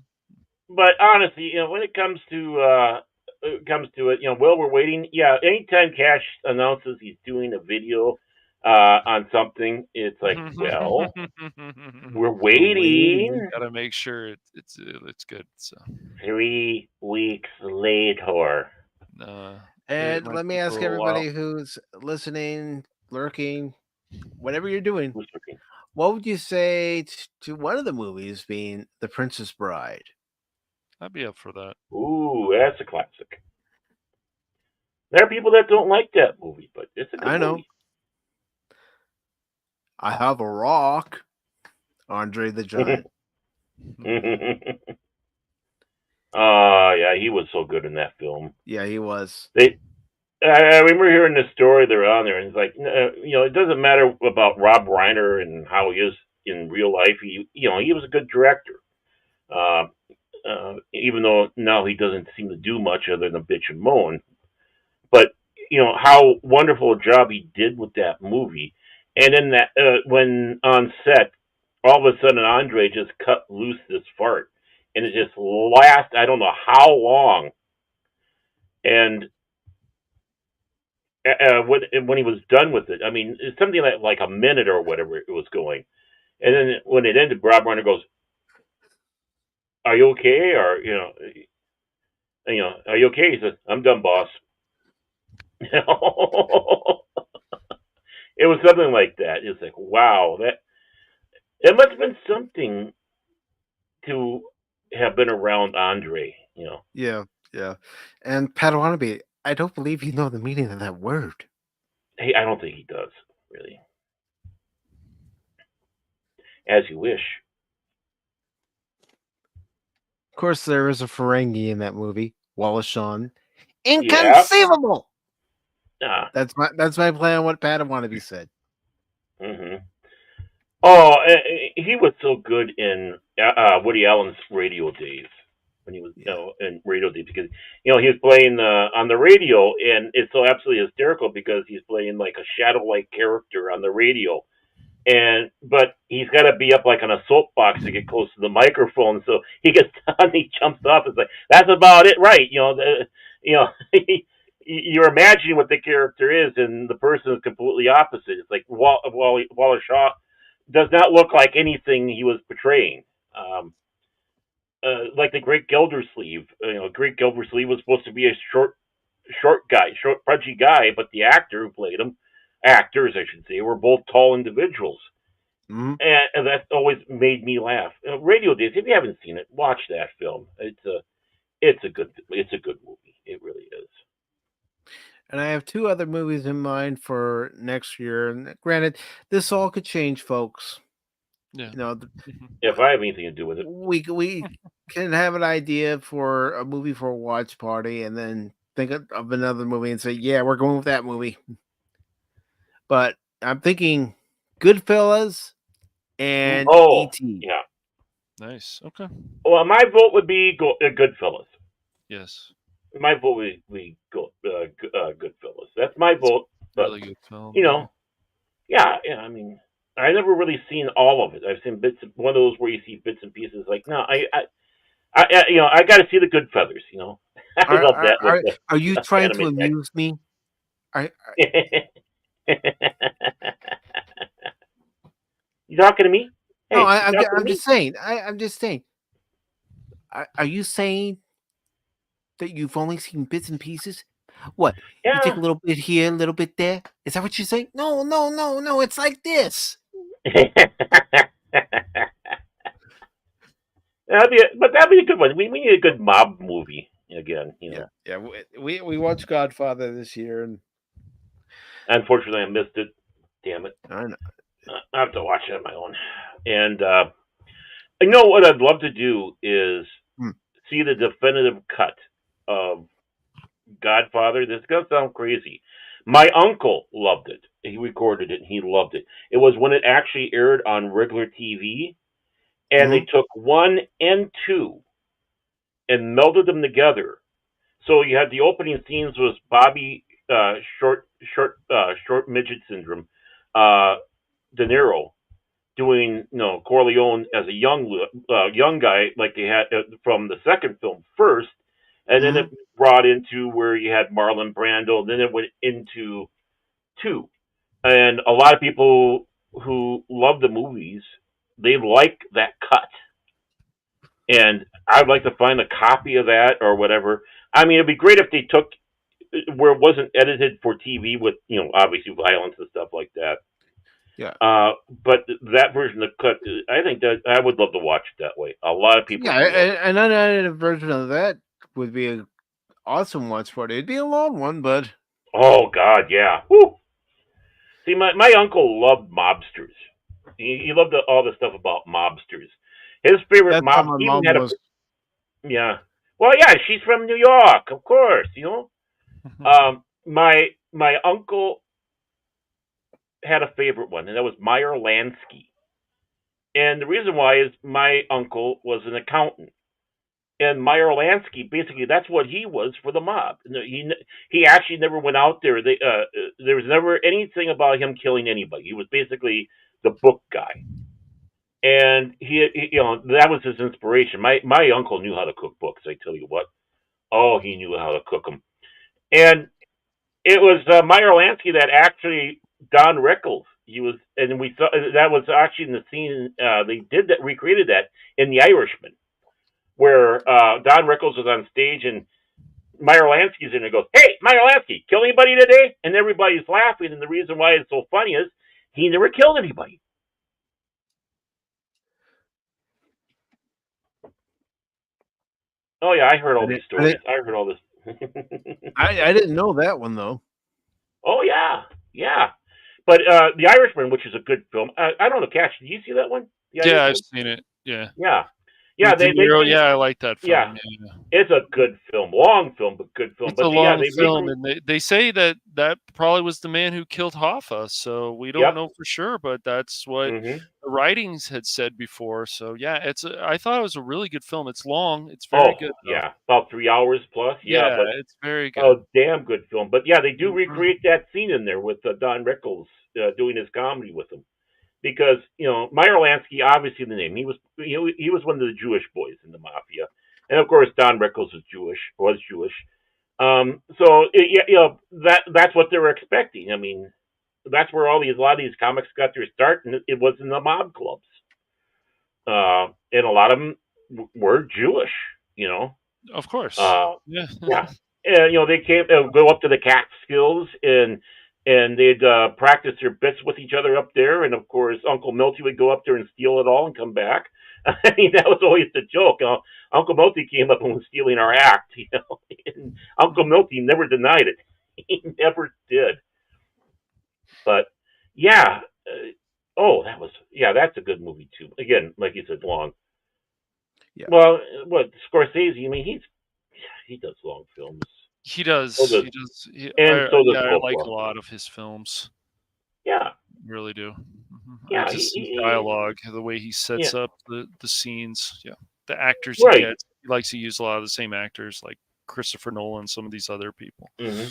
but honestly, when it comes to it, while we're waiting, yeah, anytime Cash announces he's doing a video on something, it's like, well, we're waiting. Gotta make sure it's good. So 3 weeks later. And might let me be ask for a while. everybody who's listening, lurking, whatever you're doing, Who's looking? what would you say to one of the movies being The Princess Bride? I'd be up for that. Ooh, that's a classic. There are people that don't like that movie, but it's a good I know. movie. I have a rock. Andre the Giant. Yeah, he was so good in that film. Yeah, he was. I remember hearing the story they're on there, and it's like, it doesn't matter about Rob Reiner and how he is in real life. He was a good director. Uh, Even though now he doesn't seem to do much other than bitch and moan. But how wonderful a job he did with that movie, and then that when on set, all of a sudden Andre just cut loose this fart, and it just lasts I don't know how long, and when he was done with it, I mean, it's something like a minute or whatever it was going, and then when it ended, Rob Reiner goes, "Are you okay?" Or "Are you okay?" He says, "I'm done, boss." It was something like that. It's like, wow, that it must have been something to have been around Andre. Yeah, yeah. And Padawannabe, I don't believe you know the meaning of that word. Hey, I don't think he does really. As you wish. Of course, there is a Ferengi in that movie, Wallace Shawn. Yeah. Inconceivable. Ah. That's my plan on what Padawannabe said. Mm-hmm. Oh, he was so good in Woody Allen's radio days when he was in radio days because he was playing on the radio, and it's so absolutely hysterical because he's playing like a shadow-like character on the radio, but he's got to be up like on a soapbox to get close to the microphone. So he gets down, he jumps off. It's like that's about it, right? You're imagining what the character is, and the person is completely opposite. It's like Wallace Shaw does not look like anything he was portraying. Like the Great Gildersleeve. Great Gildersleeve was supposed to be a short guy, short, pudgy guy, but the actor who played him, actors I should say, were both tall individuals. Mm-hmm. And that always made me laugh. Radio Days. If you haven't seen it, watch that film. It's a good movie. It really is. And I have two other movies in mind for next year. And granted, this all could change, folks. Yeah. If I have anything to do with it, we can have an idea for a movie for a watch party, and then think of another movie and say, "Yeah, we're going with that movie." But I'm thinking Goodfellas and E.T. yeah, nice. Okay. Well, my vote would be Goodfellas. Yes. My vote would be Goodfellas. That's my vote. But really good film. Yeah. I mean, I never really seen all of it. I've seen one of those where you see bits and pieces. Like, no, I got to see the Goodfellas. I love that. Are you trying to amuse me? You talking to me? Hey, no, I'm just saying. I'm just saying. Are you saying that you've only seen bits and pieces? What? Yeah. You take a little bit here, a little bit there. Is that what you're saying? No. It's like this. That'd be a good one. We need a good mob movie again. Yeah. We watched Godfather this year, and unfortunately, I missed it. Damn it! I know. I have to watch it on my own. And you know what I'd love to do is see the definitive cut of Godfather. This is gonna sound crazy. My uncle loved it. He recorded it and he loved it. It was when it actually aired on regular TV, and they took 1 and 2 and melded them together. So you had the opening scenes was Bobby short midget syndrome, De Niro doing Corleone as a young guy like they had from the second film first, and then it brought into where you had Marlon Brando. Then it went into 2, and a lot of people who love the movies, they like that cut, and I'd like to find a copy of that or whatever. I mean, it'd be great if they took where it wasn't edited for TV with obviously violence and stuff like that. Yeah. But that version of the cut, I think that I would love to watch it that way. A lot of people. Yeah, an unedited version of that would be an awesome watch party. It'd be a long one, but oh god, yeah. Woo. See, my uncle loved mobsters. He loved all the stuff about mobsters. His favorite That's how mob my he even mom had a was. yeah. Well, yeah, she's from New York, of course. My uncle had a favorite one, and that was Meyer Lansky. And the reason why is my uncle was an accountant, and Meyer Lansky basically that's what he was for the mob. He actually never went out there. There was never anything about him killing anybody. He was basically the book guy, and that was his inspiration. My uncle knew how to cook books. I tell you what, oh, he knew how to cook them, and it was Meyer Lansky that actually Don Rickles. He was, and we saw that was actually in the scene. They did that, recreated that in The Irishman, where Don Rickles was on stage and Meyer Lansky's in and goes, "Hey, Meyer Lansky, kill anybody today?" And everybody's laughing. And the reason why it's so funny is he never killed anybody. Oh yeah, I heard all these stories. I heard all this. I didn't know that one though. Oh yeah, yeah. But The Irishman, which is a good film, I don't know, Cash. Did you see that one? Yeah, I've seen it. Yeah. Yeah. Yeah, With De they Niro, yeah, I like that film. yeah, Yeah. it's a good film, long film, but good film. It's But a yeah, long film, and they say that probably was the man who killed Hoffa. So we don't Yep. know for sure, but that's what the writings had said before. So yeah, I thought it was a really good film. It's long. It's very good. Though. Yeah, about 3 hours plus. Yeah, but it's very good. oh, damn good film. But yeah, they do recreate that scene in there with Don Rickles doing his comedy with him. Because Meyer Lansky, obviously the name, he was one of the Jewish boys in the mafia, and of course Don Rickles was Jewish. So that's what they were expecting. I mean, that's where a lot of these comics got their start, and it was in the mob clubs, and a lot of them were Jewish. Of course. Yeah. And they came go up to the Catskills and they'd practice their bits with each other up there. And of course, Uncle Milty would go up there and steal it all and come back. I mean, that was always the joke. Uncle Milty came up and was stealing our act, And Uncle Milty never denied it. He never did. But yeah, that's a good movie too. Again, like you said, long. Yeah. Well, what Scorsese? I mean, he does long films. He does. So does, he does. I like a lot of his films. Yeah, really do. Yeah, just dialogue, the way he sets up the scenes. Yeah, the actors right. he gets. He likes to use a lot of the same actors, like Christopher Nolan, some of these other people. Mm-hmm.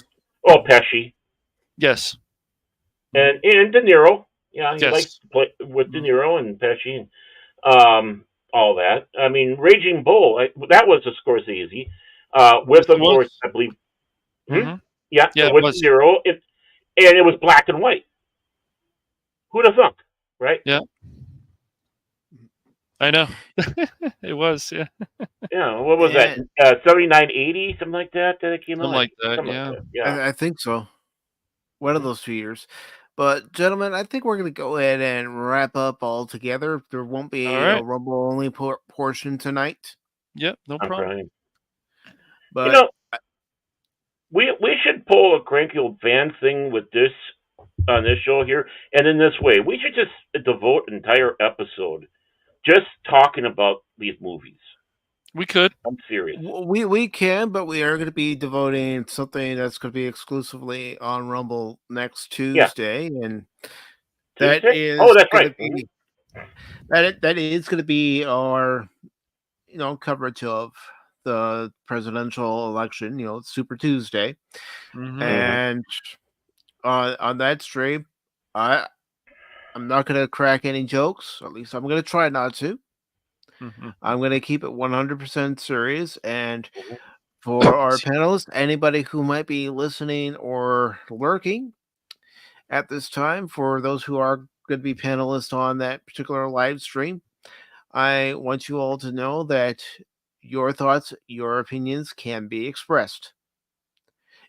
Oh, Pesci. Yes. And De Niro. Yeah, he yes. likes to play with De Niro and Pesci and all that. I mean, Raging Bull. That was a Scorsese. With of course, I believe. Yeah, with De Niro, and it was black and white. Who'd have thunk, right? Yeah, I know. It was, yeah. Yeah, what was that? 79, 80, something like that. That it came out. Something like that. Yeah. I think so. One of those 2 years. But gentlemen, I think we're going to go ahead and wrap up all together. There won't be a Rumble only portion tonight. Yep, no problem. But we should pull a cranky old fan thing with this on this show here, and in this way, we should just devote an entire episode just talking about these movies. We could. I'm serious. We can, but we are going to be devoting something that's going to be exclusively on Rumble next Tuesday, and that is that's right. That is going to be our coverage of the presidential election, Super Tuesday, and on that stream, I'm not going to crack any jokes. At least I'm going to try not to. I'm going to keep it 100% serious. And for our panelists, anybody who might be listening or lurking at this time, for those who are going to be panelists on that particular live stream, I want you all to know that your thoughts, your opinions can be expressed.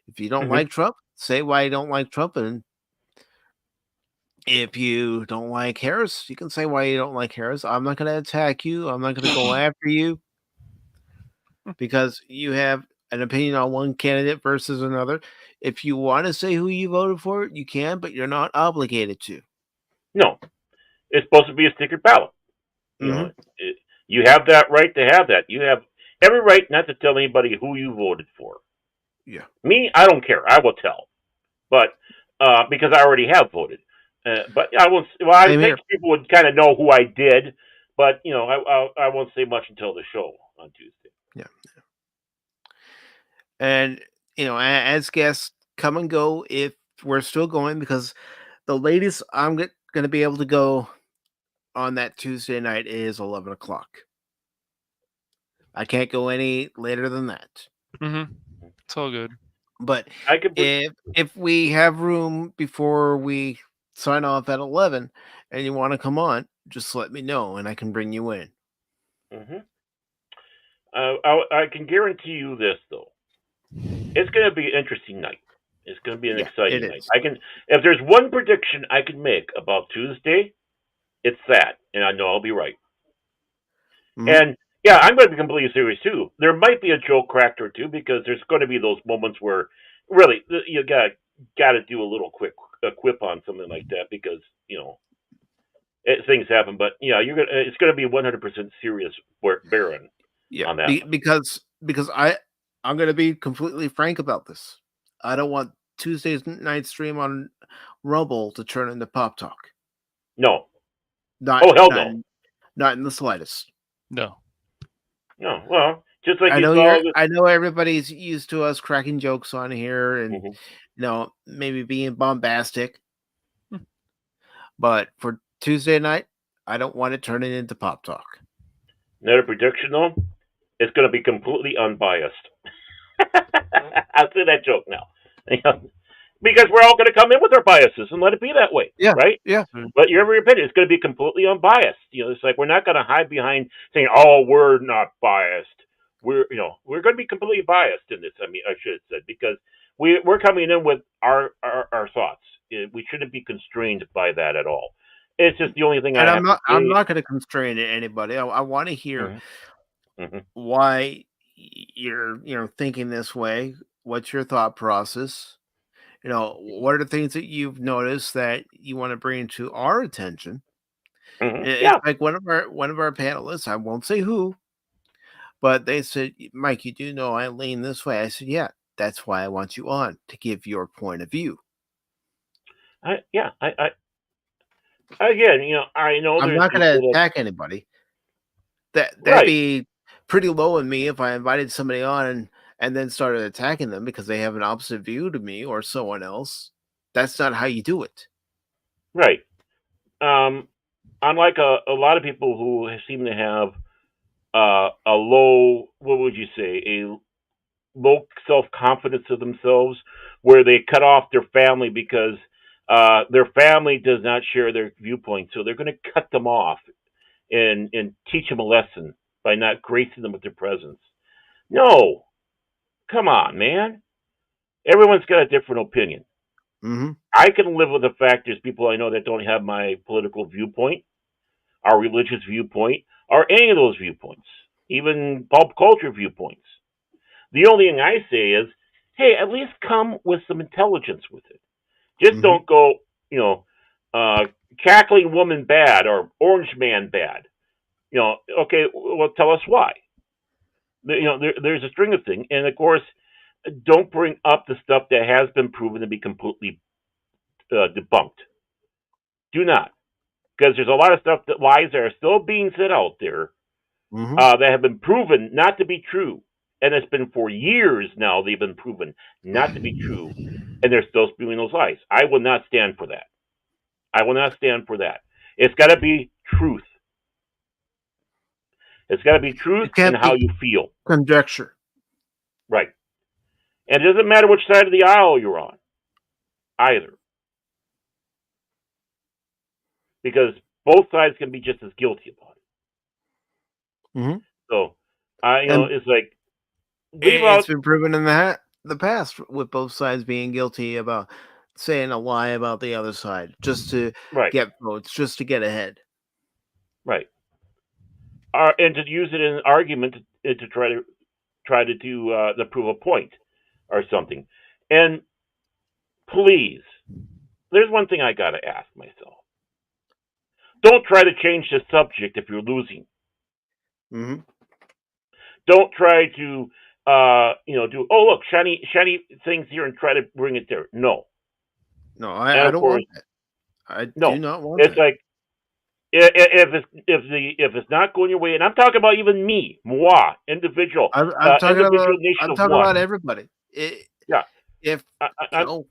If you don't like Trump, say why you don't like Trump. And if you don't like Harris, you can say why you don't like Harris. I'm not going to attack you. I'm not going to go after you because you have an opinion on one candidate versus another. If you want to say who you voted for, you can, but you're not obligated to. No. It's supposed to be a secret ballot. You know, you have that right to have that. You have every right not to tell anybody who you voted for. Yeah. Me, I don't care. I will tell, but because I already have voted. But I won't. Well, I Same think here. people would kind of know who I did, but I won't say much until the show on Tuesday. Yeah. And as guests come and go, if we're still going, because the latest I'm going to be able to go on that Tuesday night is 11 o'clock. I can't go any later than that. Mm-hmm. It's all good. But I could. if we have room before we sign off at 11, and you want to come on, just let me know, and I can bring you in. Mm-hmm. I can guarantee you this though. It's going to be an interesting night. It's going to be an Yeah, exciting it night. is. If there's one prediction I can make about Tuesday, it's that, and I know I'll be right. Mhm. And yeah, I'm going to be completely serious too. There might be a joke cracked or two because there's going to be those moments where really you got to do a little quick quip on something like that because things happen. But yeah, it's going to be 100% serious Baron Yeah, on that one. because I'm going to be completely frank about this. I don't want Tuesday's night stream on Rumble to turn into Pop Talk. No. Not, Oh hell not, no. not in the slightest. No. No. Well, just like I you know saw. I know everybody's used to us cracking jokes on here and Mhm. maybe being bombastic. But for Tuesday night, I don't want it turning into Pop Talk. Another prediction though, it's going to be completely unbiased. I'll say that joke now. Because we're all going to come in with our biases and let it be that way, Yeah, right? yeah. But your every opinion is going to be completely unbiased. It's like we're not going to hide behind saying, "Oh, we're not biased." We're going to be completely biased in this. I mean, I should have said because we're coming in with our thoughts. We shouldn't be constrained by that at all. It's just the only thing And I have to I'm say. not going to constrain anybody. I want to hear Mm-hmm. why you're thinking this way. What's your thought process? What are the things that you've noticed that you want to bring to our attention? Mm-hmm. It's Yeah, like one of our panelists, I won't say who, but they said, "Mike, you do know I lean this way." I said, "Yeah, that's why I want you on to give your point of view." again, I know I'm there's not going to people that attack anybody. That'd right, be pretty low in me if I invited somebody on and then started attacking them because they have an opposite view to me or someone else. That's not how you do it. right. Um, unlike a lot of people who seem to have a low, what would you say, a low self confidence of themselves, where they cut off their family because their family does not share their viewpoint, so they're going to cut them off and teach them a lesson by not gracing them with their presence. No, come on, man. Everyone's got a different opinion. Mm-hmm. I can live with the fact there's people I know that don't have my political viewpoint, our religious viewpoint, or any of those viewpoints, even pop culture viewpoints. The only thing I say is, hey, at least come with some intelligence with it. Just Mm-hmm. don't go, uh, cackling woman bad or orange man bad. Okay, well, tell us why. There's a string of things, and of course, don't bring up the stuff that has been proven to be completely debunked. Do not, because there's a lot of stuff that lies that are still being said out there Mm-hmm. that have been proven not to be true, and it's been for years now they've been proven not to be true, and they're still spewing those lies. I will not stand for that. I will not stand for that. It's got to be truth. It's got to be truth It in can't how be you feel. conjecture. Right. And it doesn't matter which side of the aisle you're on, either, because both sides can be just as guilty about it. Mm-hmm. So, And it's like leave it's out been proven in the past with both sides being guilty about saying a lie about the other side just to right, get votes, just to get ahead. right, and to use it in an argument to try to do to prove a point or something. And please, there's one thing I got to ask myself: don't try to change the subject if you're losing. Mm-hmm. Don't try to do look shiny things here and try to bring it there. No, No, and I of don't course want that. I do no. not want It's that. like if it's not going your way, and I'm talking about even me, moi, individual, I'm talking individual about nation of one. everybody. Yeah, If I, you I, know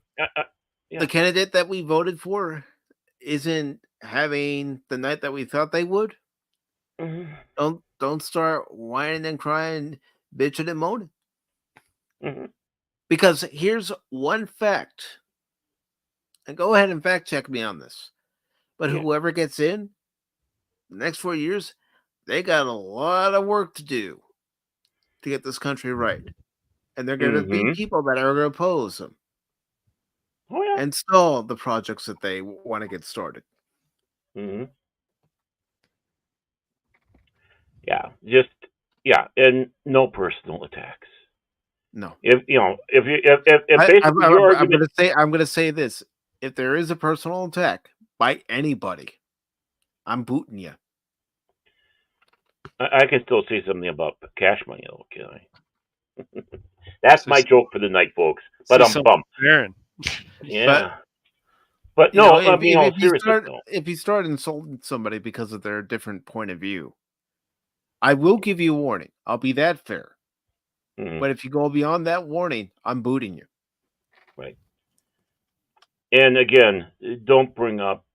yeah. the candidate that we voted for isn't having the night that we thought they would, Mm-hmm. don't start whining and crying, bitching and moaning. Mm-hmm. Because here's one fact, and go ahead and fact check me on this. But Yeah. whoever gets in the next 4 years, they got a lot of work to do to get this country right. And they're going to be Mm-hmm. people that are going to oppose them Oh yeah. and stall the projects that they want to get started. Mm-hmm. Yeah. Just and no personal attacks. No, If if basically your argument, I'm going to say this: if there is a personal attack by anybody, I'm booting you. I can still say something about cash money, though, can I? That's my joke for the night, folks. But Say something, bummed. Aaron. Yeah. But no, I mean, seriously, if you start insulting somebody because of their different point of view, I will give you a warning. I'll be that fair. Mm-hmm. But if you go beyond that warning, I'm booting you. Right. And again, don't bring up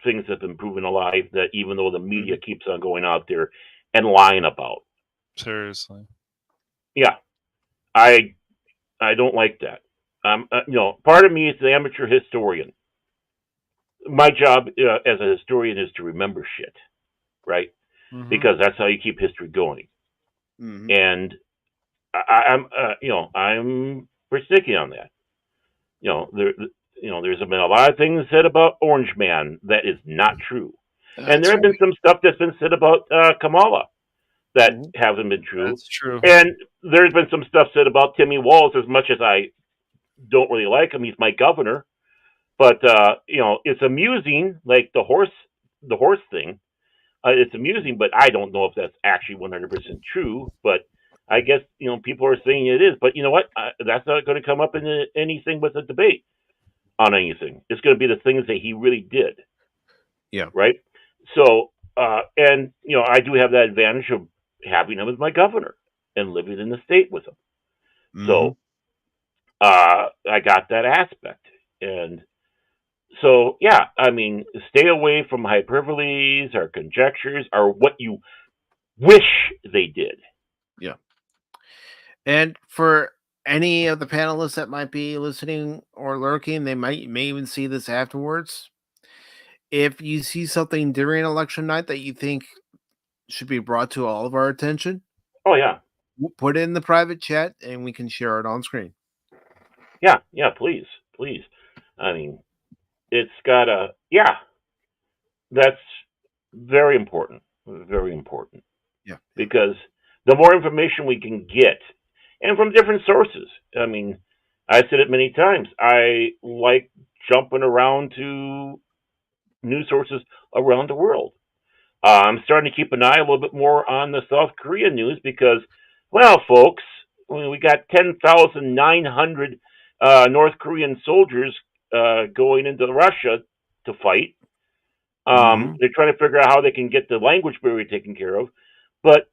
things that have been proven alive that even though the media keeps on going out there and lying about. Seriously. Yeah. I don't like that. Part of me is the amateur historian. My job as a historian is to remember shit, right? Mm-hmm. Because that's how you keep history going. Mm-hmm. And I'm persnickety on that. There's been a lot of things said about Orange Man that is not true, and there have been some stuff that's been said about Kamala that hasn't been true. That's true. And there's been some stuff said about Timmy Walz. As much as I don't really like him, he's my governor. But it's amusing, like the horse thing. It's amusing, but I don't know if that's actually 100% true. But I guess people are saying it is. But you know what? That's not going to come up in anything with a debate on anything. It's going to be the things that he really did. Yeah. Right. So, and I do have that advantage of having him as my governor and living in the state with him. Mm-hmm. So, I got that aspect, and so yeah, I mean, stay away from hyperboles or conjectures or what you wish they did. Yeah. And for any of the panelists that might be listening or lurking, they may even see this afterwards. If you see something during election night that you think should be brought to all of our attention, Oh yeah, put it in the private chat and we can share it on screen. yeah, please. I mean, it's gotta, that's very important. Very important. Yeah. Because the more information we can get, and from different sources. I mean, I said it many times. I like jumping around to news sources around the world. I'm starting to keep an eye a little bit more on the South Korea news because, well, folks, we got 10,900 North Korean soldiers going into Russia to fight. They're trying to figure out how they can get the language barrier taken care of. But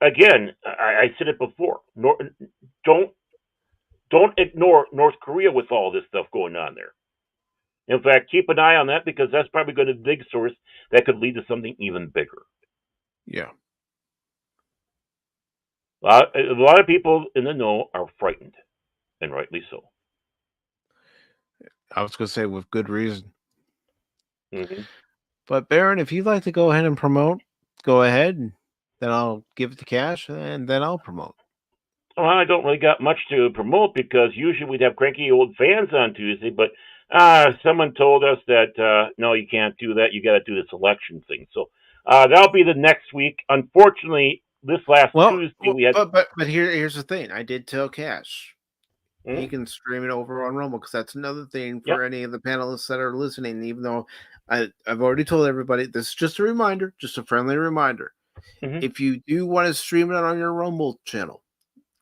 again, I said it before. Don't ignore North Korea with all this stuff going on there. In fact, keep an eye on that because that's probably going to be a big source that could lead to something even bigger. Yeah. A lot of people in the know are frightened, and rightly so. I was going to say with good reason. Mm-hmm. But Baron, if you'd like to go ahead and promote, go ahead. And then I'll give it to Cash, and then I'll promote. Well, I don't really got much to promote because usually we'd have cranky old fans on Tuesday, but someone told us that no, you can't do that. You got to do this election thing. So that'll be the next week. Unfortunately, this last Tuesday we had. But here's the thing. I did tell Cash. He can stream it over on Rumble because that's another thing for any of the panelists that are listening. Even though I've already told everybody. This is just a reminder, just a friendly reminder. Mm-hmm. If you do want to stream it on your Rumble channel,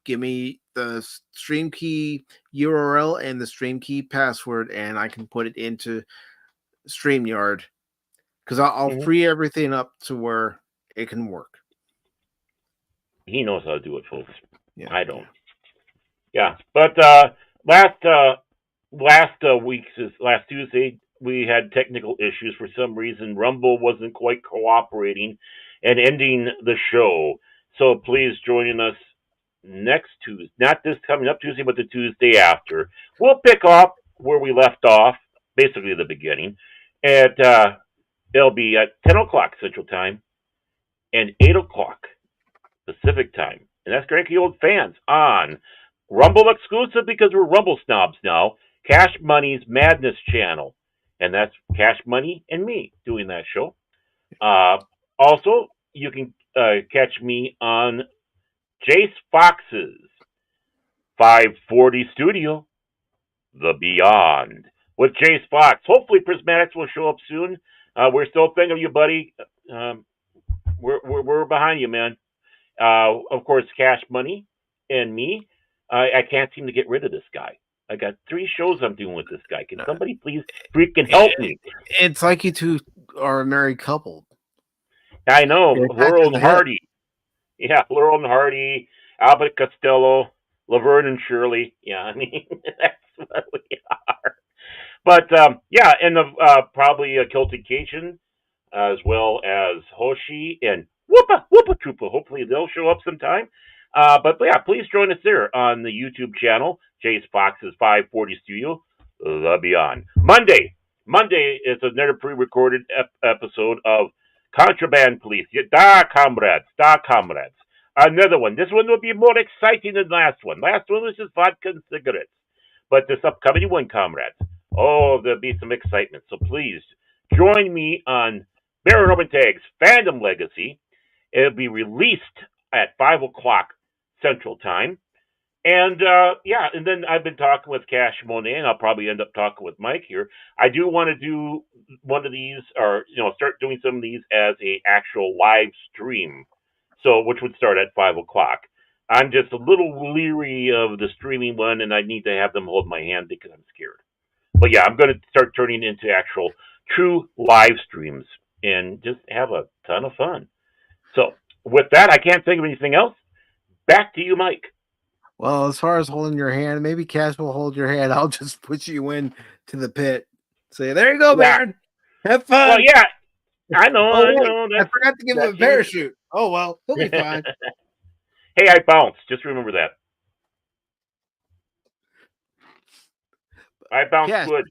give me the stream key URL and the stream key password, and I can put it into StreamYard because I'll Mm-hmm. free everything up to where it can work. He knows how to do it, folks. Yeah, I don't. Yeah, but last Tuesday we had technical issues for some reason. Rumble wasn't quite cooperating and ending the show. So please join us next Tuesday, not this coming up Tuesday, but the Tuesday after. We'll pick up where we left off, basically the beginning. At it'll be at 10 o'clock Central Time and 8 o'clock Pacific Time. And that's Cranky Old Fans on Rumble exclusive because we're Rumble snobs now. Cash Money's Madness channel. And that's Cash Money and me doing that show. Also, you can catch me on Jace Fox's 540 Studio, The Beyond, with Jace Fox. Hopefully Prismatics will show up soon. We're still thinking of you, buddy. We're behind you, man. Of course, Cash Money and me. I can't seem to get rid of this guy. I got 3 shows I'm doing with this guy. Can somebody please freaking help me? It's like you two are a married couple. I know. Laurel and Hardy. Yeah, Laurel and Hardy, Albert Costello, Laverne and Shirley. Yeah, I mean, that's what we are. But, yeah, and probably Celtic Cajun, as well as Hoshi and Whoopa Troopa. Hopefully they'll show up sometime. But yeah, please join us there on the YouTube channel, Jace Fox's 540 Studio, The Beyond. Monday is another pre-recorded episode of Contraband Police. Da comrades. Another one. This one will be more exciting than last one. Last one was just vodka and cigarettes. But this upcoming one, comrades, there'll be some excitement. So please join me on Baron Robin Tag's Fandom Legacy. It'll be released at 5 o'clock Central Time. And, and then I've been talking with Cash Monet, and I'll probably end up talking with Mike here. I do want to do one of these, or, start doing some of these as a actual live stream. So, which would start at 5 o'clock. I'm just a little leery of the streaming one, and I need to have them hold my hand because I'm scared. But yeah, I'm going to start turning into actual true live streams and just have a ton of fun. So, with that, I can't think of anything else. Back to you, Mike. Well, as far as holding your hand, maybe Cash will hold your hand. I'll just push you in to the pit. Say, there you go, Baron. Have fun. Well, yeah, I know. I forgot to give him a parachute. Oh, well, he'll be fine. Hey, I bounced. Just remember that. I bounced good.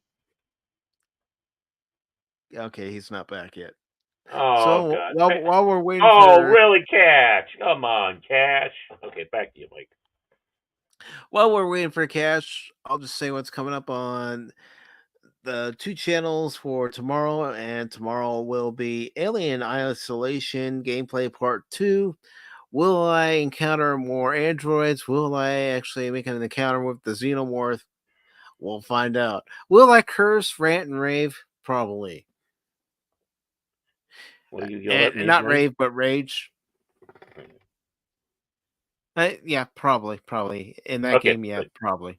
Okay, he's not back yet. Oh, so, God. While we're waiting really, Cash? Come on, Cash. Okay, back to you, Mike. While we're waiting for Cash, I'll just say what's coming up on the 2 channels for tomorrow, and tomorrow will be Alien Isolation Gameplay Part 2. Will I encounter more androids? Will I actually make an encounter with the Xenomorph? We'll find out. Will I curse, rant, and rave? Probably. Will you yell at me? Not rave, but rage. Yeah, probably. In that game, yeah, good. Probably.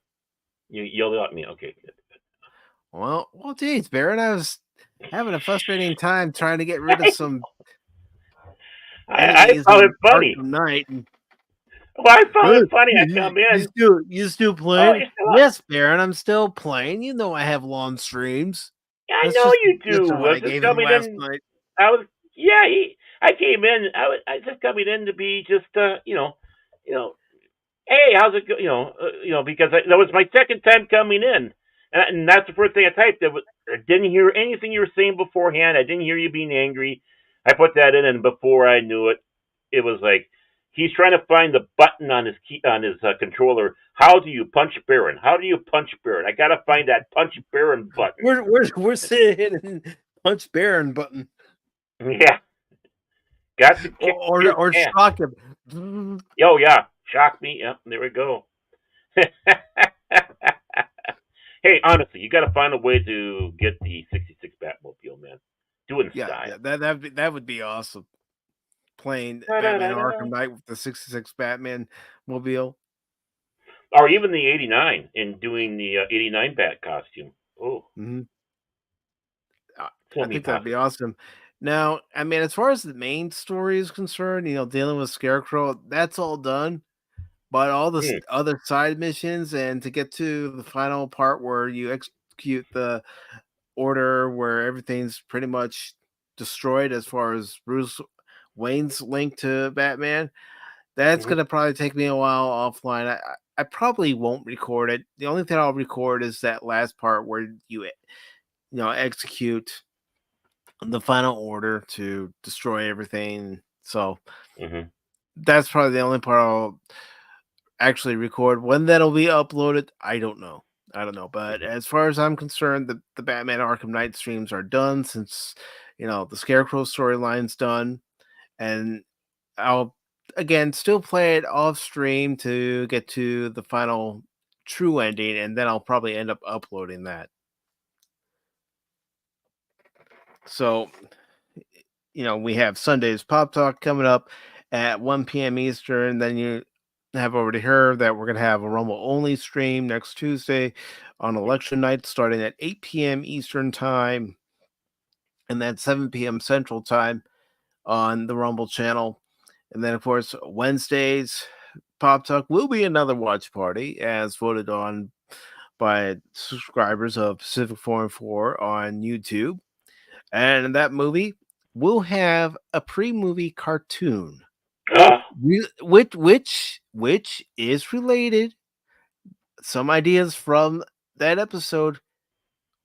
You yelled at me. Okay, good. Well, geez, Baron, I was having a frustrating time trying to get rid of some. I found it funny. Well, I found it funny. I come in. You still playing? Yes, Baron, I'm still playing. You know I have long streams. I know you do. I just coming in. Night. I came in. I just coming in to be just hey, how's it go? Because that was my second time coming in, and that's the first thing I typed. I didn't hear anything you were saying beforehand. I didn't hear you being angry. I put that in, and before I knew it, it was like he's trying to find the button on his controller. How do you punch Baron? How do you punch Baron? I gotta find that punch Baron button. We're sitting punch Baron button. Yeah. Got to kick or shock him. Oh yeah, shock me. Yep, there we go. Hey, honestly, you got to find a way to get the 66 Batmobile. Batmobile, man. Do it in Yeah, style. that would be awesome. Playing Batman Da-da-da-da. Arkham Knight with the 66 Batman mobile. Or even the 89 and doing the 89 Bat costume. Oh, Hmm. so I many think that'd be possibilities. awesome. Now, I mean, as far as the main story is concerned, dealing with Scarecrow, that's all done. But all the Hmm. other side missions and to get to the final part where you execute the order where everything's pretty much destroyed as far as Bruce Wayne's link to Batman, that's Hmm. gonna probably take me a while offline. I probably won't record it. The only thing I'll record is that last part where you execute the final order to destroy everything. So Hmm. that's probably the only part I'll actually record. When that'll be uploaded, I don't know. I don't know. But Hmm. as far as I'm concerned, the Batman Arkham Knight streams are done since the Scarecrow storyline's done. And I'll again still play it off stream to get to the final true ending, and then I'll probably end up uploading that. So, we have Sunday's Pop Talk coming up at 1 p.m. Eastern. Then you have already heard that we're going to have a Rumble only stream next Tuesday on election night starting at 8 p.m. Eastern time and then 7 p.m. Central time on the Rumble channel. And then, of course, Wednesdays Pop Talk will be another watch party as voted on by subscribers of Pacific 4 and 4 on YouTube. And in that movie, we'll have a pre-movie cartoon, which is related. Some ideas from that episode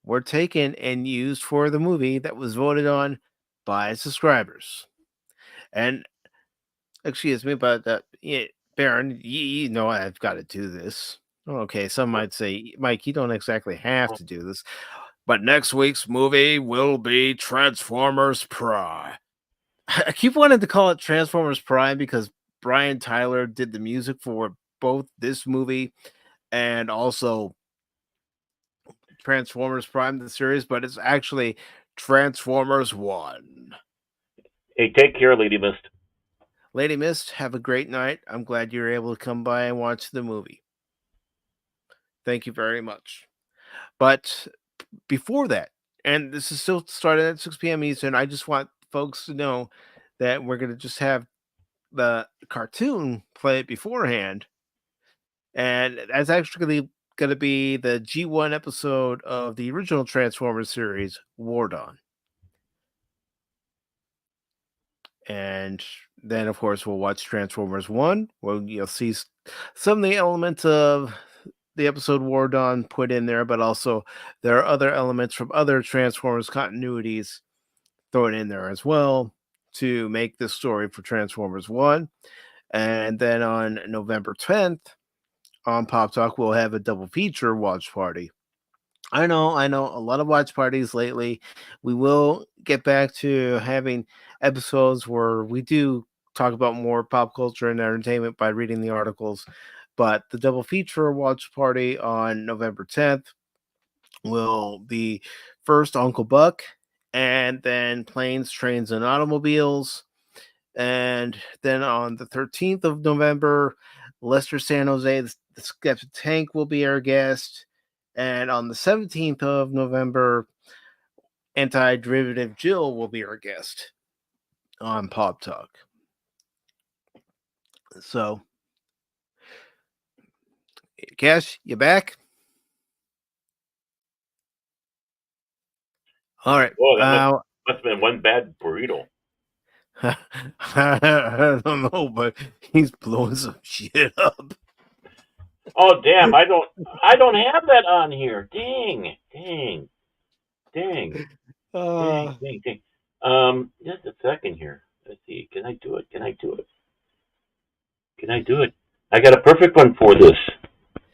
were taken and used for the movie that was voted on by subscribers. And excuse me, but yeah, Baron, you know I've got to do this. Okay, some might say, Mike, you don't exactly have to do this, but next week's movie will be Transformers Prime. I keep wanting to call it Transformers Prime because Brian Tyler did the music for both this movie and also Transformers Prime, the series, but it's actually Transformers 1. Hey, take care, Lady Mist. Lady Mist, have a great night. I'm glad you were able to come by and watch the movie. Thank you very much. But before that, and this is still starting at 6 p.m. Eastern, I just want folks to know that we're going to just have the cartoon play it beforehand. And that's actually going to be the G1 episode of the original Transformers series, War Dawn. And then, of course, we'll watch Transformers 1, where you'll see some of the elements of the episode War Dawn put in there, but also there are other elements from other Transformers continuities thrown in there as well to make this story for Transformers 1. And then on November 10th on Pop Talk, we'll have a double feature watch party. I know, a lot of watch parties lately. We will get back to having episodes where we do talk about more pop culture and entertainment by reading the articles. But the double feature watch party on November 10th will be first Uncle Buck, and then Planes, Trains, and Automobiles. And then on the 13th of November, Lester San Jose, the Skeptic Tank, will be our guest. And on the 17th of November, Anti Derivative Jill will be our guest on Pop Talk. So, Cash, you back? All right. Oh, that must have been one bad burrito. I don't know, but he's blowing some shit up. Oh damn! I don't have that on here. Dang. Just a second here. Let's see. Can I do it? I got a perfect one for this.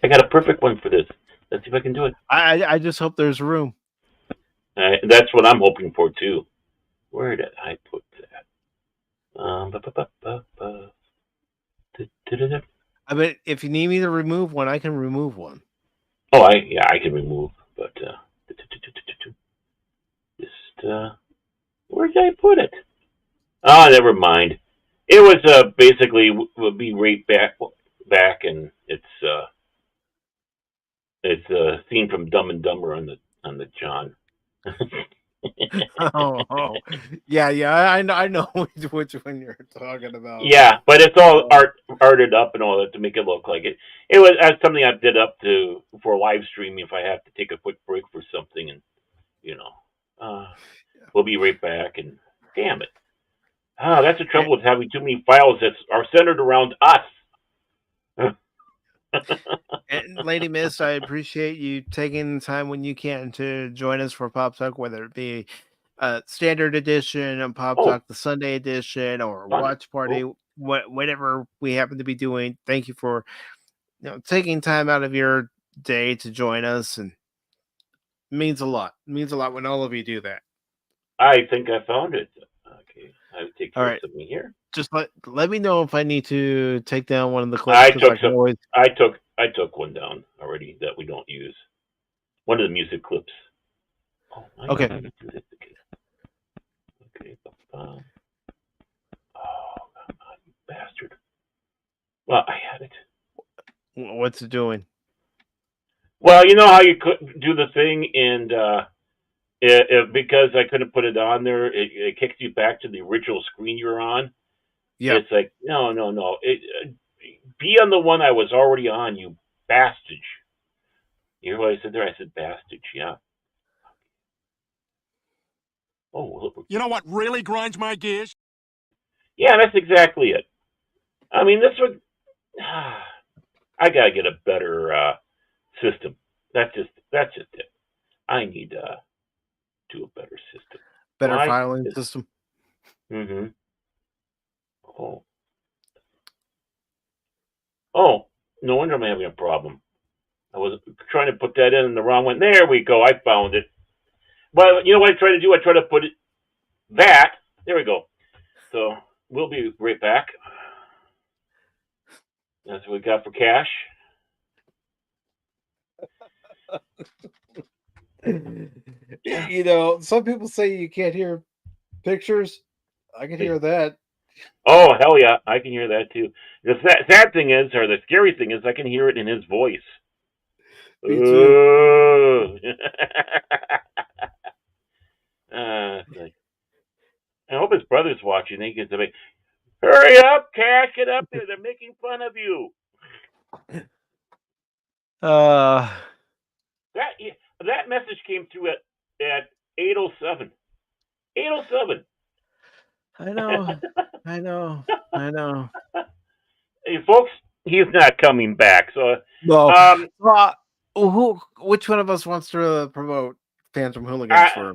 Let's see if I can do it. I just hope there's room. That's what I'm hoping for too. Where did I put that? I mean, if you need me to remove one, I can remove one. Oh, I can remove, but just I put it? Never mind. It was basically would be right back, and it's a scene from Dumb and Dumber on the John. Oh, yeah. I know which one you're talking about. Yeah, but it's all Oh, arted up and all that to make it look like it. It was something I did up to for live streaming if I have to take a quick break for something, and you know, uh, we'll be right back. And damn it, that's the and, trouble with having too many files that are centered around us. and Lady Miss, I appreciate you taking the time when you can to join us for Pop Talk, whether it be standard edition and Pop Oh, Talk, the Sunday edition, or funny. watch party, Oh, whatever we happen to be doing. Thank you for taking time out of your day to join us, and it means a lot. It means a lot when all of you do that. I think I found it. Okay, I would take All care of right, something here. just let me know if I need to take down one of the clips I because took I can some. always. I took one down already that we don't use. One of the music clips. Oh, I know Okay, how to do this again. Okay. Oh, come on, you bastard. Well, I had it. what's it doing? Well, you know how you could do the thing, and because I couldn't put it on there, it kicks you back to the original screen you're on. Yeah. It's like, no, no, no. Be on the one I was already on, you bastard. You hear what I said there? I said bastard, yeah. Oh, look. You know what really grinds my gears? Yeah, that's exactly it. I mean, this would. I gotta get a better system. That's just it. I need to do a better system. Better Why? filing system. Mm-hmm. Oh. Oh, no wonder I'm having a problem. I was trying to put that in the wrong one. There we go. I found it. Well, you know what I try to do? I try to put it that. There we go. So we'll be right back. That's what we got for cash. Some people say you can't hear pictures. I can hear that. Oh hell yeah, I can hear that too. The sad thing is, or the scary thing is, I can hear it in his voice. Me too. I hope his brother's watching. He gets to be, hurry up, Cash, get up there. They're making fun of you. Uh, That message came through at 8:07. 8:07. I know. I know. I know. Hey, folks, he's not coming back. So, Well, um, which one of us wants to promote Phantom Hooligans I, for?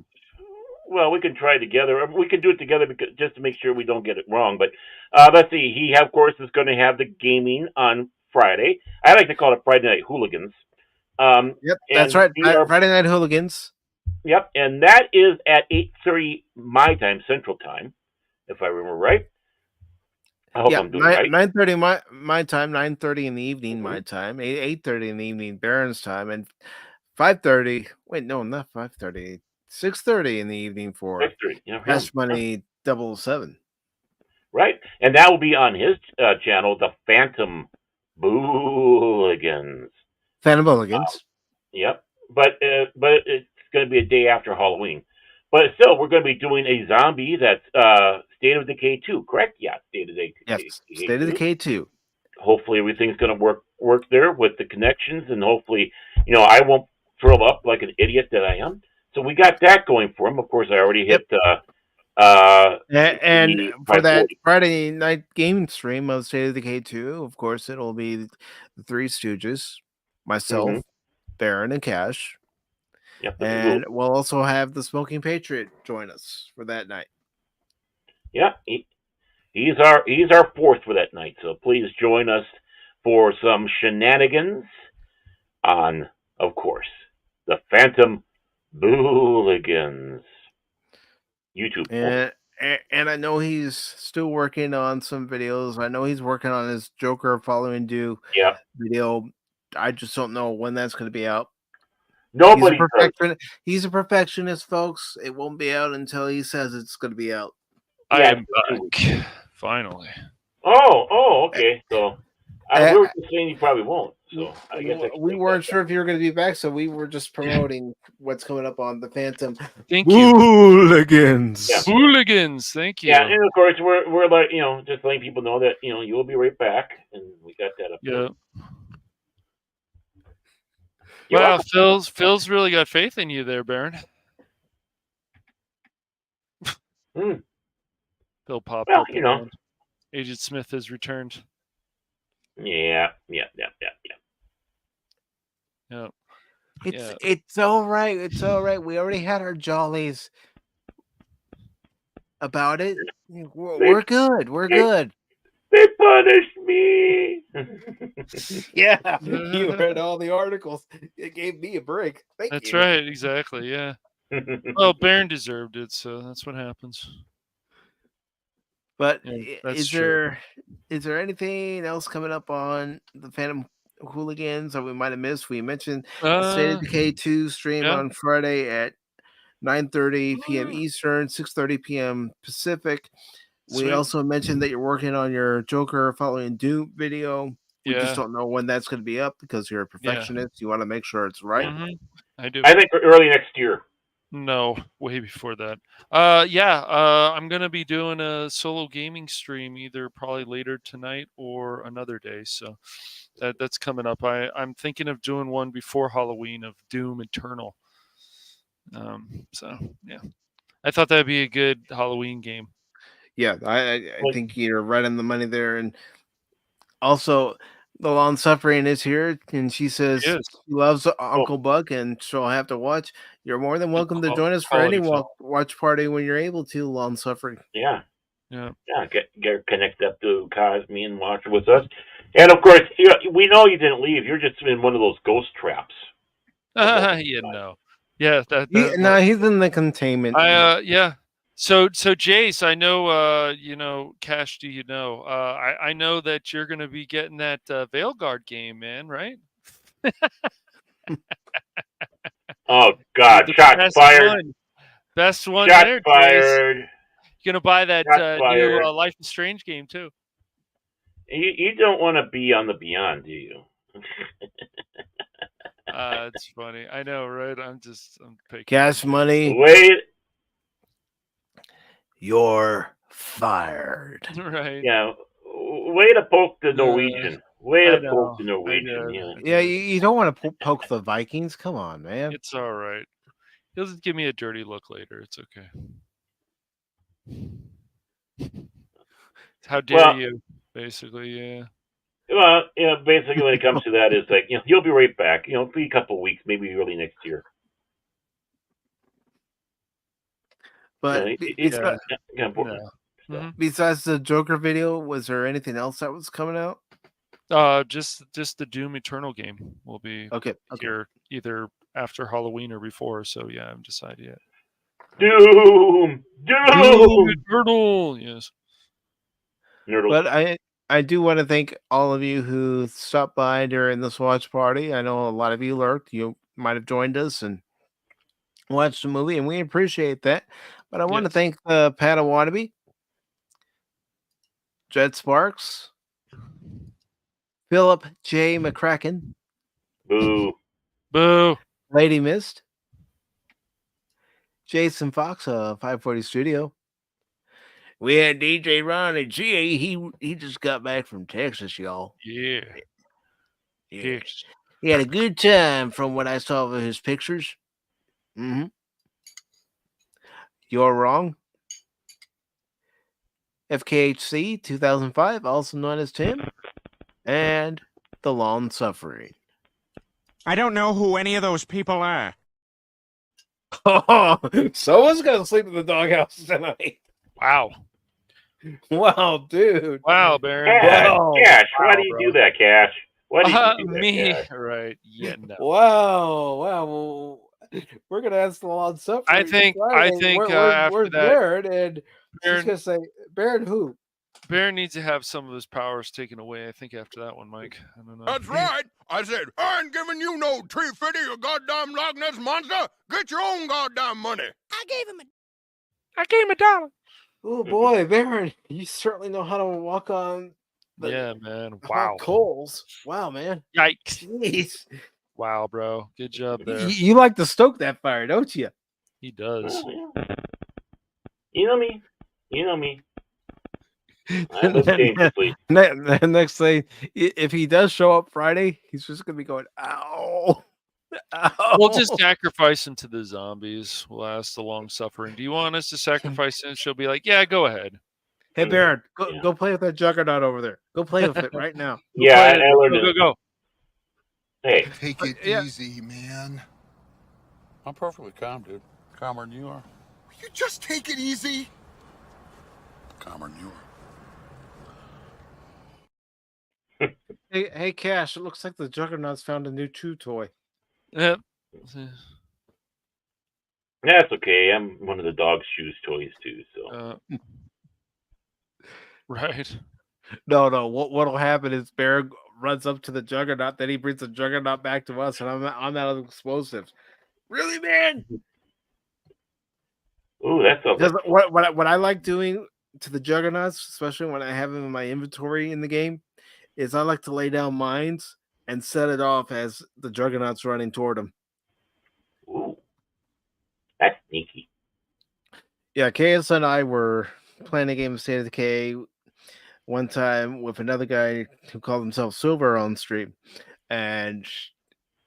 well, we can try together. We can do it together just to make sure we don't get it wrong. But let's see. He, of course, is going to have the gaming on Friday. I like to call it Friday Night Hooligans. Yep, that's And right. we are, Friday Night Hooligans. yep, and that is at 8:30 my time, Central Time, if I remember right. I hope Yeah, I'm doing right. 9:30 my time, 9:30 in the evening my Mm-hmm. time, 8:30 in the evening Baron's time, and 5:30. Wait, no, not 5:30. 6:30 in the evening for 6:30. You know Cash him, Money 007. right? And that will be on his channel, the Phantom Hooligans. Phantom Hooligans. Yep, but it's going to be a day after Halloween. But still, we're going to be doing a zombie that's State of Decay 2, correct? Yeah, State of Yes, Decay State of 2. Decay 2. Hopefully, everything's going to work there with the connections, and hopefully, I won't throw up like an idiot that I am. So we got that going for him. Of course, I already Yep. hit And the for that 540. Friday night game stream of State of Decay 2, of course, it'll be the Three Stooges, Mm-hmm. myself, Baron, and Cash. Yep, the three And hooligans. we'll also have the Smoking Patriot join us for that night. Yeah, he's our fourth for that night. So please join us for some shenanigans on, of course, the Phantom Hooligans YouTube. And I know he's still working on some videos. I know he's working on his Joker following due Yeah. video. I just don't know when that's going to be out. Nobody does. He's a perfectionist, folks. It won't be out until he says it's going to be out. I Yeah, am back. Finally. Okay. So we were just saying you probably won't. So I guess we weren't sure if you were going to be back, so we were just promoting what's coming up on the Phantom. Thank you. Hooligans. Yeah. Hooligans. Thank you. Yeah, and of course we're like just letting people know that you will be right back, and we got that up. Yeah. You're Wow, welcome. Phil's really got faith in you there, Baron. Phil popped Well, up again. Agent Smith has returned. Yeah. It's all right. It's all right. We already had our jollies about it. We're good. We're good. They punished me. Yeah, you read all the articles. It gave me a break. That's right. Exactly. Yeah. Well, Baron deserved it, so that's what happens. But Yeah, is there anything else coming up on the Phantom Hooligans that we might have missed? We mentioned State of Decay 2 stream on Friday at 9:30 p.m. Eastern, 6:30 p.m. Pacific. We also mentioned that you're working on your Joker Following Doom video. We just don't know when that's going to be up because you're a perfectionist. You want to make sure it's right. Mm-hmm. I do. I think early next year. No, way before that. I'm gonna be doing a solo gaming stream either probably later tonight or another day. So that's coming up. I'm thinking of doing one before Halloween of Doom Eternal. So yeah, I thought that'd be a good Halloween game. Yeah, I think you're right on the money there, and also the Long Suffering is here, and she says she loves Uncle Buck, and she'll have to watch. You're more than welcome to join us for any watch party when you're able to. Long Suffering. Yeah. Get connected up to Cosme and watch with us, and of course we know you didn't leave. You're just in one of those ghost traps. Yeah, no. Yeah, he's in the containment. Yeah. So Jace, I know, Cash, do you know? I know that you're going to be getting that Veilguard game, man, right? Oh God! Shots fired. Best one Shots there, fired. Jace. You're going to buy that new Life is Strange game too. You don't want to be on the Beyond, do you? It's funny. I know, right? I'm picking Cash money. Wait. You're fired. Right. Yeah. Way to poke the Norwegian. Way to poke the Norwegian. Yeah, you don't want to poke the Vikings. Come on, man. It's all right. He'll just give me a dirty look later. It's okay. How dare you? Basically, yeah. Well, basically when it comes to that, it's like, you'll be right back. For a couple of weeks, maybe early next year. But besides the Joker video, was there anything else that was coming out? Just the Doom Eternal game will be here either after Halloween or before. So yeah, I haven't decided yet. Doom Eternal, yes. But I do want to thank all of you who stopped by during this watch party. I know a lot of you lurked. You might have joined us and watched the movie, and we appreciate that. But I want to thank Padawannabe, Jet Sparks, Philip J. McCracken, Boo, Lady Mist, Jason Fox, 540 Studio. We had DJ Ron and GA. He just got back from Texas, y'all. Yeah. He had a good time from what I saw of his pictures. Mm-hmm. You're wrong. FKHC 2005, also known as Tim, and The Long Suffering. I don't know who any of those people are. Oh, someone's gonna sleep in the doghouse tonight. Wow. Wow, dude. Wow, Baron. Cash, why do you do that, Cash? Why do you do that, me? Cash? Right. Yeah, no. Wow. Well, we're gonna ask the Long Suffering. I think where's after that, Baron? And she's gonna say, Baron who? Baron needs to have some of his powers taken away, I think, after that one, Mike. I don't know. That's right. I said, I ain't giving you no tree fitty, you goddamn Loch Ness monster. Get your own goddamn money. I gave him $1. Oh boy, Baron, you certainly know how to walk on the Yeah, man. hot Wow. coals. Wow, man. Yikes. Jeez. Wow, bro. Good job there. You like to stoke that fire, don't you? He does. Well, yeah. You know me. You know me. I And live then- dangerously. Next thing, if he does show up Friday, he's just gonna be going, "Ow, ow." We'll just sacrifice him to the zombies. We'll ask the long suffering. Do you want us to sacrifice him? She'll be like, yeah, go ahead. Hey, Baron, Yeah. go play with that juggernaut over there. Go play with it right now. Go Yeah, play I learned Go, it. go, go. Hey, Take it Yeah. easy, man. I'm perfectly calm, dude. Calmer than you are. You just take it easy. Calmer than you are. Hey, Cash, it looks like the Juggernaut's found a new chew toy. Yep. that's okay. I'm one of the dog's shoes toys too. So Right. No. What'll happen is Baron runs up to the Juggernaut, then he brings the Juggernaut back to us, and I'm out of explosives. Really, man? ooh, that's a Because what I like doing to the Juggernauts, especially when I have them in my inventory in the game, is I like to lay down mines and set it off as the Juggernaut's running toward them. ooh, that's sneaky. Yeah, KS and I were playing a game of State of Decay one time with another guy who called himself Silver on stream, and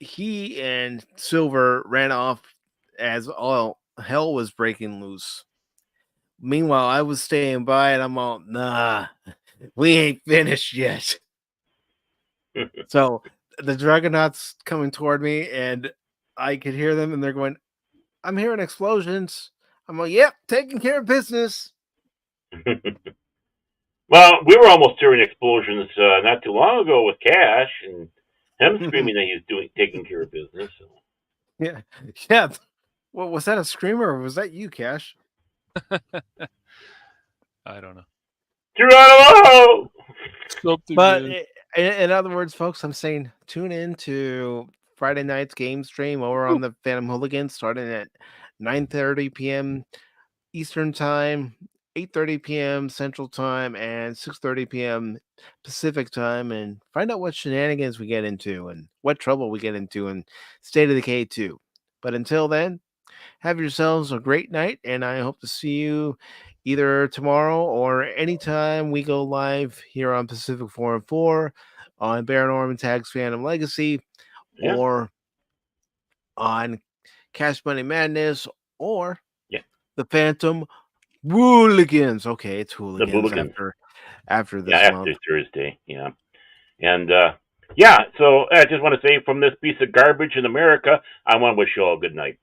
he and Silver ran off as all hell was breaking loose. Meanwhile, I was staying by, and I'm all, nah, we ain't finished yet. So the Dragonauts coming toward me, and I could hear them, and they're going, I'm hearing explosions. I'm like, yep, taking care of business. Well, we were almost hearing explosions not too long ago with Cash and him screaming that he's taking care of business. So. Yeah. Well, was that a screamer or was that you, Cash? I don't know. Geronimo! Something But good. in other words, folks, I'm saying tune in to Friday night's game stream over on the Phantom Hooligans starting at 9:30 p.m. Eastern Time, 8:30 p.m. Central Time, and 6:30 p.m. Pacific Time, and find out what shenanigans we get into and what trouble we get into in State of Decay 2. But until then, have yourselves a great night, and I hope to see you either tomorrow or anytime we go live here on Pacific 4 and 4 on Baron Orman Tag's Phantom Legacy Yeah. or on Cash Money Madness or the Phantom Hooligans. Okay, it's Hooligans Hooligans. after this Yeah, month. after Thursday. Yeah. And so I just want to say from this piece of garbage in America, I want to wish you all a good night.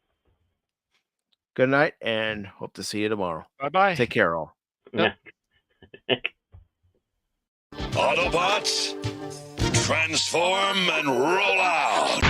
Good night, and hope to see you tomorrow. Bye-bye. Take care, all. Yep. Autobots, transform and roll out.